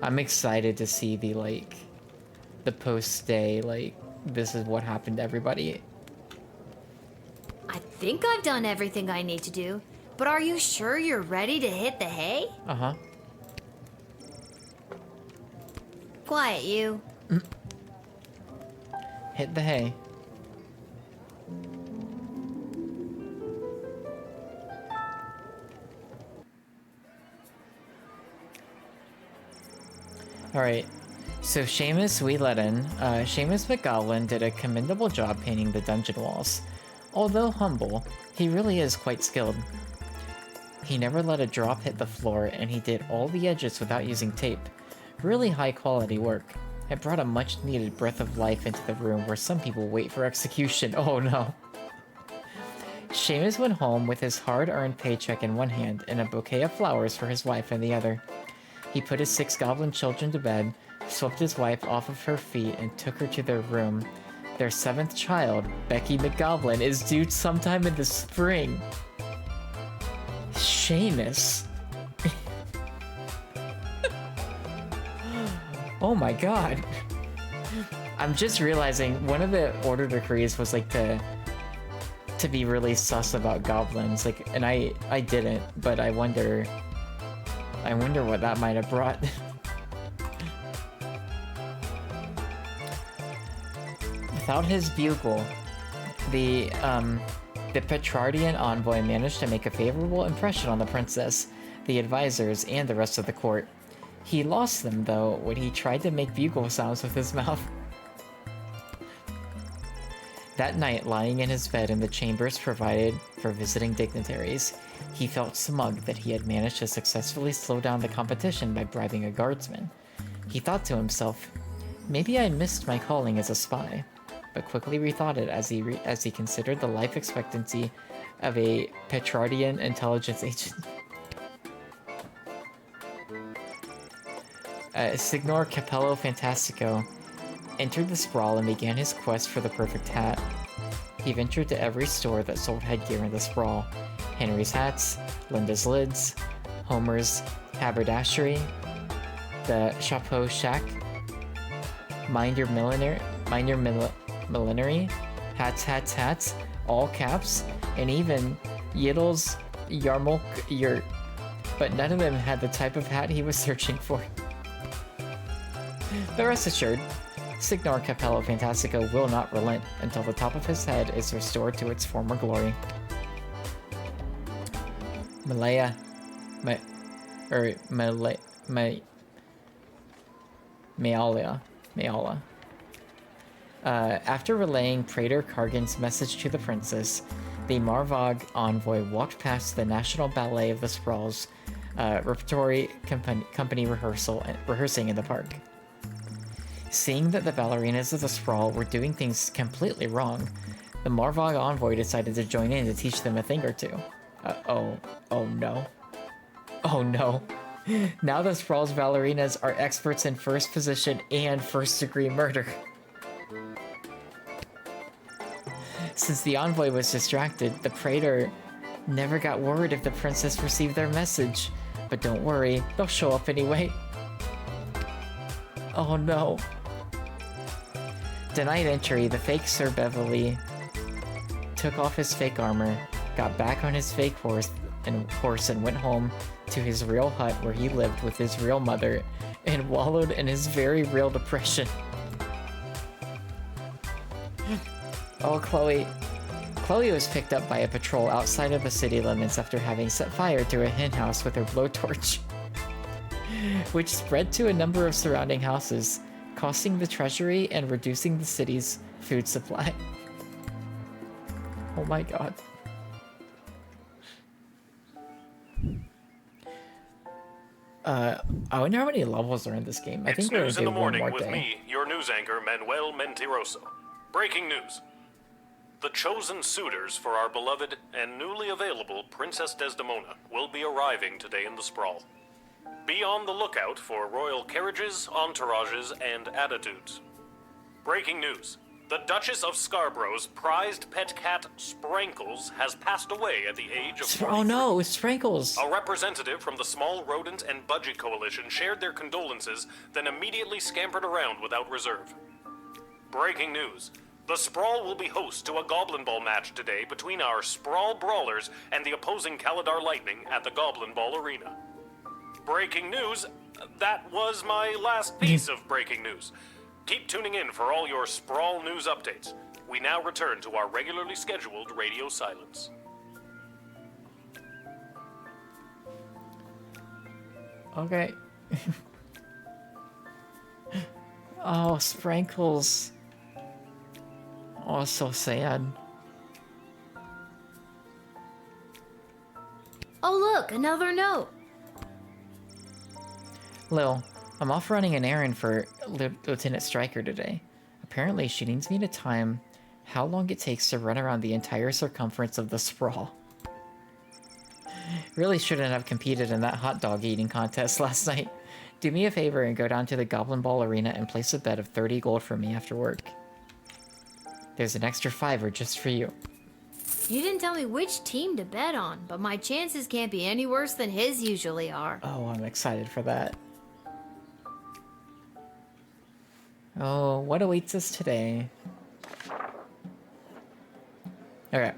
I'm excited to see the, like, the post-day, like, this is what happened to everybody. I think I've done everything I need to do, but are you sure you're ready to hit the hay? Uh-huh. Quiet, you. Hit the hay. Alright, so Seamus we let in. Seamus McGowan did a commendable job painting the dungeon walls. Although humble, he really is quite skilled. He never let a drop hit the floor, and he did all the edges without using tape. Really high quality work. It brought a much needed breath of life into the room where some people wait for execution. Oh no. Seamus went home with his hard-earned paycheck in one hand and a bouquet of flowers for his wife in the other. He put his 6 goblin children to bed, swept his wife off of her feet, and took her to their room. Their 7th child, Becky McGoblin, is due sometime in the spring. Seamus. Oh my god. I'm just realizing one of the order decrees was like to be really sus about goblins, like, and I didn't, but I wonder what that might have brought. Without his bugle, the Petrardian envoy managed to make a favorable impression on the princess, the advisors, and the rest of the court. He lost them, though, when he tried to make bugle sounds with his mouth. That night, lying in his bed in the chambers provided for visiting dignitaries, he felt smug that he had managed to successfully slow down the competition by bribing a guardsman. He thought to himself, maybe I missed my calling as a spy, but quickly rethought it as he considered the life expectancy of a Petrardian intelligence agent. Signor Capello Fantastico entered the sprawl and began his quest for the perfect hat. He ventured to every store that sold headgear in the sprawl. Henry's Hats, Linda's Lids, Homer's Haberdashery, the Chapeau Shack, Mind Your Millinery, Hats, All Caps, and even Yiddle's Yarmulke Yurt. But none of them had the type of hat he was searching for. But rest assured, Signor Capello Fantastico will not relent until the top of his head is restored to its former glory. Mayala. After relaying Praetor Kargan's message to the princess, the Marvog envoy walked past the National Ballet of the Sprawls repertory company rehearsing in the park. Seeing that the ballerinas of the Sprawl were doing things completely wrong, the Marvog envoy decided to join in to teach them a thing or two. Oh no. Oh no. Now the Sprawl's ballerinas are experts in first position and first-degree murder. Since the envoy was distracted, the Praetor never got word if the princess received their message. But don't worry, they'll show up anyway. Oh no. Denied entry, the fake Sir Beverly took off his fake armor, got back on his fake horse and went home to his real hut where he lived with his real mother and wallowed in his very real depression. Oh, Chloe. Chloe was picked up by a patrol outside of the city limits after having set fire to a hen house with her blowtorch, which spread to a number of surrounding houses, costing the treasury and reducing the city's food supply. Oh my god. I wonder how many levels are in this game. I think we're news gonna in do the one morning more with day. me, your news anchor, Manuel Mentiroso. Breaking news. The chosen suitors for our beloved and newly available Princess Desdemona will be arriving today in the Sprawl. Be on the lookout for royal carriages, entourages, and attitudes. Breaking news. The Duchess of Scarborough's prized pet cat, Sprankles, has passed away at the age of 43. Oh no, Sprankles! A representative from the Small Rodent and Budgie Coalition shared their condolences, then immediately scampered around without reserve. Breaking news. The Sprawl will be host to a Goblin Ball match today between our Sprawl Brawlers and the opposing Kaladar Lightning at the Goblin Ball Arena. Breaking news. That was my last piece of breaking news. Keep tuning in for all your Sprawl news updates. We now return to our regularly scheduled radio silence. Okay. Oh, Sprankles. Oh, so sad. Oh look, another note. Lil, I'm off running an errand for Lieutenant Stryker today. Apparently, she needs me to time how long it takes to run around the entire circumference of the Sprawl. Really shouldn't have competed in that hot dog eating contest last night. Do me a favor and go down to the Goblin Ball Arena and place a bet of 30 gold for me after work. There's an extra $5 just for you. You didn't tell me which team to bet on, but my chances can't be any worse than his usually are. Oh, I'm excited for that. Oh, what awaits us today? Okay.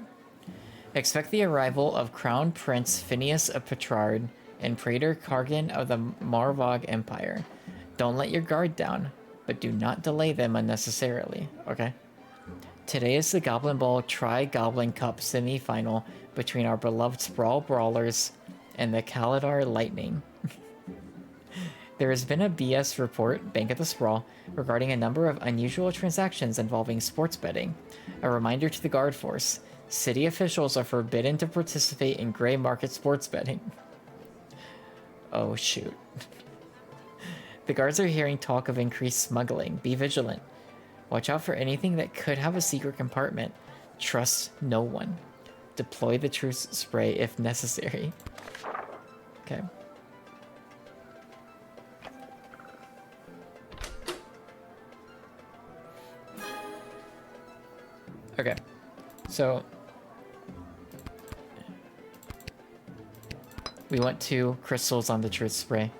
Expect the arrival of Crown Prince Phineas of Petrard and Praetor Kargan of the Marvog Empire. Don't let your guard down, but do not delay them unnecessarily, okay? Today is the Goblin Ball Tri-Goblin Cup semi-final between our beloved Sprawl Brawlers and the Kaladar Lightning. There has been a BS report, Bank of the Sprawl, regarding a number of unusual transactions involving sports betting. A reminder to the Guard Force, city officials are forbidden to participate in gray market sports betting. Oh shoot. The guards are hearing talk of increased smuggling. Be vigilant. Watch out for anything that could have a secret compartment. Trust no one. Deploy the truce spray if necessary. Okay. Okay. So we went to crystals on the truth spray.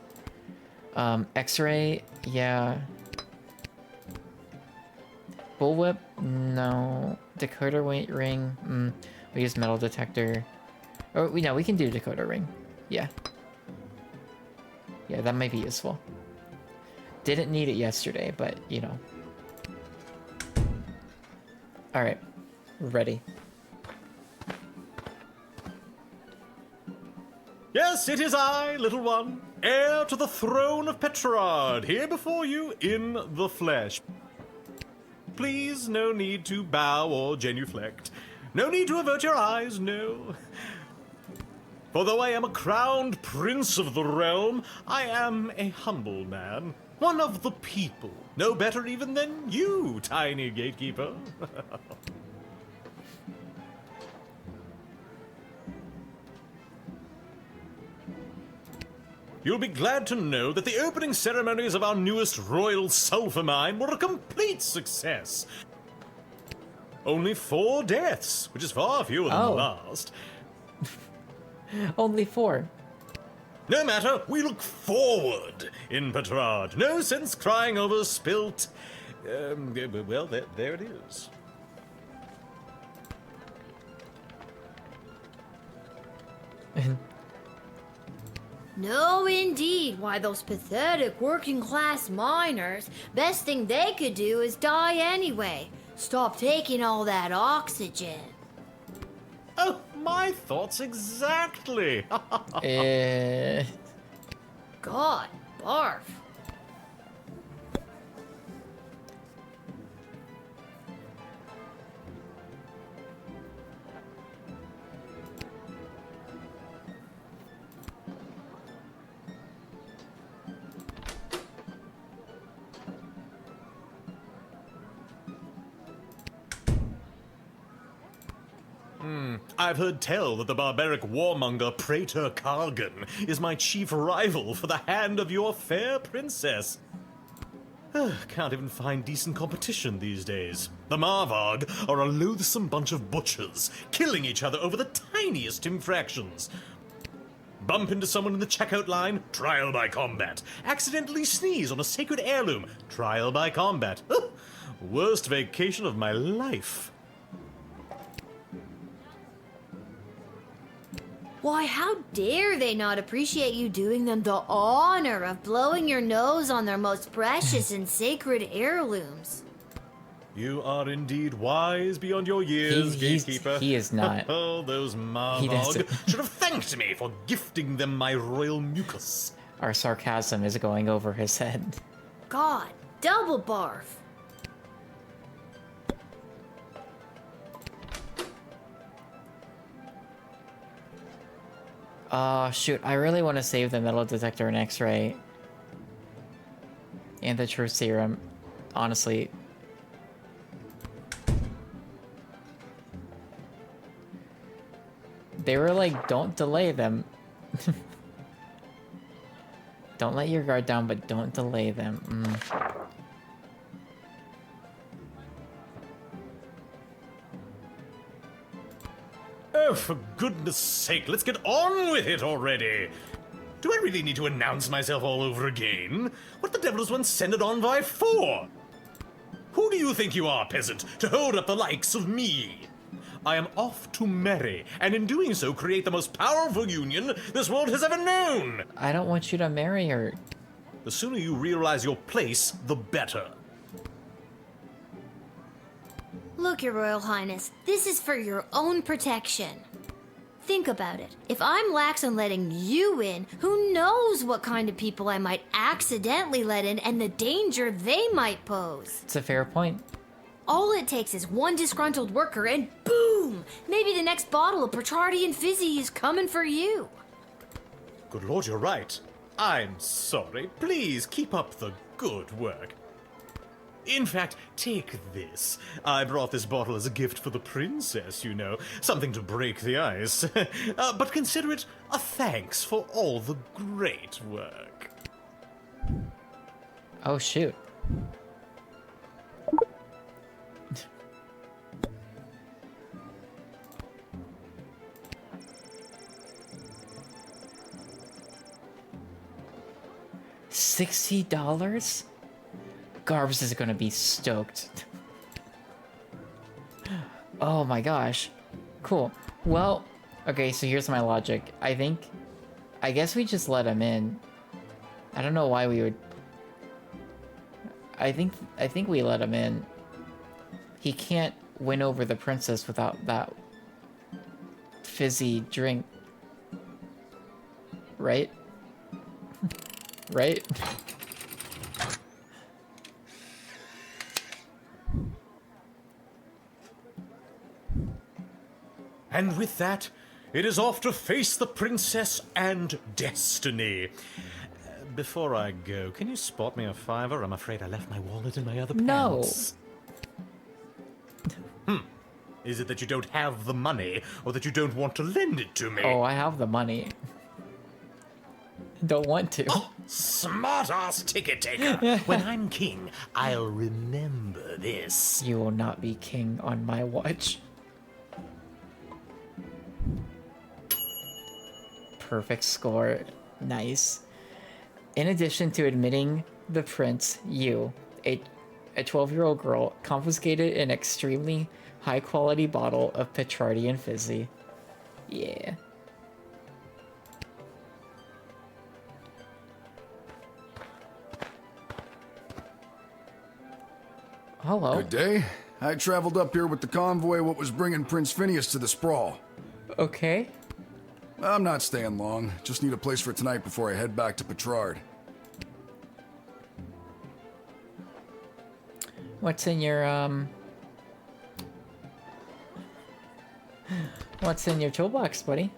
X-ray, yeah. Bullwhip, no. Decoder ring, we use metal detector. Oh, we can do decoder ring. Yeah. Yeah, that might be useful. Didn't need it yesterday, but, you know. Alright. We're ready. Yes, it is I, little one, heir to the throne of Petrard, here before you in the flesh. Please, no need to bow or genuflect. No need to avert your eyes, no. For though I am a crowned prince of the realm, I am a humble man, one of the people, no better even than you, tiny gatekeeper. You'll be glad to know that the opening ceremonies of our newest royal sulfur mine were a complete success. Only 4 deaths, which is far fewer than the last. Only 4. No matter, we look forward in Petrarch. No sense crying over spilt. Well, there it is. No, indeed. Why, those pathetic working class miners, best thing they could do is die anyway. Stop taking all that oxygen. Oh, my thoughts exactly. God, barf. I've heard tell that the barbaric warmonger Praetor Kargan is my chief rival for the hand of your fair princess. Can't even find decent competition these days. The Marvarg are a loathsome bunch of butchers, killing each other over the tiniest infractions. Bump into someone in the checkout line, trial by combat. Accidentally sneeze on a sacred heirloom, trial by combat. Worst vacation of my life. Why, how dare they not appreciate you doing them the honor of blowing your nose on their most precious and sacred heirlooms? You are indeed wise beyond your years, gatekeeper. He is not. Oh, those Marvog should have thanked me for gifting them my royal mucus. Our sarcasm is going over his head. God, double barf. Shoot, I really want to save the metal detector and X-ray. And the truth serum. Honestly. They were like, don't delay them. Don't let your guard down, but don't delay them. Oh, for goodness sake, let's get on with it already! Do I really need to announce myself all over again? What the devil does one send an envoy for? Who do you think you are, peasant, to hold up the likes of me? I am off to marry, and in doing so create the most powerful union this world has ever known! I don't want you to marry her. The sooner you realize your place, the better. Look, Your Royal Highness, this is for your own protection. Think about it. If I'm lax on letting you in, who knows what kind of people I might accidentally let in and the danger they might pose. It's a fair point. All it takes is one disgruntled worker and boom! Maybe the next bottle of Petrardian Fizzy is coming for you. Good lord, you're right. I'm sorry. Please keep up the good work. In fact, take this. I brought this bottle as a gift for the princess, you know. Something to break the ice. But consider it a thanks for all the great work. Oh, shoot. $60? Garbs is gonna be stoked. Oh my gosh. Cool. Well, okay, so here's my logic. I guess we just let him in. I don't know why we would... I think we let him in. He can't win over the princess without that fizzy drink. Right? Right? And with that, it is off to face the princess and destiny. Before I go, can you spot me a $5? I'm afraid I left my wallet in my other pants. Is it that you don't have the money, or that you don't want to lend it to me? Oh, I have the money. Don't want to. Oh, smart-ass ticket taker. When I'm king, I'll remember this. You will not be king on my watch. Perfect score. Nice. In addition to admitting the prince, you, a 12-year-old girl, confiscated an extremely high-quality bottle of Petrardian Fizzy. Yeah. Hello. Good day. I traveled up here with the convoy what was bringing Prince Phineas to the sprawl. Okay. I'm not staying long. Just need a place for tonight before I head back to Petrard. What's in your, What's in your toolbox, buddy?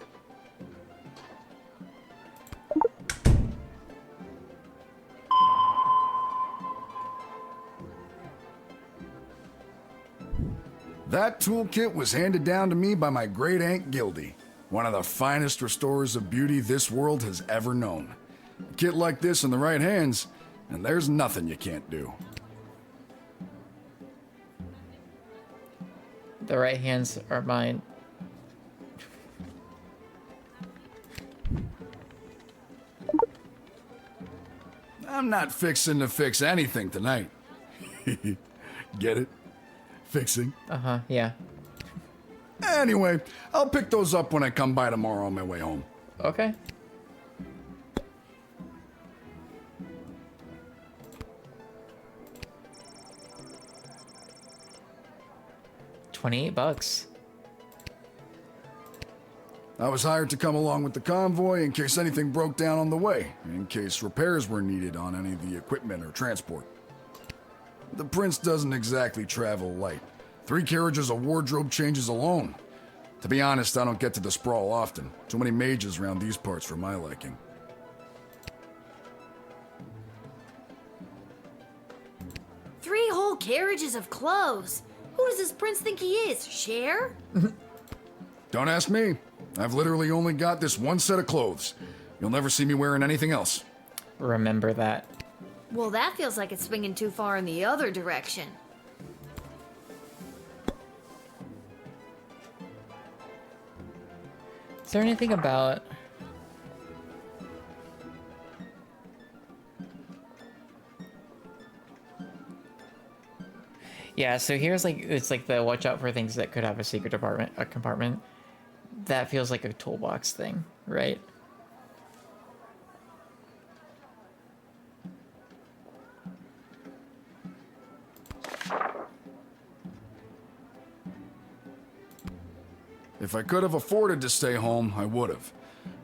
That toolkit was handed down to me by my great aunt Gildy, one of the finest restorers of beauty this world has ever known. A kit like this in the right hands, and there's nothing you can't do. The right hands are mine. I'm not fixing to fix anything tonight. Get it? Fixing? Uh-huh, yeah. Anyway, I'll pick those up when I come by tomorrow on my way home. Okay. $28. I was hired to come along with the convoy in case anything broke down on the way, in case repairs were needed on any of the equipment or transport. The prince doesn't exactly travel light. 3 carriages of wardrobe changes alone. To be honest, I don't get to the sprawl often. Too many mages around these parts for my liking. Three whole carriages of clothes. Who does this prince think he is? Cher? Don't ask me. I've literally only got this one set of clothes. You'll never see me wearing anything else. Remember that. Well, that feels like it's swinging too far in the other direction. Is there anything about... Yeah, so here's like, it's like the watch out for things that could have a secret compartment. That feels like a toolbox thing, right? If I could have afforded to stay home, I would have.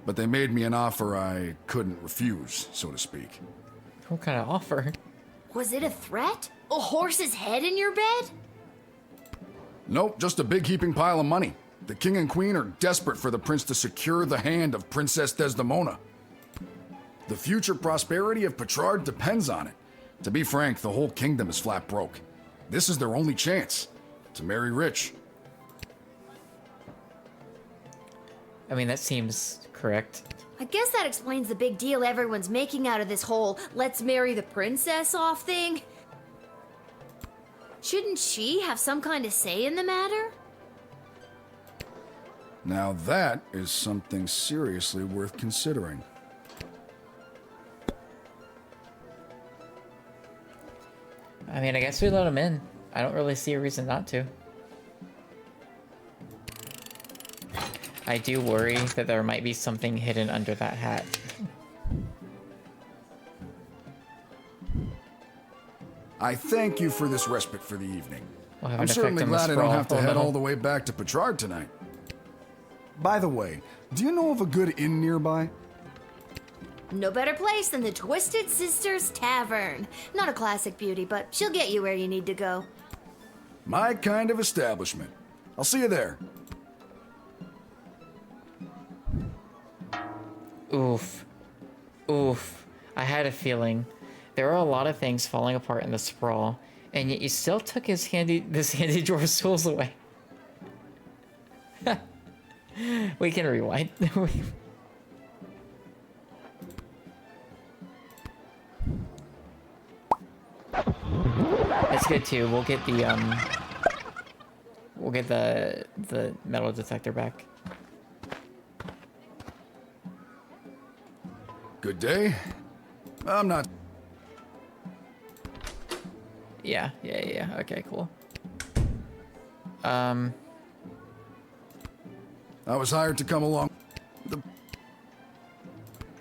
But they made me an offer I couldn't refuse, so to speak. What kind of offer? Was it a threat? A horse's head in your bed? Nope, just a big heaping pile of money. The king and queen are desperate for the prince to secure the hand of Princess Desdemona. The future prosperity of Petrard depends on it. To be frank, the whole kingdom is flat broke. This is their only chance, to marry rich. I mean, that seems correct. I guess that explains the big deal everyone's making out of this whole let's marry the princess off thing. Shouldn't she have some kind of say in the matter? Now that is something seriously worth considering. I mean, I guess we let him in. I don't really see a reason not to. I do worry that there might be something hidden under that hat. I thank you for this respite for the evening. We'll have I'm an effect certainly on the glad I don't sprawl have to for a head little. all the way back to Petrard tonight. By the way, do you know of a good inn nearby? No better place than the Twisted Sisters Tavern. Not a classic beauty, but she'll get you where you need to go. My kind of establishment. I'll see you there. Oof. Oof. I had a feeling. There are a lot of things falling apart in the sprawl, and yet you still took this handy drawer of tools away. We can rewind. That's good too. We'll get the metal detector back. Good day? I'm not. Yeah. Okay, cool. I was hired to come along.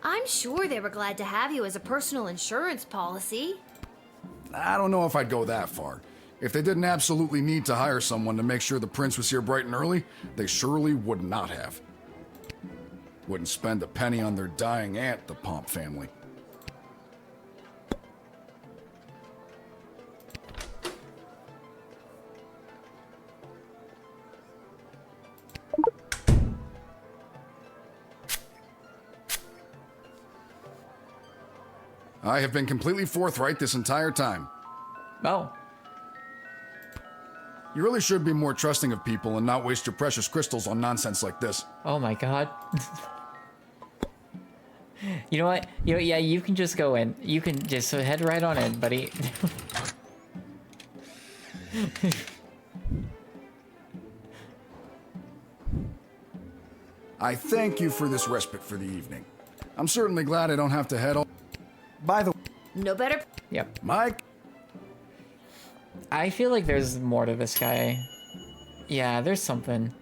I'm sure they were glad to have you as a personal insurance policy. I don't know if I'd go that far. If they didn't absolutely need to hire someone to make sure the prince was here bright and early, they surely would not have. Wouldn't spend a penny on their dying aunt, the Pomp family. I have been completely forthright this entire time. Oh. You really should be more trusting of people and not waste your precious crystals on nonsense like this. Oh my god. You know what? Yeah, you can just go in. You can just head right on in, buddy. I thank you for this respite for the evening. I'm certainly glad I don't have to head on. By the way... No better... Yep. Mike? I feel like there's more to this guy. Yeah, there's something.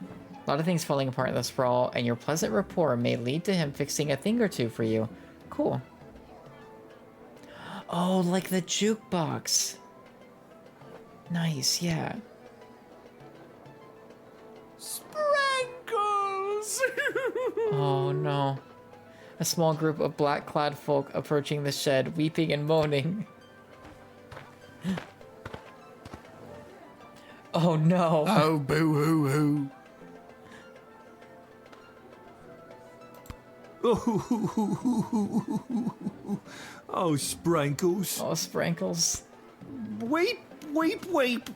A lot of things falling apart in the sprawl, and your pleasant rapport may lead to him fixing a thing or two for you. Cool. Oh, like the jukebox. Nice, yeah. Sprinkles! Oh no. A small group of black-clad folk approaching the shed, weeping and moaning. Oh no. Oh, boo-hoo-hoo. Oh, Sprankles. Oh, Sprankles. Weep, weep, weep.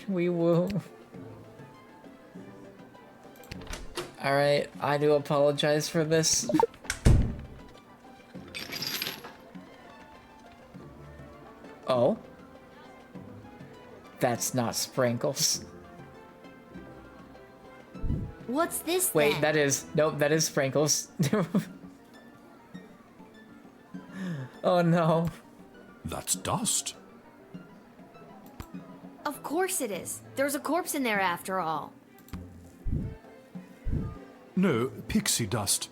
Wee woo. Alright, I do apologize for this. Oh? That's not Sprankles. What's this Wait, then? that is... Nope, that is Sprankles. Oh no. That's dust. Of course it is. There's a corpse in there after all. No, pixie dust.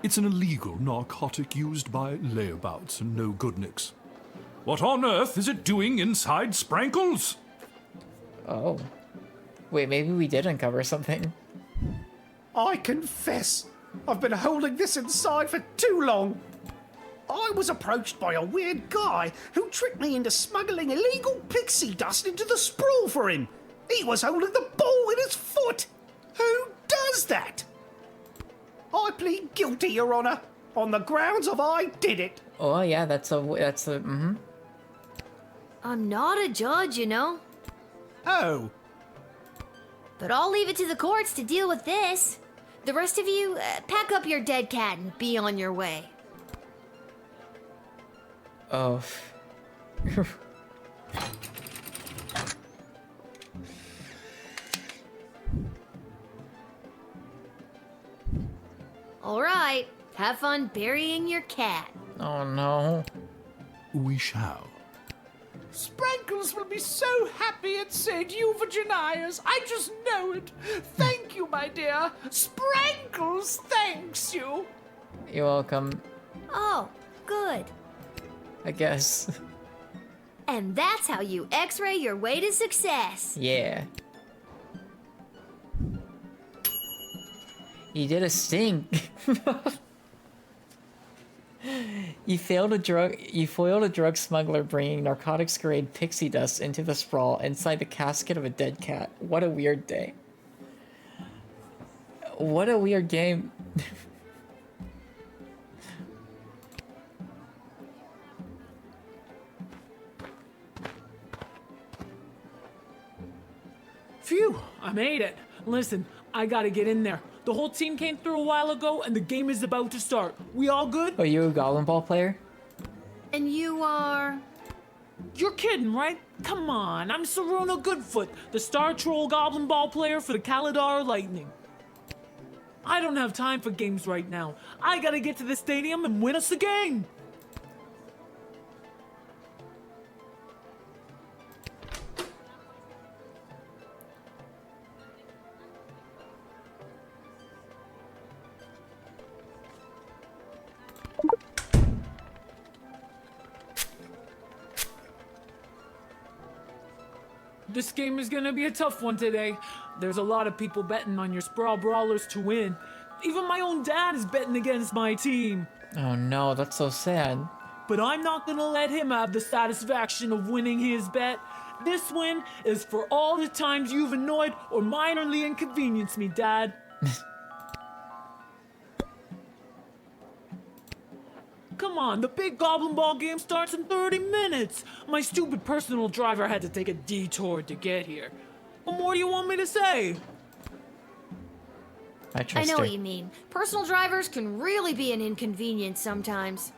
It's an illegal narcotic used by layabouts and no-goodniks. What on earth is it doing inside Sprankles? Oh. Wait, maybe we did uncover something. I confess, I've been holding this inside for too long. I was approached by a weird guy who tricked me into smuggling illegal pixie dust into the sprawl for him. He was holding the ball in his foot. Who does that? I plead guilty, Your Honor, on the grounds of I did it. Oh yeah, that's a, I'm not a judge, you know. Oh. But I'll leave it to the courts to deal with this. The rest of you, pack up your dead cat and be on your way. Oh. All right, have fun burying your cat. Oh no. We shall. Sprankles will be so happy at St. Euphogenias. I just know it. Thank you, my dear. Sprankles thanks you. You're welcome, Oh, good. I guess. And that's how you x-ray your way to success. Yeah. You did a sting. You foiled a drug smuggler bringing narcotics grade pixie dust into the sprawl inside the casket of a dead cat. What a weird day. What a weird game. Phew, I made it. Listen, I gotta get in there. The whole team came through a while ago and the game is about to start. We all good? Are you a Goblin Ball player? And you are... You're kidding, right? Come on, I'm Saruna Goodfoot, the Star Troll Goblin Ball player for the Kaladar Lightning. I don't have time for games right now. I gotta get to the stadium and win us the game. This game is gonna be a tough one today. There's a lot of people betting on your Sprawl Brawlers to win. Even my own dad is betting against my team. Oh no, that's so sad. But I'm not gonna let him have the satisfaction of winning his bet. This win is for all the times you've annoyed or minorly inconvenienced me, Dad. Come on, the big Goblin Ball game starts in 30 minutes. My stupid personal driver had to take a detour to get here. What more do you want me to say? I know what you mean. Personal drivers can really be an inconvenience sometimes.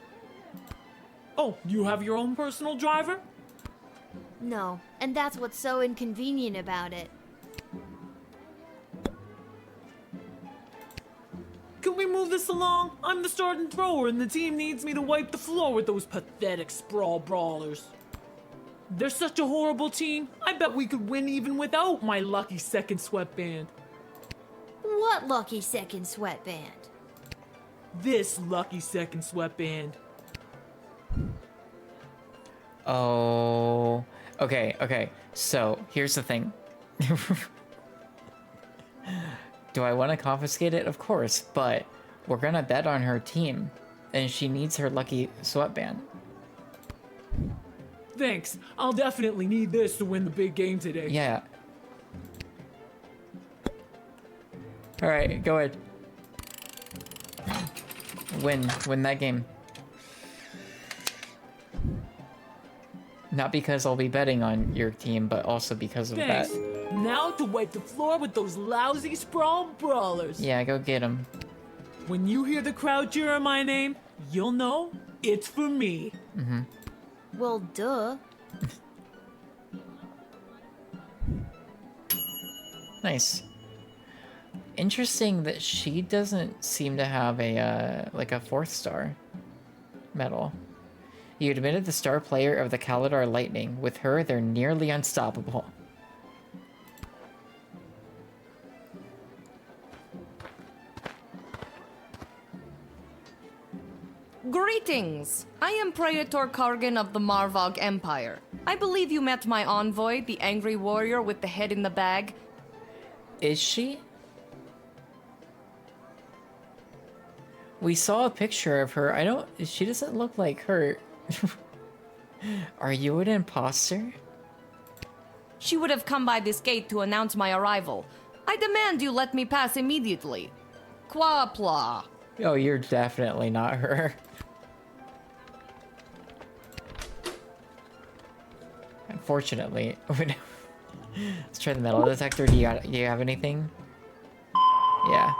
Oh, you have your own personal driver? No, and that's what's so inconvenient about it. Can we move this along? I'm the starting thrower and the team needs me to wipe the floor with those pathetic Sprawl Brawlers. They're such a horrible team. I bet we could win even without my lucky second sweatband. What lucky second sweatband? This lucky second sweatband. Oh. Okay. So, here's the thing. Do I want to confiscate it? Of course, but we're gonna bet on her team, and she needs her lucky sweatband. Thanks. I'll definitely need this to win the big game today. Yeah. Alright, go ahead. Win that game. Not because I'll be betting on your team, but also because of Thanks. that. Now to wipe the floor with those lousy Sprawl Brawlers. Yeah, go get him. When you hear the crowd cheering my name, you'll know it's for me. Mm-hmm. Well, duh. Nice. Interesting that she doesn't seem to have a, like a 4th star medal. You admitted the star player of the Kaladar Lightning. With her, they're nearly unstoppable. Greetings! I am Praetor Kargan of the Marvog Empire. I believe you met my envoy, the angry warrior with the head in the bag. Is she? We saw a picture of her. She doesn't look like her. Are you an imposter? She would have come by this gate to announce my arrival. I demand you let me pass immediately. Quapla. Oh, you're definitely not her. Unfortunately. Let's try the metal detector. Do you have anything? Yeah.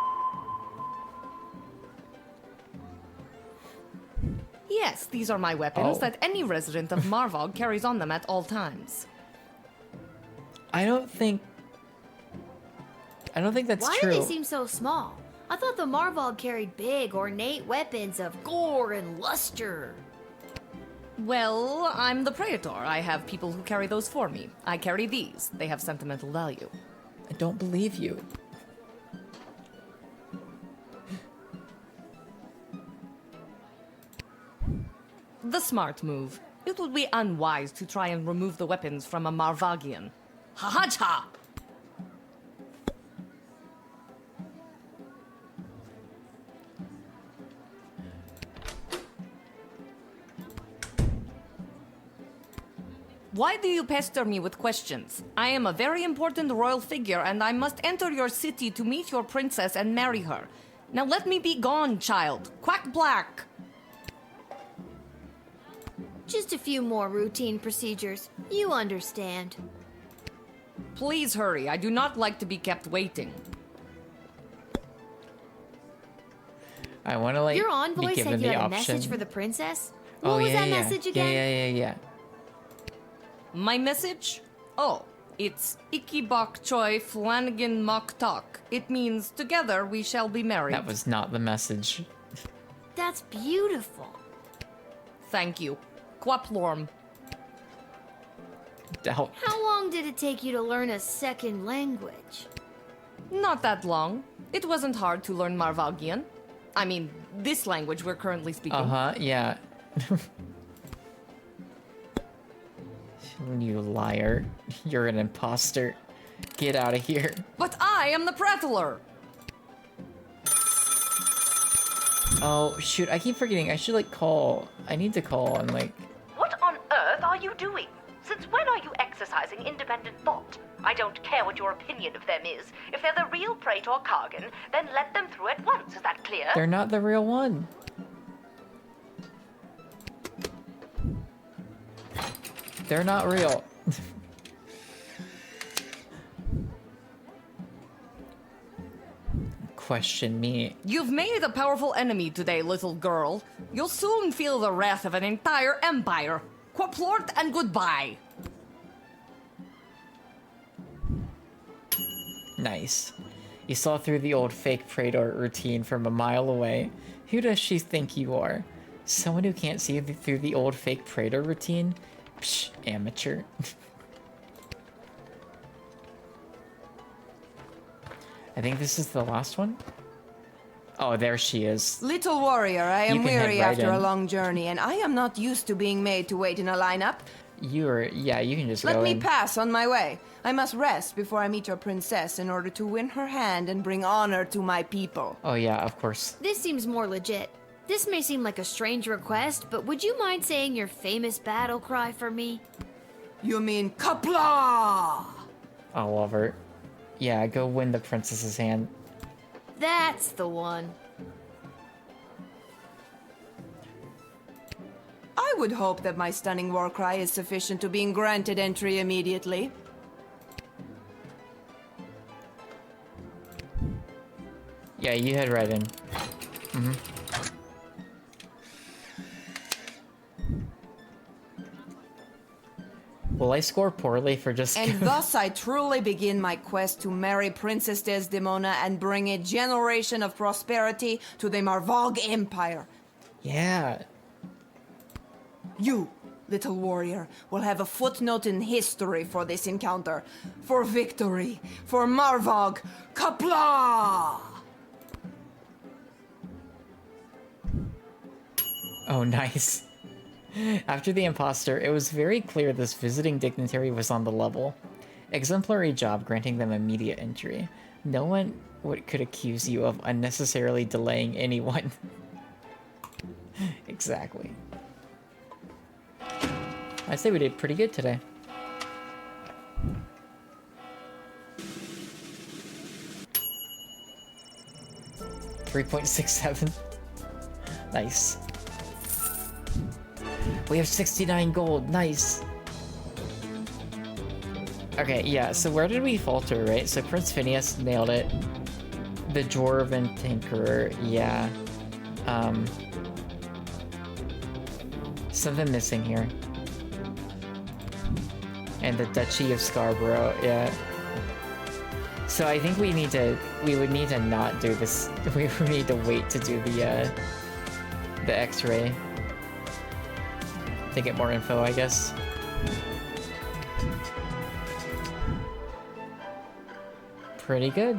Yes, these are my weapons Oh. that any resident of Marvog carries on them at all times. I don't think that's Why true. do they seem so small? I thought the Marvog carried big, ornate weapons of gore and luster. Well, I'm the Praetor. I have people who carry those for me. I carry these. They have sentimental value. I don't believe you. The smart move. It would be unwise to try and remove the weapons from a Marvagian. Ha-ha-cha! Why do you pester me with questions? I am a very important royal figure, and I must enter your city to meet your princess and marry her. Now let me be gone, child. Quack black! Just a few more routine procedures. You understand. Please hurry. I do not like to be kept waiting. I want to Your be envoy given said you the had a option. message for the princess? Oh, What was yeah, that yeah. message again? Yeah. My message? Oh, It's Iki Bok Choi Flanagan Mok Tok. It means together we shall be married. That was not the message. That's beautiful. Thank you. Quaplorm. How long did it take you to learn a second language? Not that long. It wasn't hard to learn Marvagian. I mean, this language we're currently speaking. Uh-huh, yeah. You liar. You're an imposter. Get out of here. But I am the prattler! Oh, shoot, I keep forgetting. I should, call. I need to call and, What on earth are you doing? Since when are you exercising independent thought? I don't care what your opinion of them is. If they're the real Praetor Kargan, then let them through at once. Is that clear? They're not the real one. They're not real. Question me. You've made a powerful enemy today, little girl. You'll soon feel the wrath of an entire empire. Quaplort and goodbye. Nice. You saw through the old fake Praetor routine from a mile away. Who does she think you are? Someone who can't see through the old fake Praetor routine? Psh, amateur. I think this is the last one. Oh, there she is. Little warrior, I am weary right after a in. long journey, and I am not used to being made to wait in a lineup. Yeah, you can just Let go me in. pass on my way. I must rest before I meet your princess in order to win her hand and bring honor to my people. Oh yeah, of course. This seems more legit. This may seem like a strange request, but would you mind saying your famous battle cry for me? You mean Kapla? I love her. Yeah, go win the princess's hand. That's the one. I would hope that my stunning war cry is sufficient to being granted entry immediately. Yeah, you head right in. Will I score poorly for just... And thus I truly begin my quest to marry Princess Desdemona and bring a generation of prosperity to the Marvog Empire. Yeah. You, little warrior, will have a footnote in history for this encounter. For victory. For Marvog. Kapla! Oh, nice. After the imposter, it was very clear this visiting dignitary was on the level. Exemplary job granting them immediate entry. No one could accuse you of unnecessarily delaying anyone. Exactly. I'd say we did pretty good today. $3.67. Nice. We have 69 gold. Nice. Okay, yeah, so where did we falter, right? So Prince Phineas nailed it. The Dwarven Tinkerer, yeah. Something missing here. And the Duchy of Scarborough, yeah. So I think we would need to not do this. We would need to wait to do the X-ray. To get more info, I guess. Pretty good.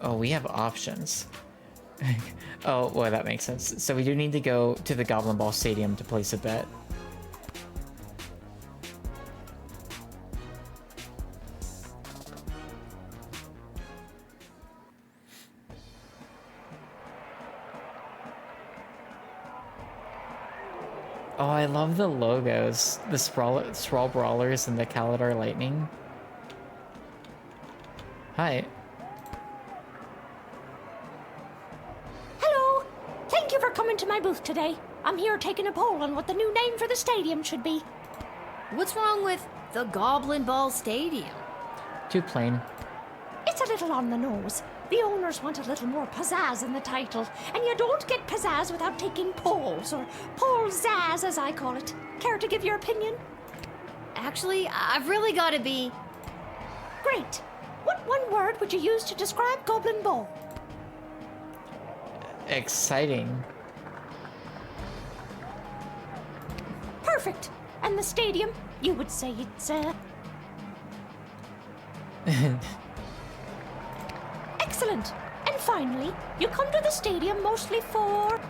Oh, we have options. Oh, well, that makes sense. So we do need to go to the Goblin Ball Stadium to place a bet. Oh, I love the logos. The Sprawl Brawlers and the Kalidar Lightning. Hi. Hello! Thank you for coming to my booth today. I'm here taking a poll on what the new name for the stadium should be. What's wrong with the Goblin Ball Stadium? Too plain. It's a little on the nose. The owners want a little more pizzazz in the title, and you don't get pizzazz without taking polls, or poll-zazz as I call it. Care to give your opinion? Actually, I've really got to be... Great. What one word would you use to describe Goblin Ball? Exciting. Perfect. And the stadium, you would say it's, Excellent. And finally, you come to the stadium mostly for...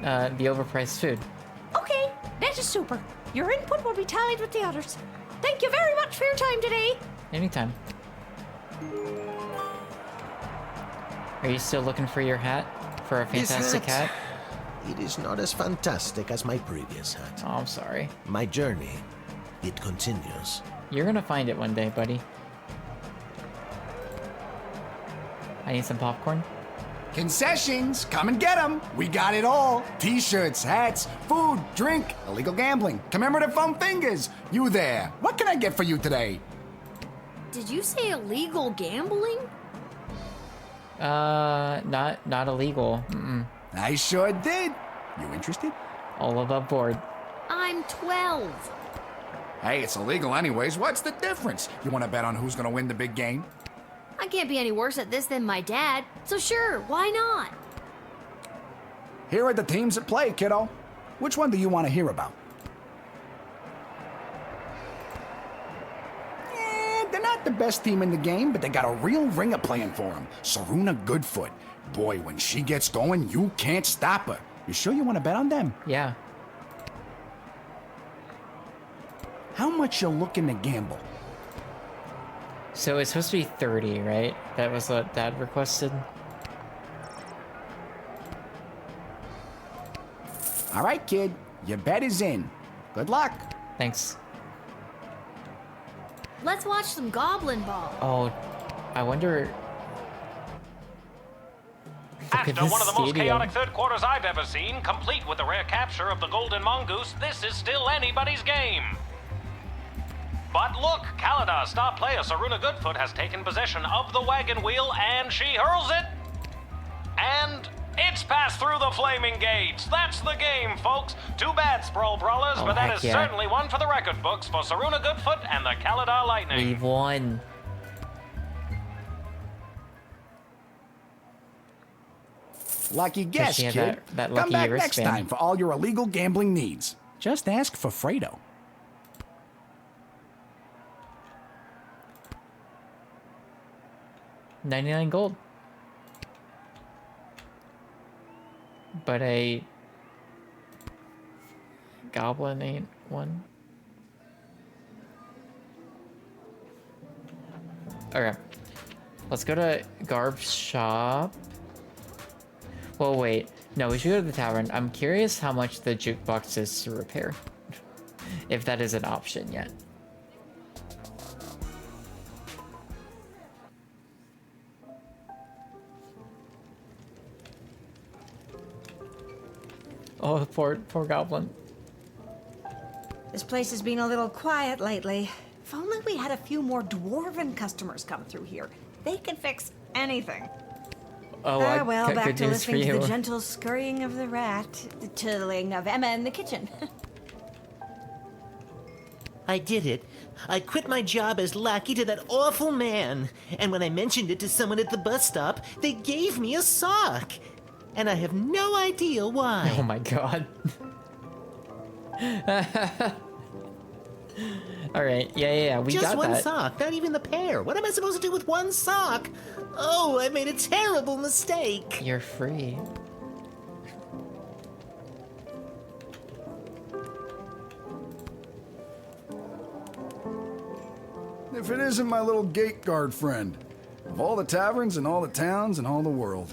The overpriced food. Okay, that is super. Your input will be tallied with the others. Thank you very much for your time today. Anytime. Are you still looking for your hat? For a fantastic This hat? It is not as fantastic as my previous hat. Oh, I'm sorry. My journey, it continues. You're gonna find it one day, buddy. I need some popcorn. Concessions, come and get them. We got it all. T-shirts, hats, food, drink, illegal gambling, commemorative foam fingers. You there. What can I get for you today? Did you say illegal gambling? Not illegal. I sure did. You interested? All above board. I'm 12. Hey, it's illegal anyways. What's the difference? You want to bet on who's going to win the big game? I can't be any worse at this than my dad, so sure, why not? Here are the teams at play, kiddo. Which one do you want to hear about? They're not the best team in the game, but they got a real ringer playing for them. Saruna Goodfoot. Boy, when she gets going, you can't stop her. You sure you want to bet on them? Yeah. How much you looking to gamble? So it's supposed to be 30, right? That was what Dad requested. All right, kid. Your bet is in. Good luck. Thanks. Let's watch some Goblin Ball. Oh, I wonder... Look at After this one of the most stadium. chaotic third quarters I've ever seen, complete with the rare capture of the Golden Mongoose, this is still anybody's game. But look, Kalida, star player Saruna Goodfoot has taken possession of the wagon wheel and she hurls it. And it's passed through the flaming gates. That's the game, folks. Too bad, Sprawl Brawlers, Oh, but that heck is yeah. certainly one for the record books for Saruna Goodfoot and the Kalida Lightning. We've won. Lucky guess, she kid. had that Come lucky back next wristband. time for all your illegal gambling needs. Just ask for Fredo. $99 gold. But a goblin ain't one. Okay. Let's go to Garb's shop. Well, wait. No, we should go to the tavern. I'm curious how much the jukebox is to repair. If that is an option yet. Oh, poor goblin. This place has been a little quiet lately. If only we had a few more dwarven customers come through here. They can fix anything. Oh, well, good back to news for listening to you. the gentle scurrying of the rat, the twiddling of Emma in the kitchen. I did it. I quit my job as lackey to that awful man. And when I mentioned it to someone at the bus stop, they gave me a sock. And I have no idea why. Oh my god. Alright, yeah, we Just got one that. sock, not even the pair. What am I supposed to do with one sock? Oh, I made a terrible mistake. You're free. If it isn't my little gate guard friend. Of all the taverns and all the towns and all the world.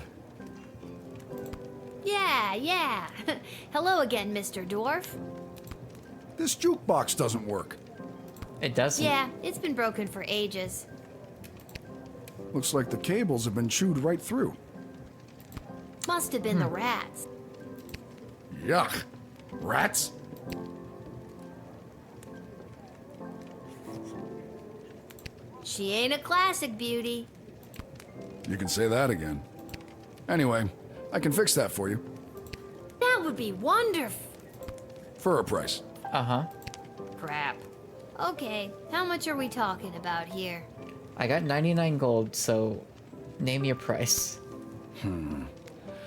Yeah. Hello again, Mr. Dwarf. This jukebox doesn't work. It doesn't? Yeah, it's been broken for ages. Looks like the cables have been chewed right through. Must have been the rats. Yuck. Rats? She ain't a classic beauty. You can say that again. Anyway, I can fix that for you. That would be wonderful. For a price. Uh-huh. Crap. Okay, how much are we talking about here? I got 99 gold, so name your price.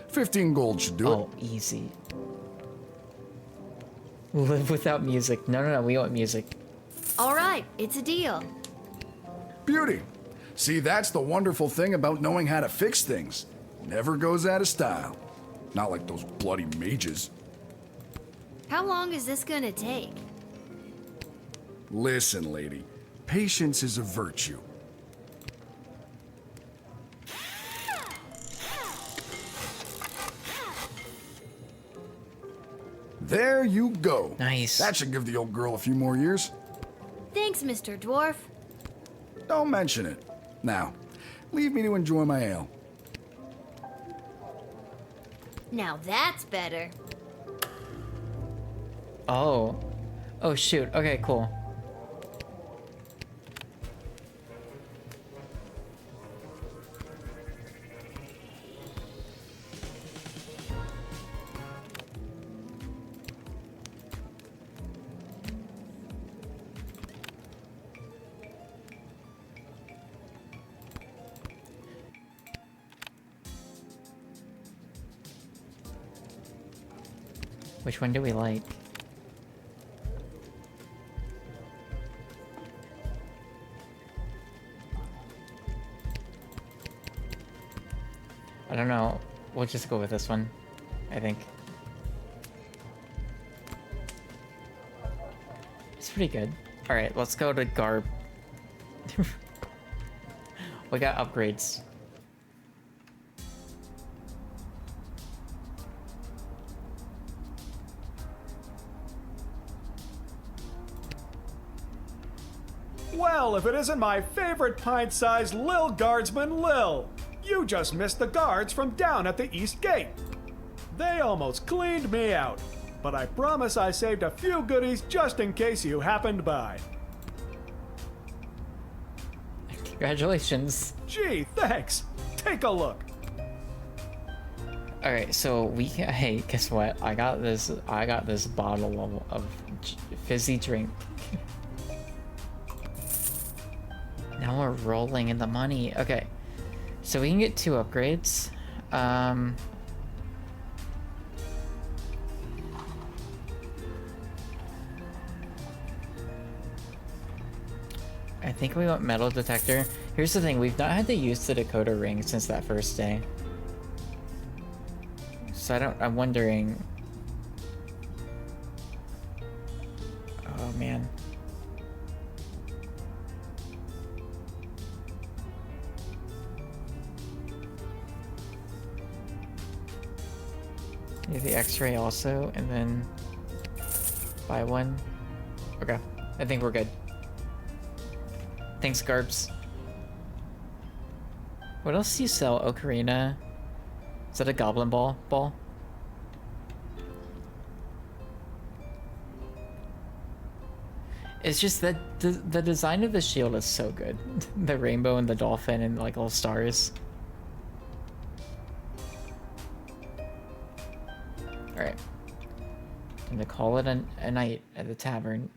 15 gold should do it. Oh, easy. Live without music. No, we want music. All right, it's a deal. Beauty. See, that's the wonderful thing about knowing how to fix things. Never goes out of style. Not like those bloody mages. How long is this gonna take? Listen, lady. Patience is a virtue. There you go. Nice. That should give the old girl a few more years. Thanks, Mr. Dwarf. Don't mention it. Now, leave me to enjoy my ale. Now that's better. Oh. Oh, shoot. Okay, cool. Which one do we like? I don't know. We'll just go with this one, I think. It's pretty good. Alright, let's go to Garb. We got upgrades. Well, if it isn't my favorite pint-sized Lil Guardsman Lil! You just missed the guards from down at the East Gate. They almost cleaned me out, but I promise I saved a few goodies just in case you happened by. Congratulations. Gee, thanks. Take a look. Alright, so we can, hey, guess what? I got this bottle of fizzy drink. Now we're rolling in the money. Okay. So we can get 2 upgrades. I think we want metal detector. Here's the thing, we've not had to use the Dakota ring since that first day. So I'm wondering. Oh man. Yeah, the X-ray also, and then buy one. Okay, I think we're good. Thanks, Garbs. What else do you sell? Ocarina? Is that a goblin ball? It's just that the design of the shield is so good. The rainbow and the dolphin and like all stars. Alright. Time to call it a night at the tavern.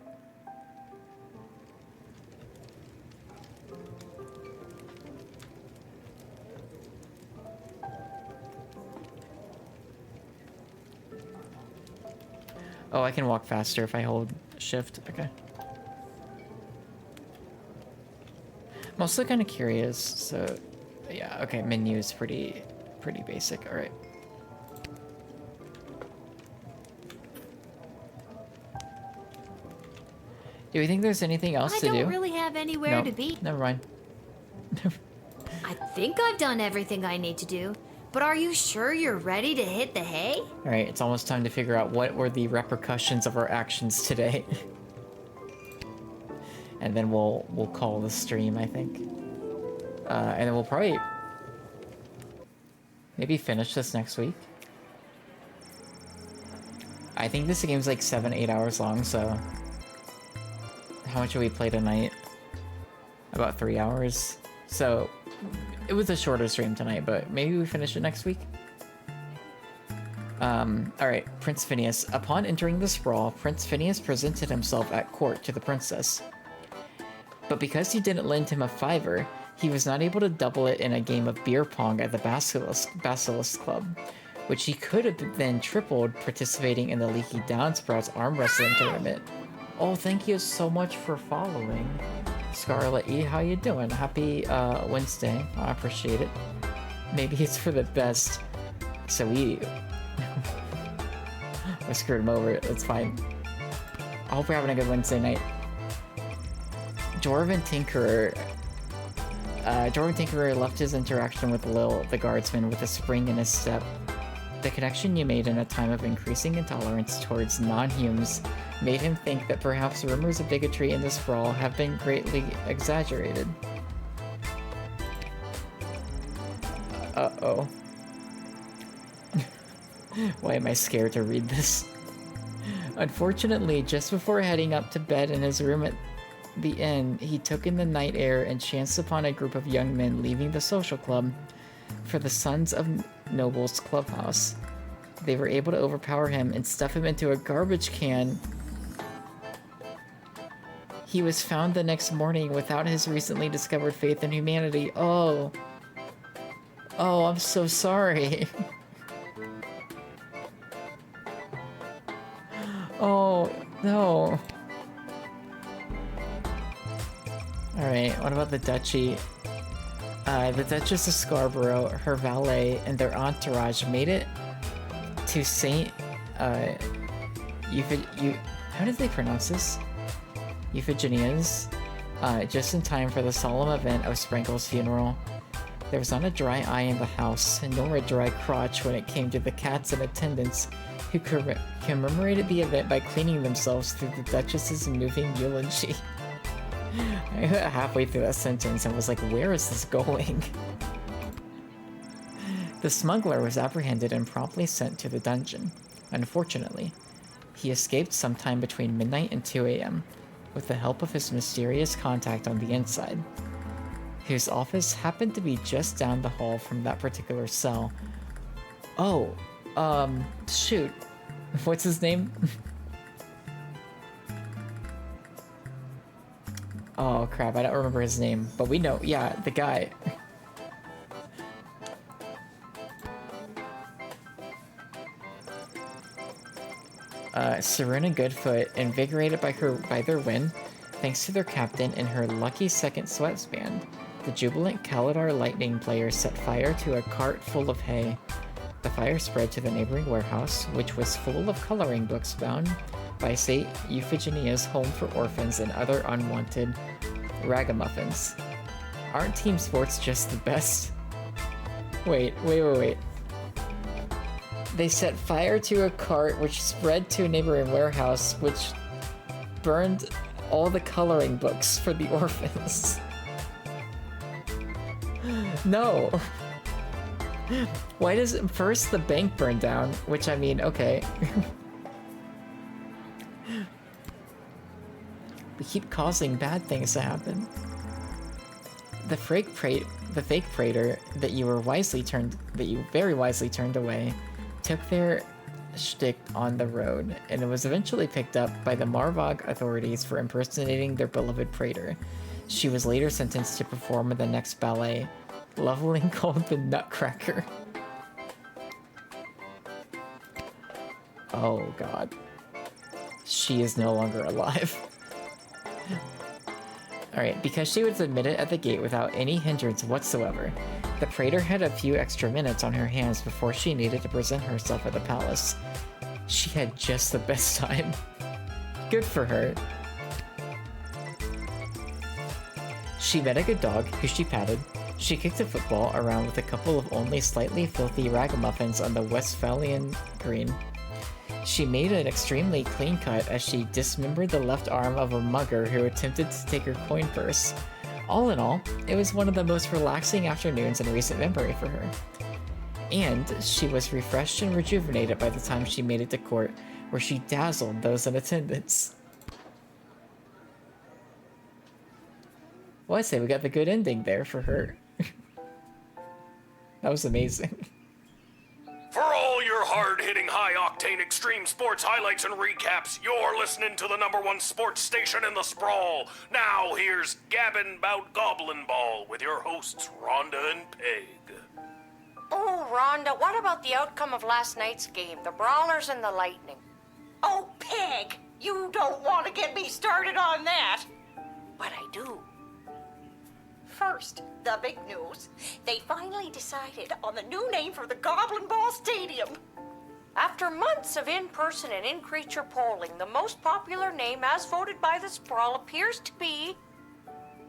Oh, I can walk faster if I hold shift. Okay. I'm also kind of curious, so yeah, okay, menu is pretty basic. Alright. Do we think there's anything else to do? I don't really have anywhere to be. Never mind. I think I've done everything I need to do, but are you sure you're ready to hit the hay? Alright, it's almost time to figure out what were the repercussions of our actions today. And then we'll call the stream, I think. And then we'll probably... Maybe finish this next week. I think this game's like 7-8 hours long, so... How much did we play tonight? About 3 hours. So, it was a shorter stream tonight, but maybe we finish it next week? Alright, Prince Phineas. Upon entering the sprawl, Prince Phineas presented himself at court to the princess. But because he didn't lend him a $5, he was not able to double it in a game of beer pong at the Basilisk Club, which he could have then tripled participating in the Leaky Downsprouts arm wrestling tournament. Oh, thank you so much for following. Scarlet E, how you doing? Happy Wednesday. I appreciate it. Maybe it's for the best. So I screwed him over. It's fine. I hope you're having a good Wednesday night. Dwarven Tinkerer left his interaction with Lil the Guardsman with a spring in his step. The connection you made in a time of increasing intolerance towards non-humans made him think that perhaps rumors of bigotry in the sprawl have been greatly exaggerated. Uh-oh. Why am I scared to read this? Unfortunately, just before heading up to bed in his room at the inn, he took in the night air and chanced upon a group of young men leaving the social club for the Sons of Nobles clubhouse. They were able to overpower him and stuff him into a garbage can. He was found the next morning without his recently discovered faith in humanity. Oh. Oh, I'm so sorry. Oh, no. Alright, what about the Duchy? The Duchess of Scarborough, her valet, and their entourage made it to Saint... how did they pronounce this? Euphigenia's, just in time for the solemn event of Sprinkle's funeral. There was not a dry eye in the house, nor a dry crotch when it came to the cats in attendance, who commemorated the event by cleaning themselves through the Duchess's moving eulogy. I got halfway through that sentence and was like, where is this going? The smuggler was apprehended and promptly sent to the dungeon. Unfortunately, he escaped sometime between midnight and 2 a.m. with the help of his mysterious contact on the inside, whose office happened to be just down the hall from that particular cell. Oh, shoot. What's his name? Oh crap, I don't remember his name, but we know, yeah, the guy. Serena Goodfoot, invigorated by their win, thanks to their captain and her lucky second sweatband, the jubilant Kaladar Lightning players set fire to a cart full of hay. The fire spread to the neighboring warehouse, which was full of coloring books bound by St. Euphigenia's Home for Orphans and other unwanted ragamuffins. Aren't team sports just the best? Wait. They set fire to a cart which spread to a neighboring warehouse, which burned all the coloring books for the orphans. No. Why does first the bank burn down? Which, I mean, okay. We keep causing bad things to happen. The fake praetor that you very wisely turned away, took their shtick on the road, and it was eventually picked up by the Marvog authorities for impersonating their beloved praetor. She was later sentenced to perform in the next ballet, lovingly called the Nutcracker. Oh god. She is no longer alive. Alright, because she was admitted at the gate without any hindrance whatsoever, the praetor had a few extra minutes on her hands before she needed to present herself at the palace. She had just the best time. Good for her. She met a good dog, who she patted. She kicked a football around with a couple of only slightly filthy ragamuffins on the Westphalian green. She made an extremely clean cut as she dismembered the left arm of a mugger who attempted to take her coin purse. All in all, it was one of the most relaxing afternoons in recent memory for her. And she was refreshed and rejuvenated by the time she made it to court, where she dazzled those in attendance. Well, I say we got the good ending there for her. That was amazing. For all your hard-hitting, high-octane extreme sports highlights and recaps, you're listening to the #1 sports station in the sprawl. Now here's Gabbin' 'Bout Goblin Ball with your hosts, Rhonda and Peg. Oh, Rhonda, what about the outcome of last night's game, the Brawlers and the Lightning? Oh, Peg, you don't want to get me started on that. But I do. First, the big news. They finally decided on the new name for the Goblin Ball Stadium. After months of in-person and in-creature polling, the most popular name as voted by the Sprawl appears to be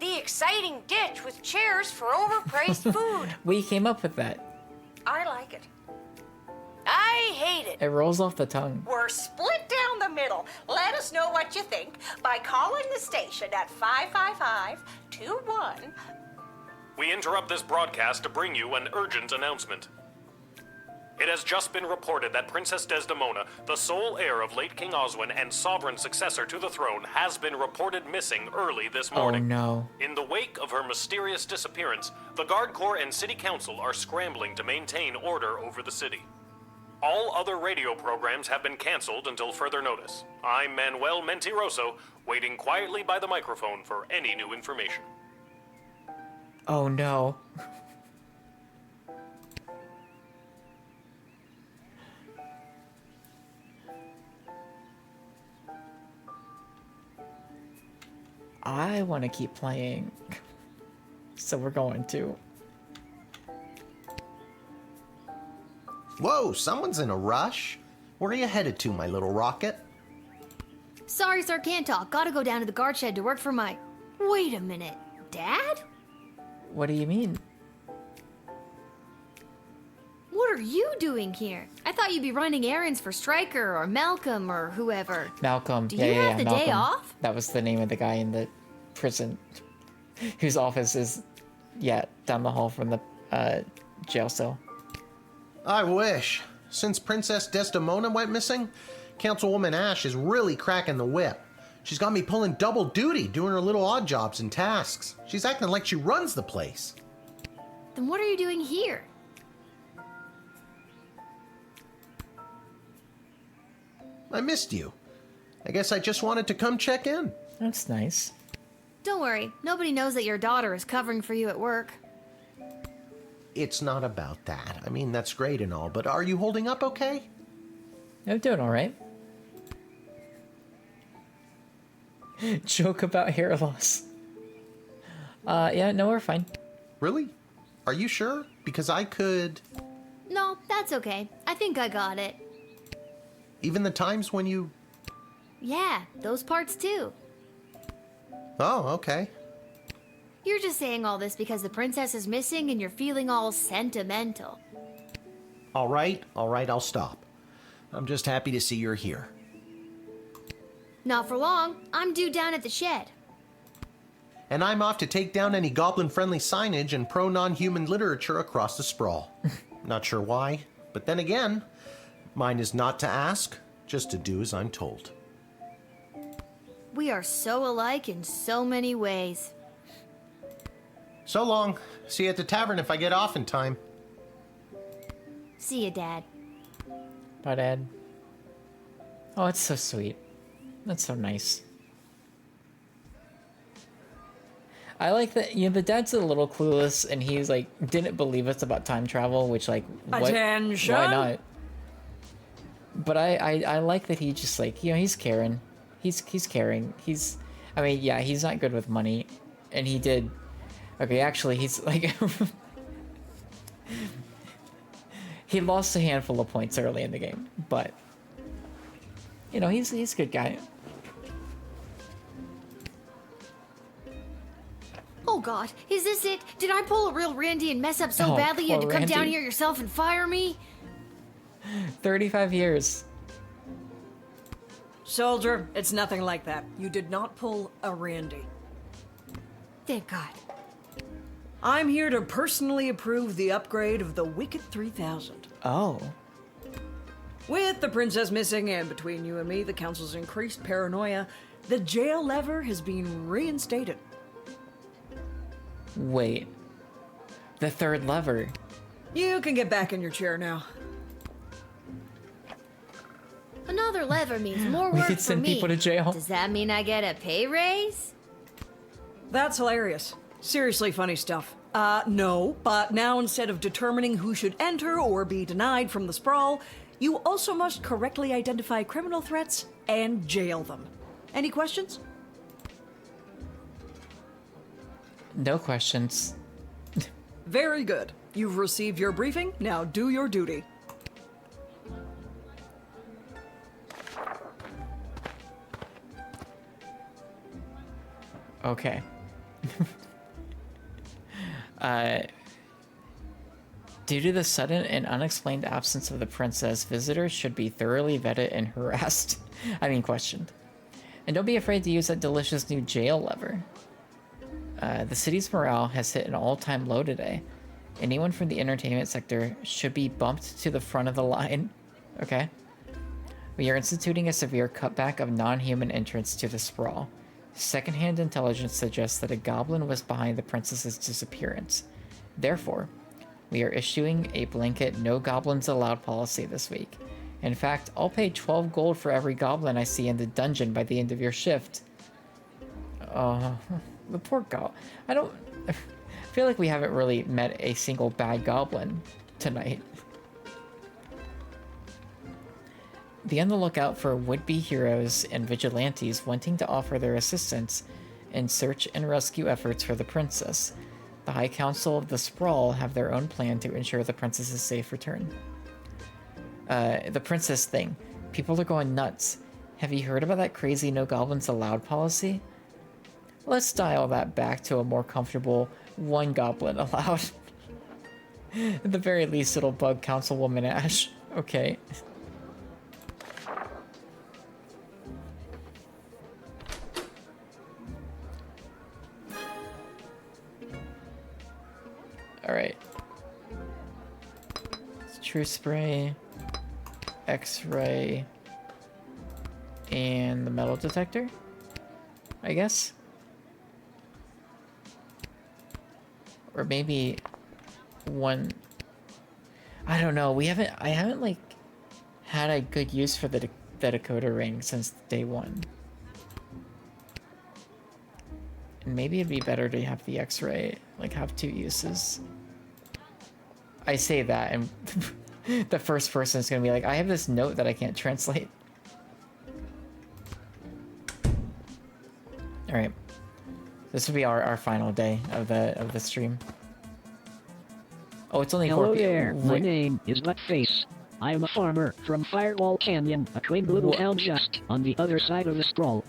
the Exciting Ditch with chairs for overpriced food. We came up with that. I like it. I hate it. It rolls off the tongue. We're split down the middle. Let us know what you think by calling the station at 555-21. We interrupt this broadcast to bring you an urgent announcement. It has just been reported that Princess Desdemona, the sole heir of late King Oswin and sovereign successor to the throne, has been reported missing early this morning. Oh no. In the wake of her mysterious disappearance, the Guard Corps and City Council are scrambling to maintain order over the city. All other radio programs have been canceled until further notice. I'm Manuel Mentiroso, waiting quietly by the microphone for any new information. Oh no. I want to keep playing. So we're going to. Whoa, someone's in a rush. Where are you headed to, my little rocket? Sorry, sir, can't talk. Gotta go down to the guard shed to work for my... Wait a minute. Dad? What do you mean? What are you doing here? I thought you'd be running errands for Stryker or Malcolm or whoever. Malcolm. Do you have the Malcolm. day off? That was the name of the guy in the prison whose office is, down the hall from the jail cell. I wish. Since Princess Desdemona went missing, Councilwoman Ash is really cracking the whip. She's got me pulling double duty, doing her little odd jobs and tasks. She's acting like she runs the place. Then what are you doing here? I missed you. I guess I just wanted to come check in. That's nice. Don't worry, nobody knows that your daughter is covering for you at work. It's not about that. I mean, that's great and all, but are you holding up okay? I'm doing all right. Joke about hair loss. Yeah, no, we're fine. Really? Are you sure? Because I could... No, that's okay. I think I got it. Even the times when you... Yeah, those parts too. Oh, okay. You're just saying all this because the princess is missing and you're feeling all sentimental. All right, I'll stop. I'm just happy to see you're here. Not for long. I'm due down at the shed. And I'm off to take down any goblin-friendly signage and pro-non-human literature across the sprawl. Not sure why, but then again, mine is not to ask, just to do as I'm told. We are so alike in so many ways. So long. See you at the tavern if I get off in time. See you, Dad. Bye, Dad. Oh, it's so sweet. That's so nice. I like that, the dad's a little clueless and he's like, didn't believe us about time travel, which like, what? Attention! Why not? But I like that he just like, he's caring. He's caring. He's not good with money. And he did, okay, actually he's like, he lost a handful of points early in the game, but he's a good guy. Oh God, is this it? Did I pull a real Randy and mess up so badly you had to come down here yourself and fire me? 35 years. Soldier, it's nothing like that. You did not pull a Randy. Thank God. I'm here to personally approve the upgrade of the Wicked 3000. Oh. With the princess missing and between you and me, the council's increased paranoia, the jail lever has been reinstated. Wait. The third lever. You can get back in your chair now. Another lever means more We work could for send me. people to jail. Does that mean I get a pay raise? That's hilarious. Seriously funny stuff. No, but now instead of determining who should enter or be denied from the sprawl, you also must correctly identify criminal threats and jail them. Any questions? No questions. Very good. You've received your briefing, now do your duty. Okay. Due to the sudden and unexplained absence of the princess, visitors should be thoroughly vetted and harassed. Questioned. And don't be afraid to use that delicious new jail lever. The city's morale has hit an all-time low today. Anyone from the entertainment sector should be bumped to the front of the line. Okay? We are instituting a severe cutback of non-human entrance to the sprawl. Secondhand intelligence suggests that a goblin was behind the princess's disappearance. Therefore, we are issuing a blanket no goblins allowed policy this week. In fact, I'll pay 12 gold for every goblin I see in the dungeon by the end of your shift. The poor goblin. I feel like we haven't really met a single bad goblin tonight. Be on the lookout for would-be heroes and vigilantes wanting to offer their assistance in search and rescue efforts for the princess. The High Council of the Sprawl have their own plan to ensure the princess's safe return. The princess thing. People are going nuts. Have you heard about that crazy no goblins allowed policy? Let's dial that back to a more comfortable one goblin allowed. At the very least, it'll bug Councilwoman Ash. Okay. Alright. True spray, X-ray, and the metal detector, I guess? Or maybe one... I don't know, I haven't like had a good use for the decoder ring since day one. And maybe it'd be better to have the X-ray, like have two uses. I say that and the first person is gonna be like, I have this note that I can't translate. Alright. This will be our final day of the stream. Oh, it's only 4 Hello p.m. there, my name is Buttface. I am a farmer from Firewall Canyon, a quaint little town just on the other side of the sprawl.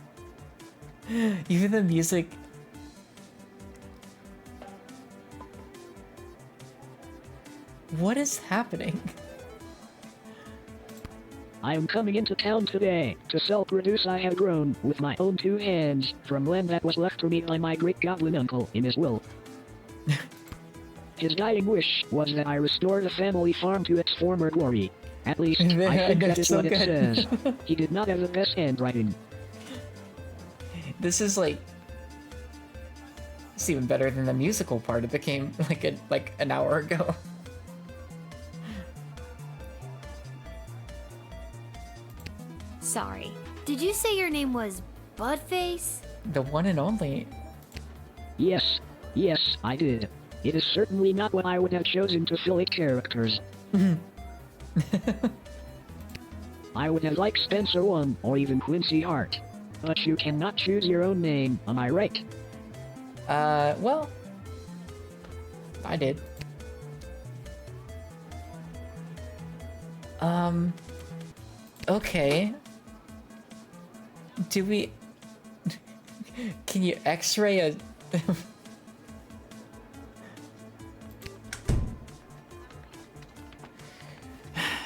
Even the music... What is happening? I am coming into town today to sell produce I have grown with my own 2 hands from land that was left to me by my great goblin uncle in his will. His dying wish was that I restore the family farm to its former glory. At least, I think that is what it says. He did not have the best handwriting. This is like... It's even better than the musical part. It became like an hour ago. Sorry. Did you say your name was Budface? The one and only. Yes, I did. It is certainly not what I would have chosen to fill it characters. I would have liked Spencer One or even Quincy Hart. But you cannot choose your own name, am I right? Well... I did. Okay. Do we... Can you x-ray a...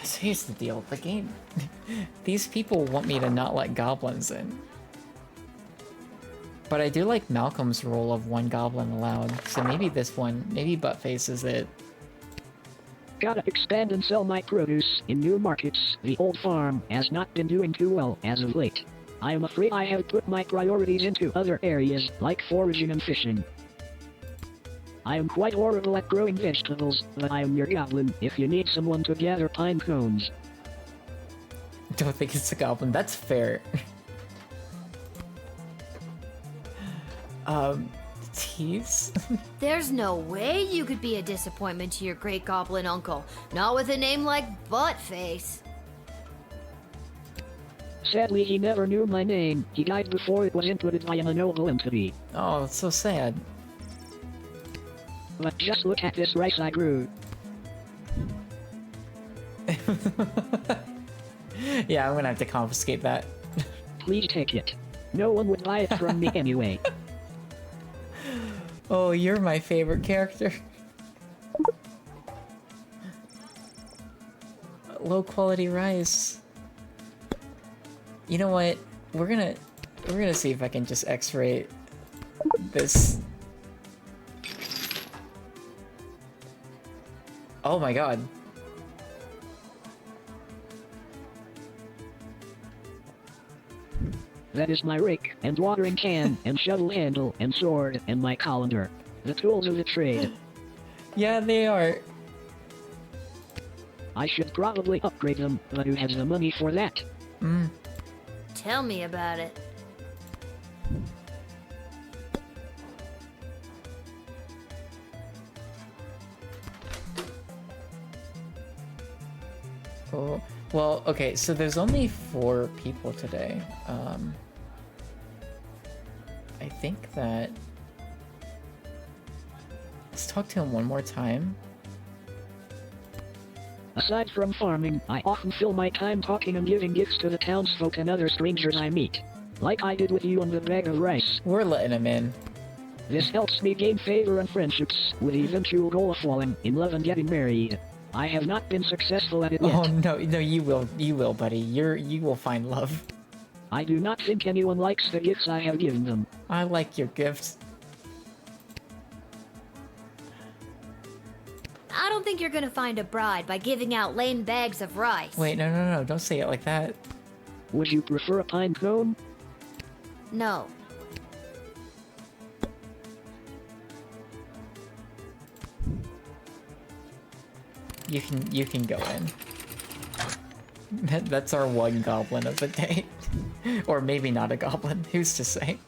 So here's the deal, the game... These people want me to not let goblins in. But I do like Malcolm's rule of one goblin allowed, so maybe this one, maybe Buttface is it. Gotta expand and sell my produce in new markets. The old farm has not been doing too well as of late. I am afraid I have put my priorities into other areas, like foraging and fishing. I am quite horrible at growing vegetables, but I am your goblin if you need someone to gather pine cones. Don't think it's a goblin, that's fair. Tease? There's no way you could be a disappointment to your great goblin uncle. Not with a name like Buttface. Sadly, he never knew my name. He died before it was inputted by an unknowable entity. Oh, that's so sad. But just look at this rice I grew. Yeah, I'm gonna have to confiscate that. Please take it. No one would buy it from me anyway. Oh, you're my favorite character. Low quality rice. You know what? We're gonna see if I can just X-ray this. Oh my god. That is my rake, and watering can, and shovel handle, and sword, and my colander. The tools of the trade. Yeah, they are. I should probably upgrade them, but who has the money for that? Tell me about it. Oh, well, okay, so there's only 4 people today. I think that... Let's talk to him one more time. Aside from farming, I often fill my time talking and giving gifts to the townsfolk and other strangers I meet. Like I did with you on the bag of rice. We're letting him in. This helps me gain favor and friendships, with the eventual goal of falling in love and getting married. I have not been successful at it yet. Oh no, you will, buddy. You will find love. I do not think anyone likes the gifts I have given them. I like your gifts. I don't think you're gonna find a bride by giving out lame bags of rice. Wait, no, don't say it like that. Would you prefer a pine cone? No. You can go in. That's our one goblin of the day. Or maybe not a goblin, who's to say?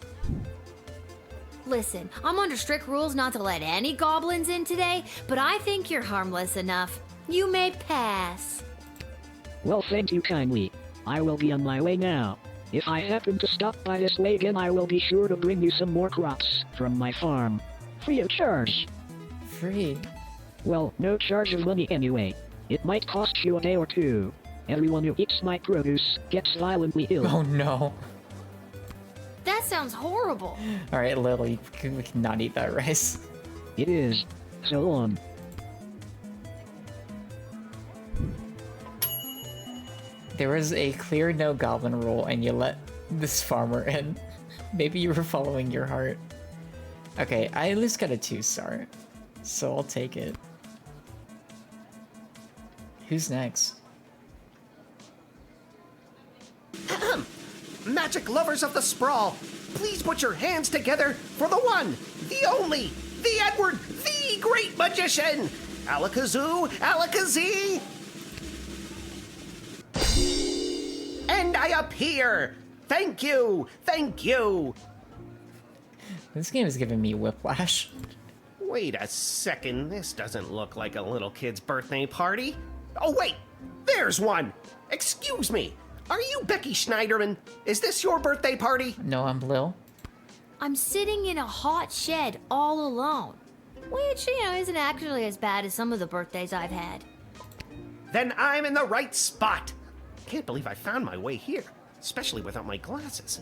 Listen, I'm under strict rules not to let any goblins in today, but I think you're harmless enough. You may pass. Well, thank you kindly. I will be on my way now. If I happen to stop by this way again, I will be sure to bring you some more crops from my farm. Free of charge. Free? Well, no charge of money anyway. It might cost you a day or two. Everyone who eats my produce gets violently ill. Oh no. That sounds horrible. Alright, Lil, we cannot eat that rice. It is. So long. There was a clear no goblin rule and you let this farmer in. Maybe you were following your heart. Okay, I at least got a 2-star. So I'll take it. Who's next? Magic lovers of the sprawl, please put your hands together for the one, the only, the Edward, the great magician! Alakazoo, Alakazee! And I appear! Thank you! Thank you! This game is giving me whiplash. Wait a second, this doesn't look like a little kid's birthday party. Oh wait, there's one! Excuse me, are you Becky Schneiderman? Is this your birthday party? No, I'm Lil. I'm sitting in a hot shed all alone. Which, isn't actually as bad as some of the birthdays I've had. Then I'm in the right spot. Can't believe I found my way here, especially without my glasses.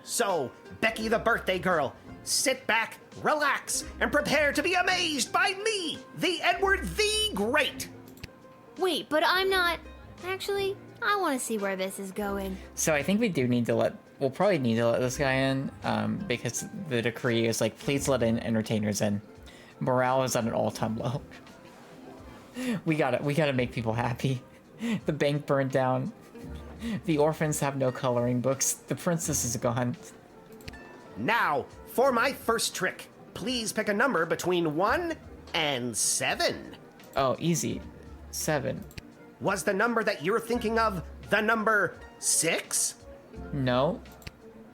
So, Becky the birthday girl, sit back, relax, and prepare to be amazed by me, the Edward the Great. Wait, but I'm not... Actually, I want to see where this is going. So I think we do need to we'll probably need to let this guy in, because the decree is like, please let in entertainers in. Morale is at an all-time low. We gotta make people happy. The bank burned down. The orphans have no coloring books. The princess is gone. Now, for my first trick, please pick a number between 1 and 7. Oh, easy. 7. Was the number that you're thinking of the number 6? No.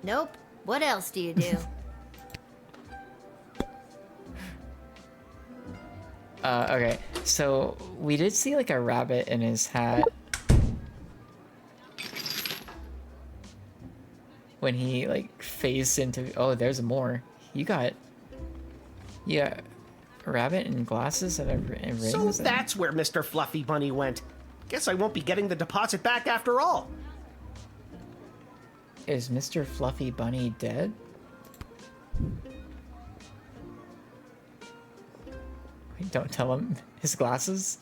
Nope. What else do you do? Okay. So we did see like a rabbit in his hat when he like phased into. Oh, there's more. You got a rabbit and glasses and rings. So that's where Mr. Fluffy Bunny went. Guess I won't be getting the deposit back after all. Is Mr. Fluffy Bunny dead? Wait, don't tell him his glasses.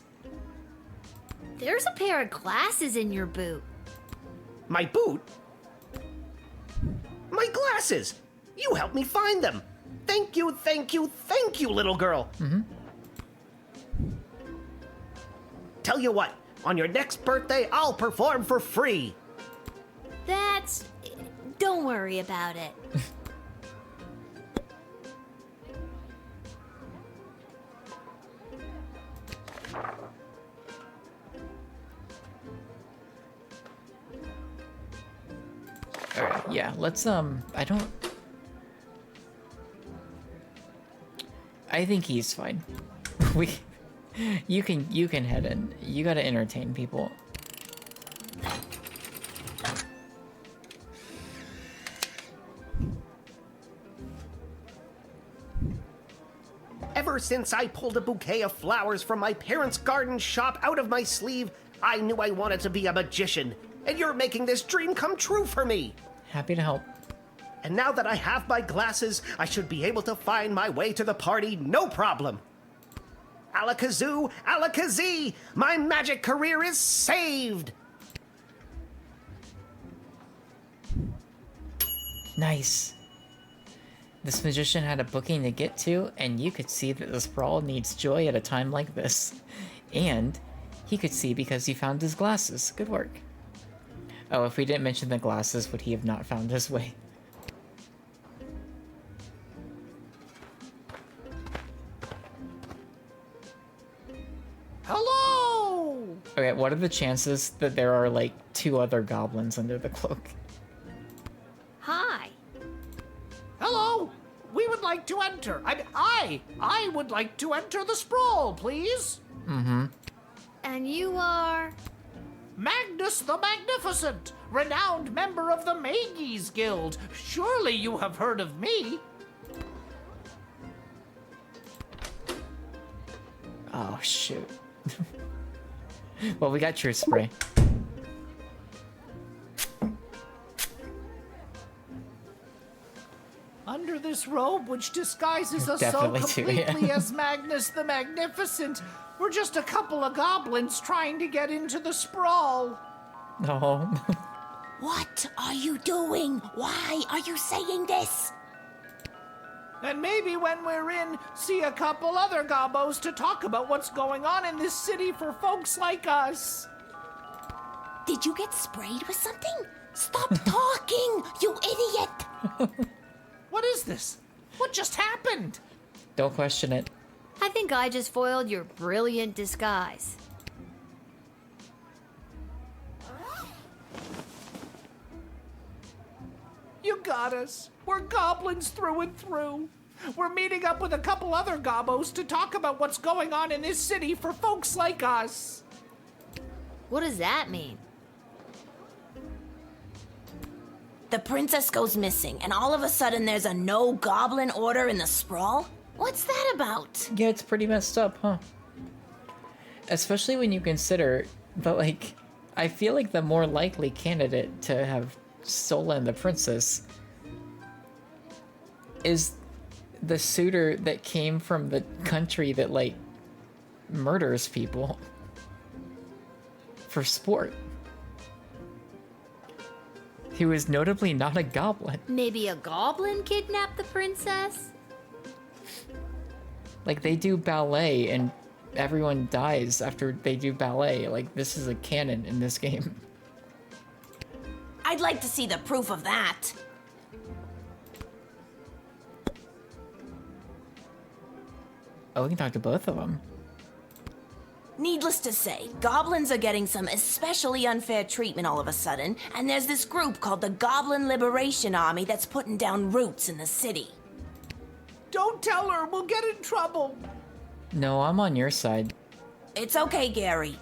There's a pair of glasses in your boot. My boot? My glasses! You helped me find them! Thank you, thank you, thank you, little girl! Mm-hmm. Tell you what, on your next birthday, I'll perform for free! Don't worry about it. Alright, yeah, let's, I think he's fine. You can head in. You gotta entertain people. Ever since I pulled a bouquet of flowers from my parents' garden shop out of my sleeve, I knew I wanted to be a magician, and you're making this dream come true for me! Happy to help. And now that I have my glasses, I should be able to find my way to the party no problem. Alakazoo, Alakazee! My magic career is saved! Nice. This magician had a booking to get to, and you could see that the sprawl needs joy at a time like this. And he could see because he found his glasses. Good work. Oh, if we didn't mention the glasses, would he have not found his way? Hello! Okay, what are the chances that there are like 2 other goblins under the cloak? Hi. Hello! We would like to enter. I would like to enter the sprawl, please. Mm-hmm. And you are? Magnus the Magnificent, renowned member of the Mages Guild. Surely you have heard of me. Oh, shoot. Well, we got True Spray. Under this robe, which disguises us so Definitely too, completely yeah. as Magnus the Magnificent, we're just a couple of goblins trying to get into the sprawl. No. What are you doing? Why are you saying this? And maybe when we're in, see a couple other gobbos to talk about what's going on in this city for folks like us. Did you get sprayed with something? Stop talking, you idiot! What is this? What just happened? Don't question it. I think I just foiled your brilliant disguise. You got us. We're goblins through and through. We're meeting up with a couple other gobbos to talk about what's going on in this city for folks like us. What does that mean? The princess goes missing, and all of a sudden there's a no-goblin order in the sprawl? What's that about? Yeah, it's pretty messed up, huh? Especially when you consider that, like, I feel like the more likely candidate to have stolen the princess is the suitor that came from the country that, like, murders people for sport. He was notably not a goblin. Maybe a goblin kidnapped the princess? Like, they do ballet and everyone dies after they do ballet. Like, this is a canon in this game. I'd like to see the proof of that. Oh, we can talk to both of them. Needless to say, goblins are getting some especially unfair treatment all of a sudden, and there's this group called the Goblin Liberation Army that's putting down roots in the city. Don't tell her, we'll get in trouble. No, I'm on your side. It's okay, Gary.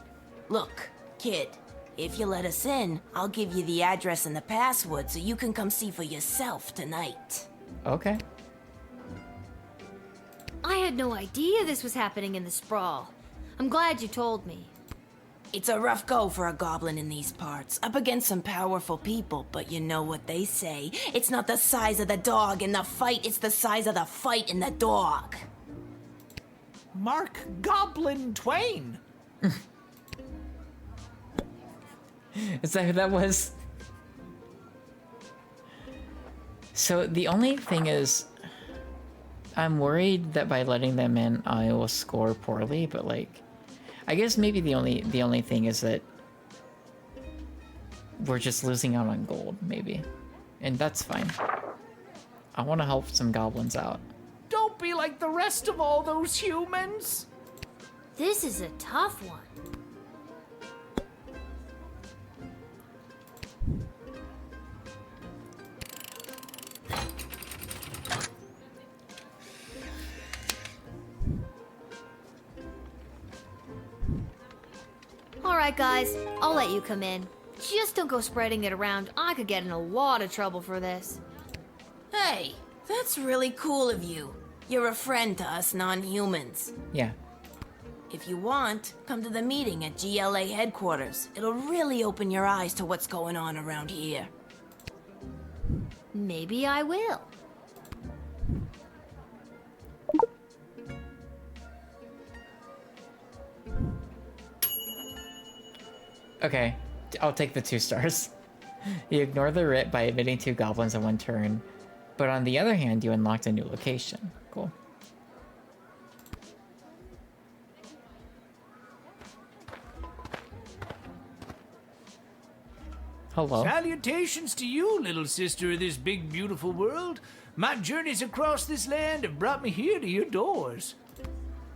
Look, kid, if you let us in, I'll give you the address and the password so you can come see for yourself tonight. Okay. I had no idea this was happening in the sprawl. I'm glad you told me. It's a rough go for a goblin in these parts, up against some powerful people, but you know what they say. It's not the size of the dog in the fight, it's the size of the fight in the dog. Mark Goblin Twain. Is that who that was? So the only thing is, I'm worried that by letting them in, I will score poorly, but like, I guess maybe the only thing is that we're just losing out on gold, maybe. And that's fine. I want to help some goblins out. Don't be like the rest of all those humans. This is a tough one. Alright guys, I'll let you come in. Just don't go spreading it around. I could get in a lot of trouble for this. Hey, that's really cool of you. You're a friend to us non-humans. Yeah. If you want, come to the meeting at GLA headquarters. It'll really open your eyes to what's going on around here. Maybe I will. Okay, I'll take the 2 stars. You ignore the writ by emitting 2 goblins in 1 turn, but on the other hand, you unlocked a new location. Cool. Hello. Salutations to you, little sister of this big, beautiful world. My journeys across this land have brought me here to your doors.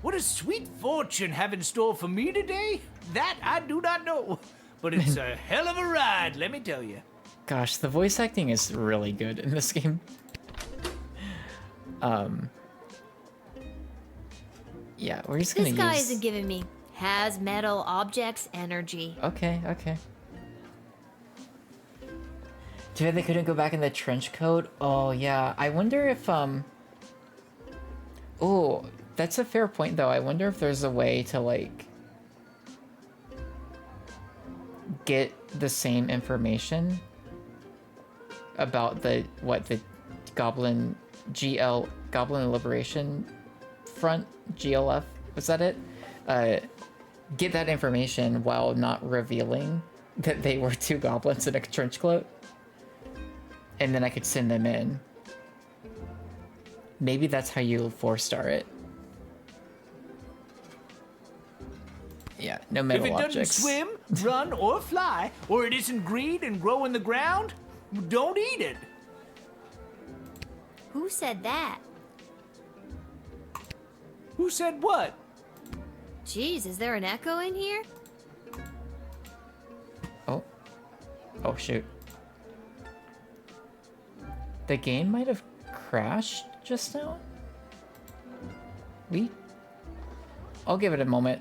What a sweet fortune have in store for me today? That I do not know. But it's a hell of a ride, let me tell you. Gosh, the voice acting is really good in this game. Yeah, we're just gonna This guy isn't giving me has metal objects energy. Okay, okay. Too bad they couldn't go back in the trench coat. Oh, yeah. I wonder if, Oh, that's a fair point, though. I wonder if there's a way to, like, get the same information about the Goblin Liberation Front, GLF, was that it? Get that information while not revealing that they were 2 goblins in a trench coat. And then I could send them in. Maybe that's how you 4-star it. Yeah, no metal objects. If it objects. doesn't swim, run, or fly, or it isn't green and grow in the ground, don't eat it. Who said that? Who said what? Jeez, is there an echo in here? Oh. Oh, shoot. The game might have crashed just now? I'll give it a moment.